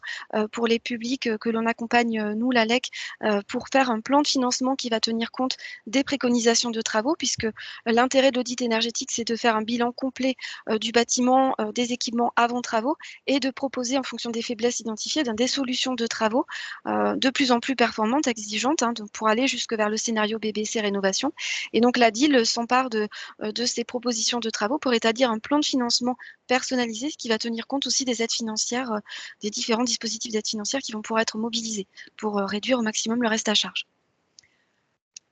pour les publics que l'on accompagne, nous, l'ALEC, pour faire un plan de financement qui va tenir compte des préconisations de travaux, puisque l'intérêt de l'audit énergétique, c'est de faire un bilan complet du bâtiment, des équipements avant travaux, et de proposer, en fonction des faiblesses identifiées, des solutions de travaux de plus en plus performantes, exigeantes, donc pour aller jusque vers le scénario BBC rénovation. Et donc l'ADIL s'empare de ces propositions de travaux pour établir un plan de financement personnalisé, ce qui va tenir compte aussi des aides financières, des différents dispositifs d'aide financière qui vont pouvoir être mobilisés pour réduire au maximum le reste à charge.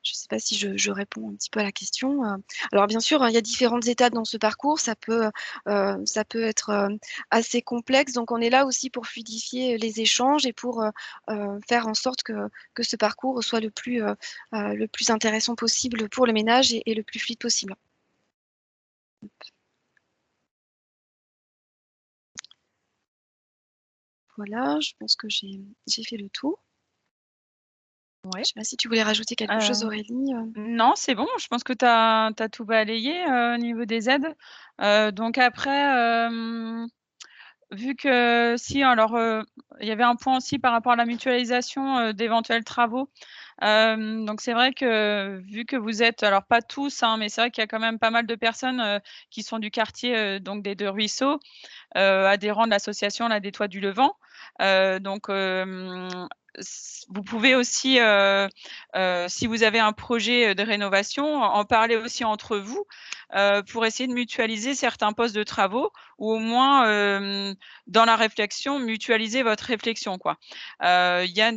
Je ne sais pas si je réponds un petit peu à la question. Alors bien sûr, il y a différentes étapes dans ce parcours. Ça peut être assez complexe. Donc on est là aussi pour fluidifier les échanges et pour faire en sorte que ce parcours soit le plus intéressant possible pour le ménage et le plus fluide possible. Voilà, je pense que j'ai fait le tour. Ouais. Je ne sais pas si tu voulais rajouter quelque chose, Aurélie. Non, c'est bon. Je pense que tu as tout balayé au niveau des aides. Donc après, vu que si, alors, il y avait un point aussi par rapport à la mutualisation d'éventuels travaux. Donc c'est vrai que vu que vous êtes, alors pas tous, hein, mais c'est vrai qu'il y a quand même pas mal de personnes qui sont du quartier donc des Deux Ruisseaux, adhérents de l'association des Toits du Levant. Donc vous pouvez aussi, si vous avez un projet de rénovation, en parler aussi entre vous pour essayer de mutualiser certains postes de travaux ou au moins dans la réflexion, mutualiser votre réflexion, quoi. Il y a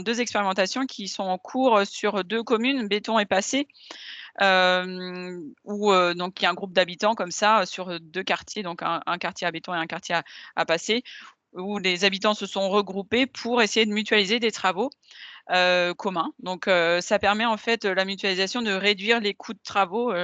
deux expérimentations qui sont en cours sur 2 communes, Béton et Passé, où donc il y a un groupe d'habitants comme ça sur 2 quartiers, donc un quartier à Béton et un quartier à Passé, où les habitants se sont regroupés pour essayer de mutualiser des travaux communs. Donc ça permet en fait la mutualisation de réduire les coûts de travaux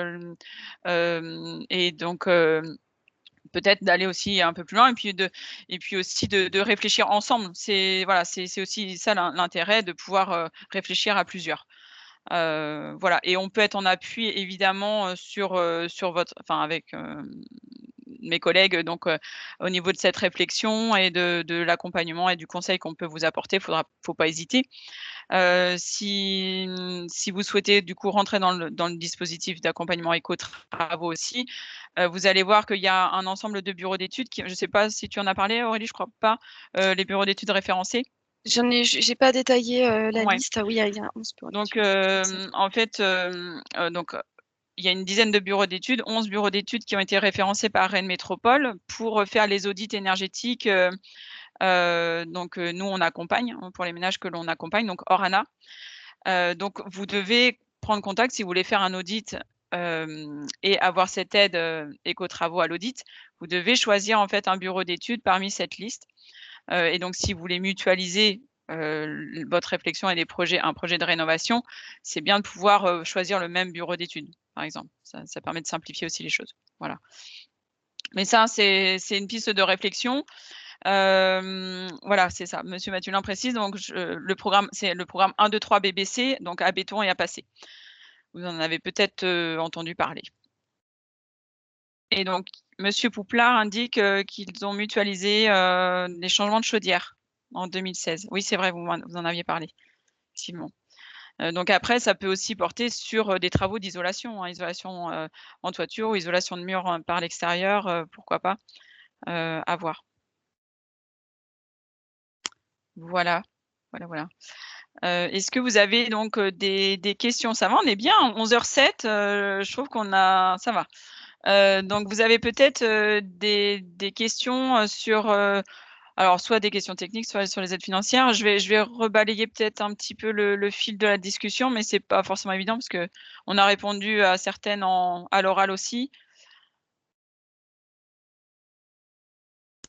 et donc peut-être d'aller aussi un peu plus loin et puis aussi de réfléchir ensemble. C'est voilà, c'est aussi ça l'intérêt de pouvoir réfléchir à plusieurs. Voilà, et on peut être en appui évidemment sur votre, enfin avec mes collègues, donc au niveau de cette réflexion et de l'accompagnement et du conseil qu'on peut vous apporter, faut pas hésiter. Si vous souhaitez du coup rentrer dans le dispositif d'accompagnement éco-travaux aussi, vous allez voir qu'il y a un ensemble de bureaux d'études qui, je ne sais pas si tu en as parlé, Aurélie, je crois pas, les bureaux d'études référencés. J'ai pas détaillé la Ouais. liste. Ah oui, il y a 11 bureaux Donc d'études. en fait, donc il y a une dizaine de bureaux d'études, 11 bureaux d'études qui ont été référencés par Rennes Métropole pour faire les audits énergétiques. Donc nous, on accompagne pour les ménages que l'on accompagne, donc Orana. Donc vous devez prendre contact si vous voulez faire un audit et avoir cette aide éco-travaux à l'audit. Vous devez choisir en fait un bureau d'études parmi cette liste. Et donc si vous voulez mutualiser votre réflexion et un projet de rénovation, c'est bien de pouvoir choisir le même bureau d'études, par exemple. Ça permet de simplifier aussi les choses. Voilà. Mais ça, c'est une piste de réflexion. Voilà, c'est ça. Monsieur Mathulin précise, donc le programme, c'est le programme 1, 2, 3 BBC, donc à Béton et à Passé. Vous en avez peut-être entendu parler. Et donc, Monsieur Pouplard indique qu'ils ont mutualisé les changements de chaudière en 2016. Oui, c'est vrai, vous en aviez parlé, effectivement. Donc après, ça peut aussi porter sur des travaux d'isolation, hein, isolation en toiture ou isolation de murs par l'extérieur, pourquoi pas, à voir. Voilà, voilà. Est-ce que vous avez donc des questions? Ça va, on est bien, 11h07, je trouve ça va. Donc vous avez peut-être des questions sur, alors soit des questions techniques, soit sur les aides financières. Je vais rebalayer peut-être un petit peu le fil de la discussion, mais c'est pas forcément évident parce qu'on a répondu à certaines à l'oral aussi.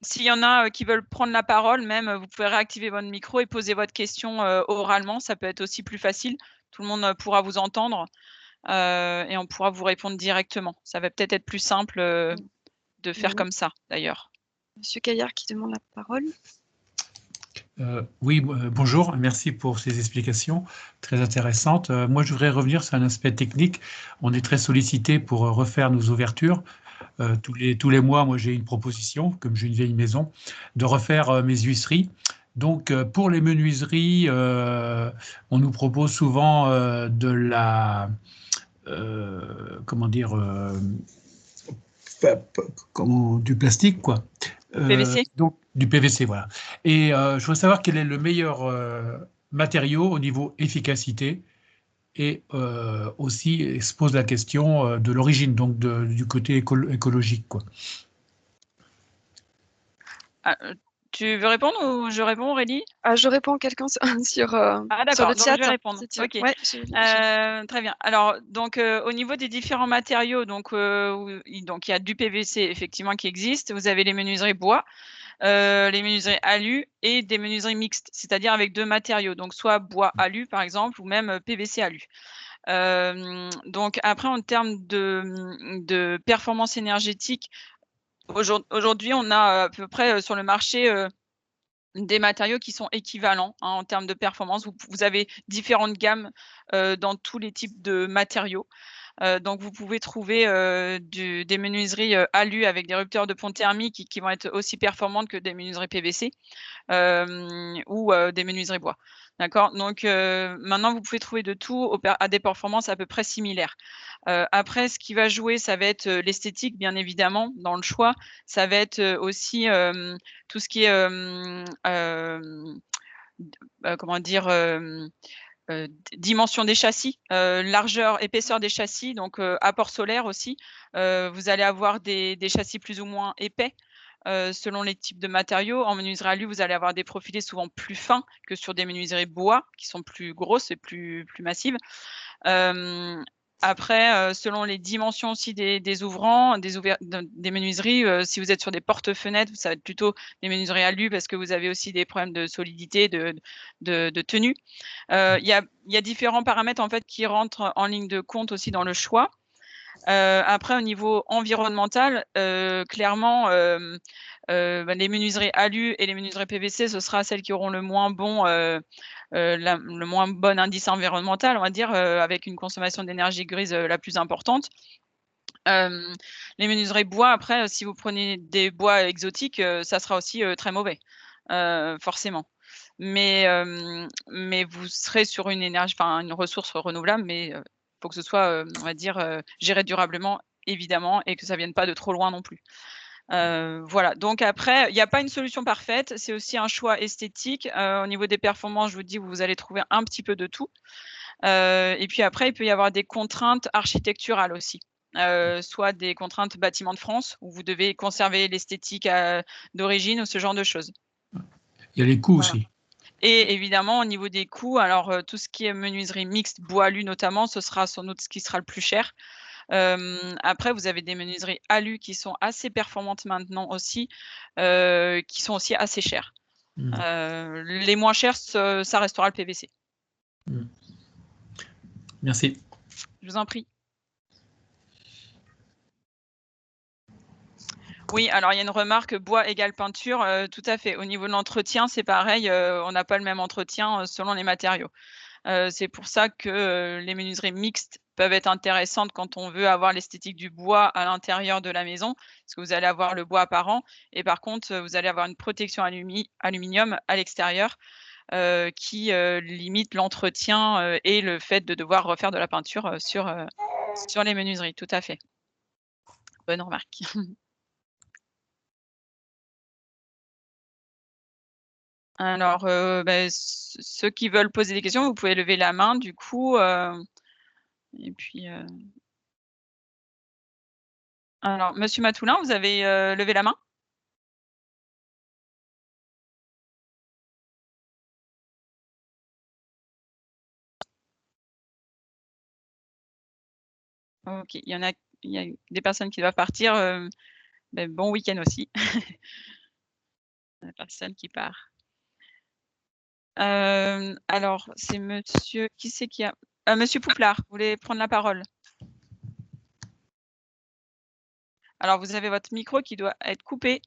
S'il y en a qui veulent prendre la parole même, vous pouvez réactiver votre micro et poser votre question oralement, ça peut être aussi plus facile. Tout le monde pourra vous entendre et on pourra vous répondre directement. Ça va peut-être être plus simple de faire comme ça d'ailleurs. Monsieur Caillard qui demande la parole. Oui, bonjour, merci pour ces explications très intéressantes. Moi, je voudrais revenir sur un aspect technique. On est très sollicité pour refaire nos ouvertures. Tous les mois, moi, j'ai une proposition, comme j'ai une vieille maison, de refaire mes huisseries. Donc, pour les menuiseries, on nous propose souvent comment dire, du plastique, quoi. PVC? Donc, du PVC, voilà. Et je voudrais savoir quel est le meilleur matériau au niveau efficacité et aussi se pose la question de l'origine, donc du côté écologique, quoi. Ah, tu veux répondre ou je réponds, Aurélie? Je réponds quelqu'un sur Ah le d'accord, donc je chat. vais répondre. Ok. Ouais, Très bien. Alors, donc, au niveau des différents matériaux, donc il y a du PVC effectivement qui existe. Vous avez les menuiseries bois, les menuiseries alu et des menuiseries mixtes, c'est-à-dire avec 2 matériaux, donc soit bois alu par exemple ou même PVC alu. Donc après en termes de performance énergétique, aujourd'hui on a à peu près sur le marché des matériaux qui sont équivalents, hein, en termes de performance. Vous avez différentes gammes dans tous les types de matériaux. Donc vous pouvez trouver des menuiseries alu avec des rupteurs de pont thermique qui vont être aussi performantes que des menuiseries PVC ou des menuiseries bois. D'accord? Donc maintenant, vous pouvez trouver de tout à des performances à peu près similaires. Après, ce qui va jouer, ça va être l'esthétique, bien évidemment, dans le choix. Ça va être aussi tout ce qui est comment dire, dimension des châssis, largeur, épaisseur des châssis, donc apport solaire aussi. Vous allez avoir des châssis plus ou moins épais, selon les types de matériaux. En menuiserie alu, vous allez avoir des profilés souvent plus fins que sur des menuiseries bois, qui sont plus grosses et plus massives. Après, selon les dimensions aussi des ouvrants, des menuiseries, si vous êtes sur des portes-fenêtres, ça va être plutôt des menuiseries alu parce que vous avez aussi des problèmes de solidité, de tenue. Il y a différents paramètres en fait qui rentrent en ligne de compte aussi dans le choix. Après au niveau environnemental, clairement, les menuiseries alu et les menuiseries PVC, ce sera celles qui auront le moins bon indice environnemental, on va dire, avec une consommation d'énergie grise la plus importante. Les menuiseries bois, après, si vous prenez des bois exotiques, ça sera aussi très mauvais, forcément. Mais vous serez sur une ressource renouvelable, mais faut que ce soit, on va dire, géré durablement, évidemment, et que ça vienne pas de trop loin non plus. Voilà, donc après, il y a pas une solution parfaite, c'est aussi un choix esthétique. Au niveau des performances, je vous dis, vous allez trouver un petit peu de tout. Et puis après, il peut y avoir des contraintes architecturales aussi. Soit des contraintes bâtiments de France, où vous devez conserver l'esthétique d'origine ou ce genre de choses. Il y a les coûts Voilà. aussi. Et évidemment, au niveau des coûts, alors tout ce qui est menuiserie mixte, bois alu notamment, ce sera sans doute ce qui sera le plus cher. Après, vous avez des menuiseries alu qui sont assez performantes maintenant aussi, qui sont aussi assez chères. Les moins chères, ça restera le PVC. Merci. Je vous en prie. Oui, alors il y a une remarque, bois égale peinture, tout à fait. Au niveau de l'entretien, c'est pareil, on n'a pas le même entretien, selon les matériaux. C'est pour ça que, les menuiseries mixtes peuvent être intéressantes quand on veut avoir l'esthétique du bois à l'intérieur de la maison, parce que vous allez avoir le bois apparent et par contre, vous allez avoir une protection aluminium à l'extérieur, qui, limite l'entretien, et le fait de devoir refaire de la peinture, sur les menuiseries. Tout à fait. Bonne remarque. Alors, ceux qui veulent poser des questions, vous pouvez lever la main du coup, et puis, alors monsieur Matoulin, vous avez, levé la main? OK, il y a des personnes qui doivent partir, bon week-end aussi. La personne qui part. Alors c'est monsieur qui c'est qui a monsieur Pouplard, vous voulez prendre la parole? Alors vous avez votre micro qui doit être coupé.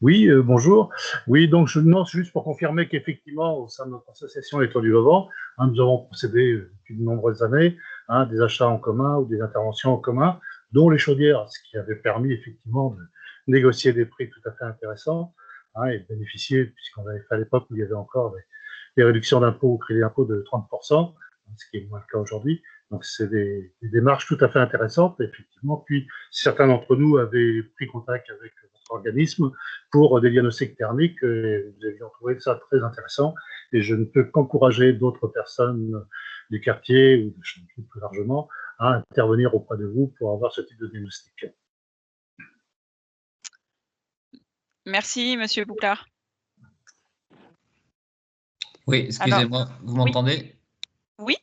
Oui, bonjour. Oui, donc je demande juste pour confirmer qu'effectivement, au sein de notre association Les Tours du Levant, nous avons procédé depuis de nombreuses années à des achats en commun ou des interventions en commun, dont les chaudières, ce qui avait permis effectivement de négocier des prix tout à fait intéressants et de bénéficier, puisqu'on avait fait à l'époque où il y avait encore des réductions d'impôts ou crédit d'impôt de 30%, ce qui est moins le cas aujourd'hui. Donc, c'est des démarches tout à fait intéressantes, effectivement. Puis, certains d'entre nous avaient pris contact avec notre organisme pour des diagnostics thermiques, et nous avions trouvé ça très intéressant. Et je ne peux qu'encourager d'autres personnes du quartier ou de Chantilly plus largement à intervenir auprès de vous pour avoir ce type de diagnostic. Merci, Monsieur Bouclard. Oui, excusez-moi, vous m'entendez? Oui.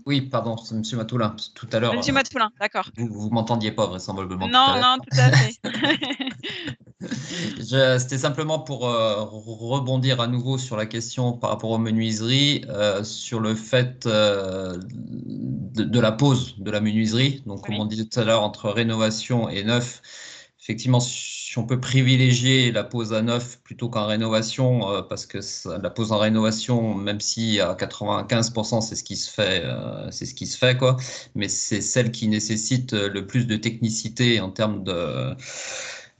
Oui, pardon, c'est M. Matoulin. Tout à l'heure. Monsieur Matoulin, d'accord. Vous m'entendiez pas vraisemblablement. Non, non, tout à fait. C'était simplement pour rebondir à nouveau sur la question par rapport aux menuiseries, sur le fait de la pose de la menuiserie. Donc, comme on disait tout à l'heure, entre rénovation et neuf, effectivement, si on peut privilégier la pose à neuf plutôt qu'en rénovation, parce que la pose en rénovation, même si à 95% c'est ce qui se fait, quoi. Mais c'est celle qui nécessite le plus de technicité en termes de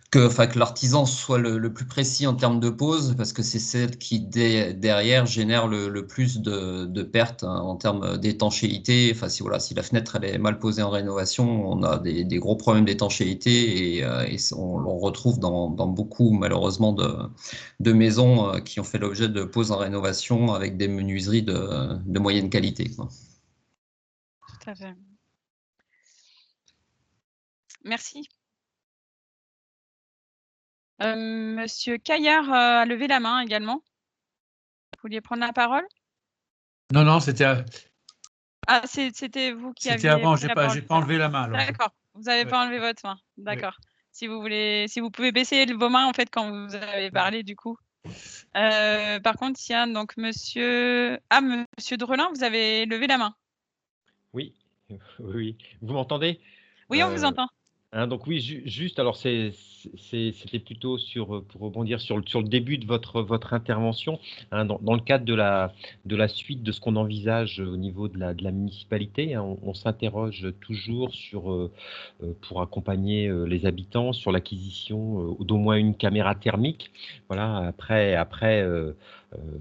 que l'artisan soit le plus précis en termes de pose, parce que c'est celle qui derrière génère le plus de pertes en termes d'étanchéité. Enfin, si la fenêtre elle est mal posée en rénovation, on a des gros problèmes d'étanchéité et on le retrouve dans beaucoup malheureusement de maisons qui ont fait l'objet de poses en rénovation avec des menuiseries de moyenne qualité, quoi. Tout à fait. Merci. Monsieur Caillard a levé la main également. Vous vouliez prendre la parole? Non, non, c'était. Ah, c'était vous qui aviez. C'était avant, j'ai pas enlevé la main. D'accord, vous n'avez pas enlevé votre main. D'accord. Oui. Si vous pouvez baisser vos mains en fait quand vous avez parlé du coup. Par contre, il y a donc Monsieur Drelin, vous avez levé la main. Oui, oui. Vous m'entendez? Oui, on vous entend. Donc oui, juste, alors c'était plutôt pour rebondir sur le début de votre intervention, dans le cadre de la suite de ce qu'on envisage au niveau de la municipalité, on s'interroge toujours pour accompagner les habitants sur l'acquisition d'au moins une caméra thermique. Voilà, après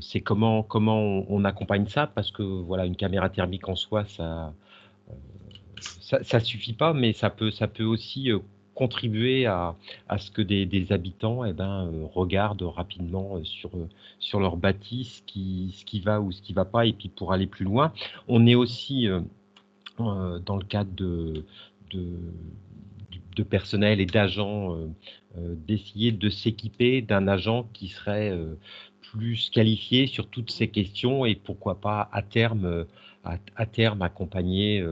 c'est comment on accompagne ça, parce que voilà, une caméra thermique en soi, ça suffit pas, mais ça peut aussi contribuer à ce que des habitants regardent rapidement sur leur bâtisse ce qui va ou ce qui va pas, et puis pour aller plus loin. On est aussi dans le cadre de personnel et d'agents d'essayer de s'équiper d'un agent qui serait plus qualifié sur toutes ces questions, et pourquoi pas à terme accompagner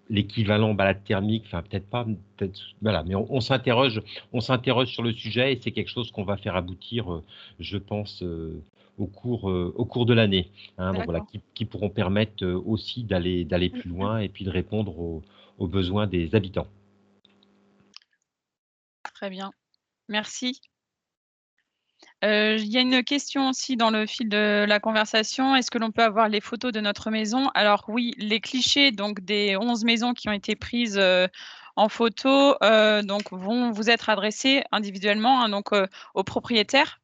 l'équivalent balade thermique, enfin peut-être pas, voilà, mais on s'interroge sur le sujet, et c'est quelque chose qu'on va faire aboutir, je pense, au cours de l'année, donc voilà, qui pourront permettre aussi d'aller plus loin et puis de répondre aux besoins des habitants. Très bien, merci. Il y a une question aussi dans le fil de la conversation. Est-ce que l'on peut avoir les photos de notre maison? Alors oui, les clichés donc des 11 maisons qui ont été prises en photo donc vont vous être adressés individuellement donc aux propriétaires.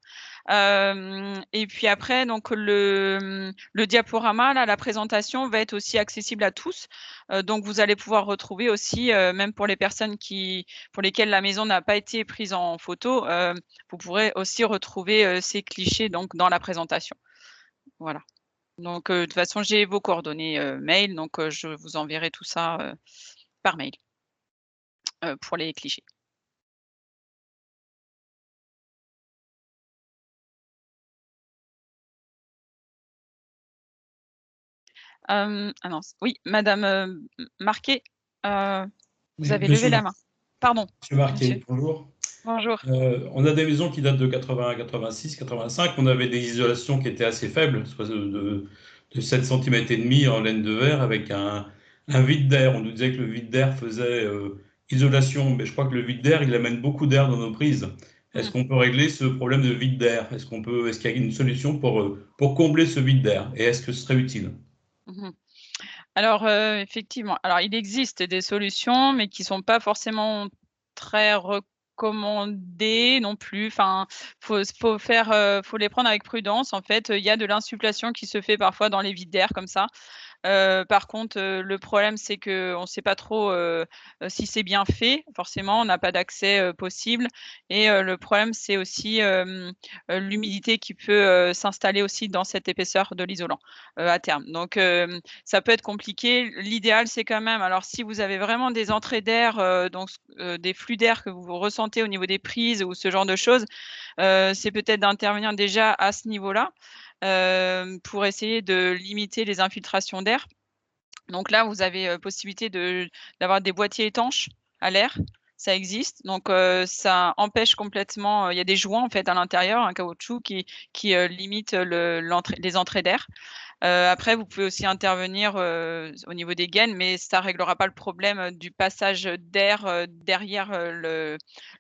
Et puis après, donc le diaporama, là, la présentation va être aussi accessible à tous. Donc vous allez pouvoir retrouver aussi, même pour les personnes pour lesquelles la maison n'a pas été prise en photo, vous pourrez aussi retrouver ces clichés donc dans la présentation. Voilà. Donc de toute façon, j'ai vos coordonnées mail, donc je vous enverrai tout ça par mail pour les clichés. Ah non, oui, Madame Marquet, vous avez levé la main. Pardon. Monsieur Marquet, bonjour. Bonjour. On a des maisons qui datent de 80, 86, 85. On avait des isolations qui étaient assez faibles, de 7 cm et demi en laine de verre, avec un vide d'air. On nous disait que le vide d'air faisait isolation, mais je crois que le vide d'air, il amène beaucoup d'air dans nos prises. Est-ce qu'on peut régler ce problème de vide d'air? Est-ce qu'il y a une solution pour combler ce vide d'air? Et est-ce que ce serait utile? Alors, effectivement, alors il existe des solutions, mais qui sont pas forcément très recommandées non plus. Enfin, faut les prendre avec prudence. En fait, il y a de l'insufflation qui se fait parfois dans les vides d'air comme ça. Par contre, le problème, c'est qu'on ne sait pas trop si c'est bien fait. Forcément, on n'a pas d'accès possible. Et le problème, c'est aussi l'humidité qui peut s'installer aussi dans cette épaisseur de l'isolant à terme. Donc, ça peut être compliqué. L'idéal, c'est quand même, alors si vous avez vraiment des entrées d'air, donc des flux d'air que vous ressentez au niveau des prises ou ce genre de choses, c'est peut-être d'intervenir déjà à ce niveau-là. Pour essayer de limiter les infiltrations d'air. Donc là, vous avez possibilité d'avoir des boîtiers étanches à l'air. Ça existe. Donc, ça empêche complètement. Il y a des joints en fait à l'intérieur, un caoutchouc qui limite les entrées d'air. Après, vous pouvez aussi intervenir au niveau des gaines, mais ça ne réglera pas le problème du passage d'air derrière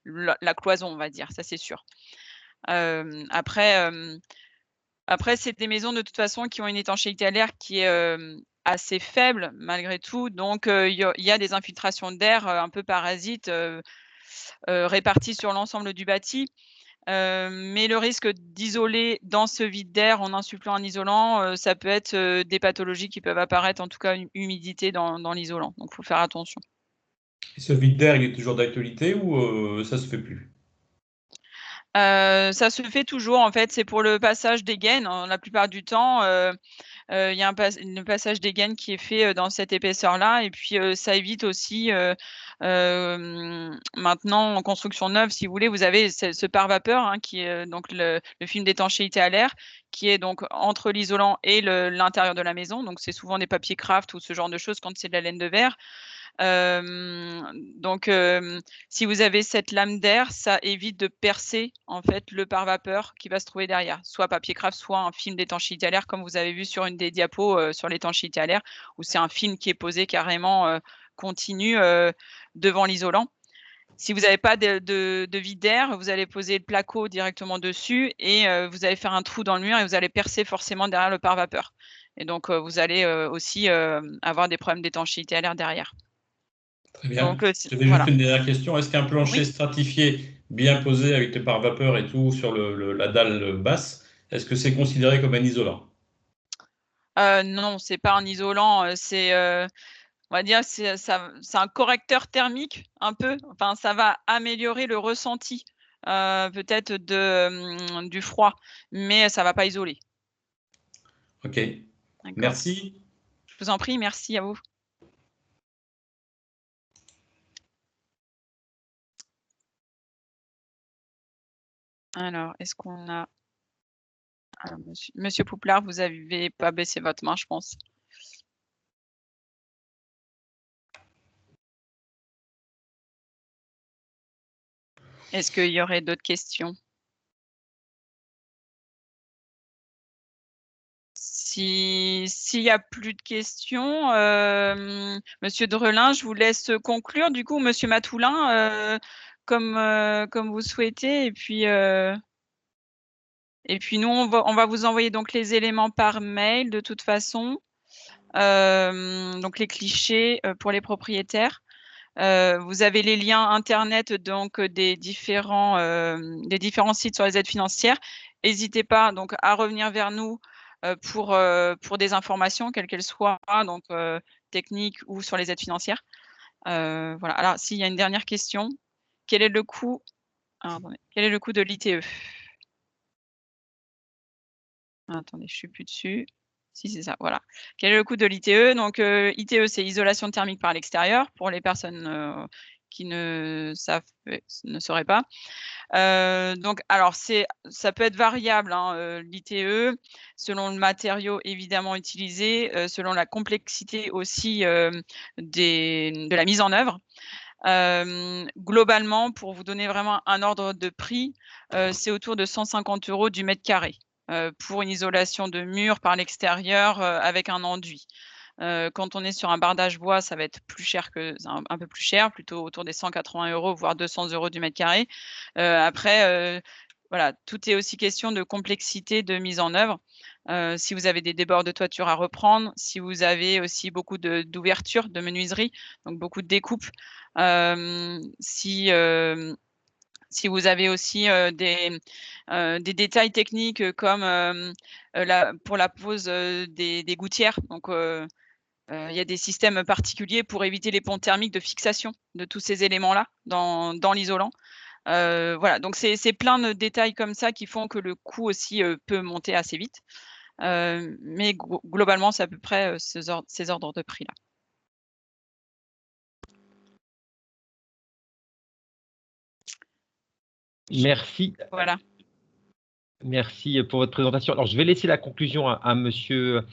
la cloison, on va dire. Ça, c'est sûr. Après, c'est des maisons de toute façon qui ont une étanchéité à l'air qui est assez faible malgré tout. Donc, il y a des infiltrations d'air un peu parasites réparties sur l'ensemble du bâti. Mais le risque d'isoler dans ce vide d'air en insufflant un isolant, ça peut être des pathologies qui peuvent apparaître, en tout cas une humidité dans l'isolant. Donc, il faut faire attention. Et ce vide d'air, il est toujours d'actualité ou ça se fait plus? Ça se fait toujours en fait, c'est pour le passage des gaines, hein, la plupart du temps, il y a le passage des gaines qui est fait dans cette épaisseur-là et puis ça évite aussi, maintenant en construction neuve, si vous voulez, vous avez ce pare-vapeur, hein, qui est donc le film d'étanchéité à l'air, qui est donc entre l'isolant et l'intérieur de la maison. Donc c'est souvent des papiers craft ou ce genre de choses quand c'est de la laine de verre. Donc, si vous avez cette lame d'air, ça évite de percer en fait le pare-vapeur qui va se trouver derrière, soit papier craft, soit un film d'étanchéité à l'air, comme vous avez vu sur une des diapos sur l'étanchéité à l'air, où c'est un film qui est posé carrément continu devant l'isolant. Si vous n'avez pas de vide d'air, vous allez poser le placo directement dessus et vous allez faire un trou dans le mur et vous allez percer forcément derrière le pare-vapeur. Et donc, vous allez aussi avoir des problèmes d'étanchéité à l'air derrière. Très bien. Donc, J'avais voilà. juste une dernière question. Est-ce qu'un plancher stratifié bien posé avec le pare-vapeur et tout sur la dalle basse, est-ce que c'est considéré comme un isolant? Non, c'est pas un isolant, c'est, on va dire, c'est un correcteur thermique un peu. Enfin, ça va améliorer le ressenti, peut-être du froid, mais ça va pas isoler. OK. D'accord. Merci. Je vous en prie, merci à vous. Alors, est-ce qu'on a alors monsieur Pouplard, vous avez pas baissé votre main, je pense. Est-ce qu'il y aurait d'autres questions? S'il y a plus de questions, monsieur Drelin, je vous laisse conclure du coup, monsieur Matoulin, comme vous souhaitez et puis nous on va vous envoyer donc les éléments par mail de toute façon, donc les clichés, pour les propriétaires. Vous avez les liens internet donc des différents sites sur les aides financières. N'hésitez pas donc à revenir vers nous pour des informations, quelles qu'elles soient, donc techniques ou sur les aides financières. Voilà. Alors, s'il y a une dernière question, quel est le coût quel est le coût de l'ITE? Attendez, je suis plus dessus. Si, c'est ça, voilà. Quel est le coût de l'ITE? Donc, ITE, c'est isolation thermique par l'extérieur pour les personnes qui ne sauraient pas. Donc, alors, ça peut être variable, hein, l'ITE, selon le matériau évidemment utilisé, selon la complexité aussi de la mise en œuvre. Globalement, pour vous donner vraiment un ordre de prix, c'est autour de 150 € du mètre carré pour une isolation de mur par l'extérieur avec un enduit. Quand on est sur un bardage bois, ça va être plus cher un peu plus cher, plutôt autour des 180 €, voire 200 € du mètre carré. Après, voilà, tout est aussi question de complexité de mise en œuvre. Si vous avez des débords de toiture à reprendre, si vous avez aussi beaucoup d'ouvertures, de menuiserie, donc beaucoup de découpes. Si vous avez aussi des détails techniques comme pour la pose des gouttières. Donc, il y a des systèmes particuliers pour éviter les ponts thermiques de fixation de tous ces éléments-là dans l'isolant. Voilà, donc c'est plein de détails comme ça qui font que le coût aussi peut monter assez vite. Mais globalement, c'est à peu près ces ordres de prix-là. Merci. Voilà. Merci pour votre présentation. Alors, je vais laisser la conclusion à monsieur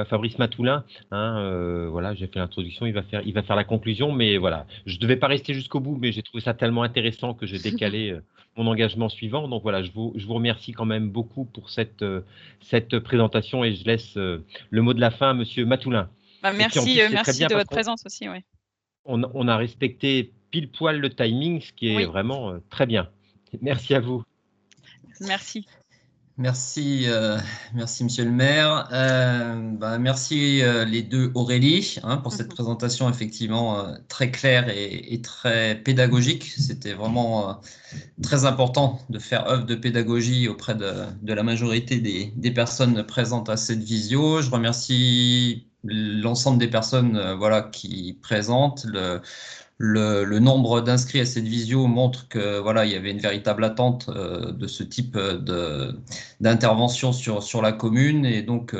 Fabrice Matoulin. Voilà, j'ai fait l'introduction, il va faire la conclusion, mais voilà, je ne devais pas rester jusqu'au bout, mais j'ai trouvé ça tellement intéressant que j'ai décalé mon engagement suivant. Donc voilà, je vous remercie quand même beaucoup pour cette présentation et je laisse le mot de la fin à monsieur Matoulin. Merci de votre présence aussi. Ouais. On a respecté pile poil le timing, ce qui est vraiment très bien. Merci à vous. Merci. Merci, monsieur le maire. Merci les deux Aurélie pour cette présentation effectivement très claire et très pédagogique. C'était vraiment très important de faire œuvre de pédagogie auprès de la majorité des personnes présentes à cette visio. Je remercie l'ensemble des personnes qui présentent. Le nombre d'inscrits à cette visio montre que il y avait une véritable attente de ce type d'intervention sur la commune et donc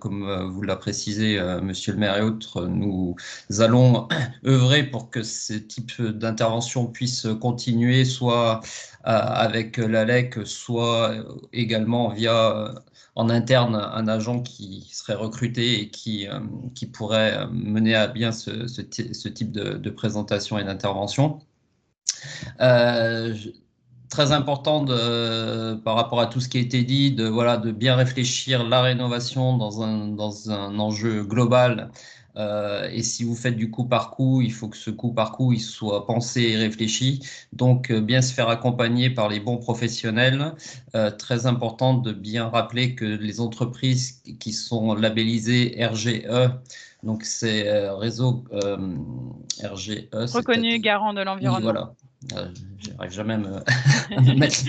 comme vous l'a précisé monsieur le maire et autres, nous allons œuvrer pour que ce type d'intervention puisse continuer soit avec l'ALEC, soit également via en interne un agent qui serait recruté et qui pourrait mener à bien ce type de présentation et d'intervention. Très important par rapport à tout ce qui a été dit, de bien réfléchir la rénovation dans un enjeu global. Et si vous faites du coup par coup, il faut que ce coup par coup il soit pensé et réfléchi. Donc bien se faire accompagner par les bons professionnels. Très important de bien rappeler que les entreprises qui sont labellisées RGE, donc c'est réseau RGE. Reconnu garant de l'environnement. Oui, voilà. J'arrive jamais à me mettre.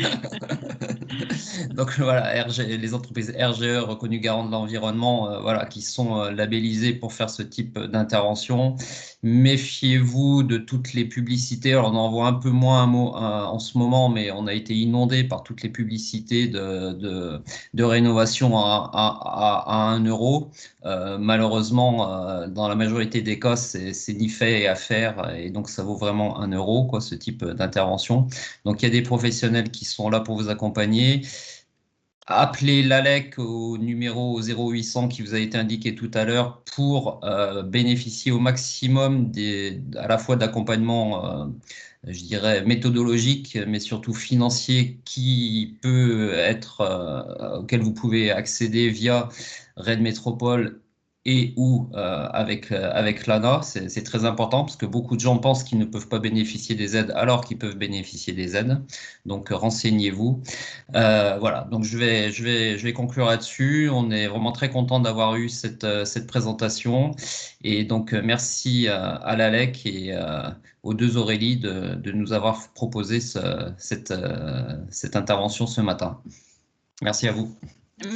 Donc voilà, les entreprises RGE reconnues garant de l'environnement, qui sont labellisées pour faire ce type d'intervention. Méfiez-vous de toutes les publicités. Alors on en voit un peu moins en ce moment, mais on a été inondé par toutes les publicités de rénovation à 1 €. Malheureusement, dans la majorité des cas, c'est ni fait et à faire, et donc ça vaut vraiment 1 €, ce type d'intervention. Donc il y a des professionnels qui sont là pour vous accompagner. Appelez l'ALEC au numéro 0800 qui vous a été indiqué tout à l'heure pour bénéficier au maximum à la fois d'accompagnement, je dirais méthodologique, mais surtout financier, auquel vous pouvez accéder via Rennes Métropole et ou avec l'ANA. C'est très important parce que beaucoup de gens pensent qu'ils ne peuvent pas bénéficier des aides alors qu'ils peuvent bénéficier des aides. Donc renseignez-vous. Voilà, donc je vais conclure là-dessus. On est vraiment très content d'avoir eu cette présentation. Et donc merci à l'ALEC et aux deux Aurélie de nous avoir proposé cette intervention ce matin. Merci à vous.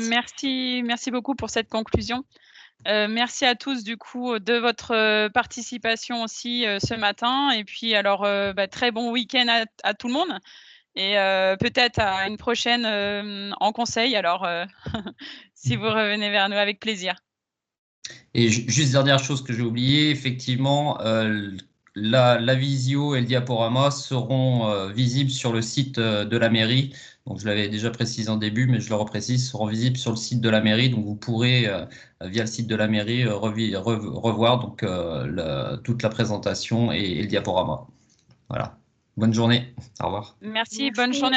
Merci beaucoup pour cette conclusion. Merci à tous du coup de votre participation aussi ce matin. Et puis alors très bon week-end à tout le monde. Et peut-être à une prochaine en conseil. Alors si vous revenez vers nous avec plaisir. Et juste dernière chose que j'ai oublié, effectivement, la visio et le diaporama seront visibles sur le site de la mairie. Donc je l'avais déjà précisé en début, mais je le reprécise, seront visibles sur le site de la mairie. Donc vous pourrez, via le site de la mairie, revoir donc, toute la présentation et le diaporama. Voilà. Bonne journée. Au revoir. Merci. Bonne journée.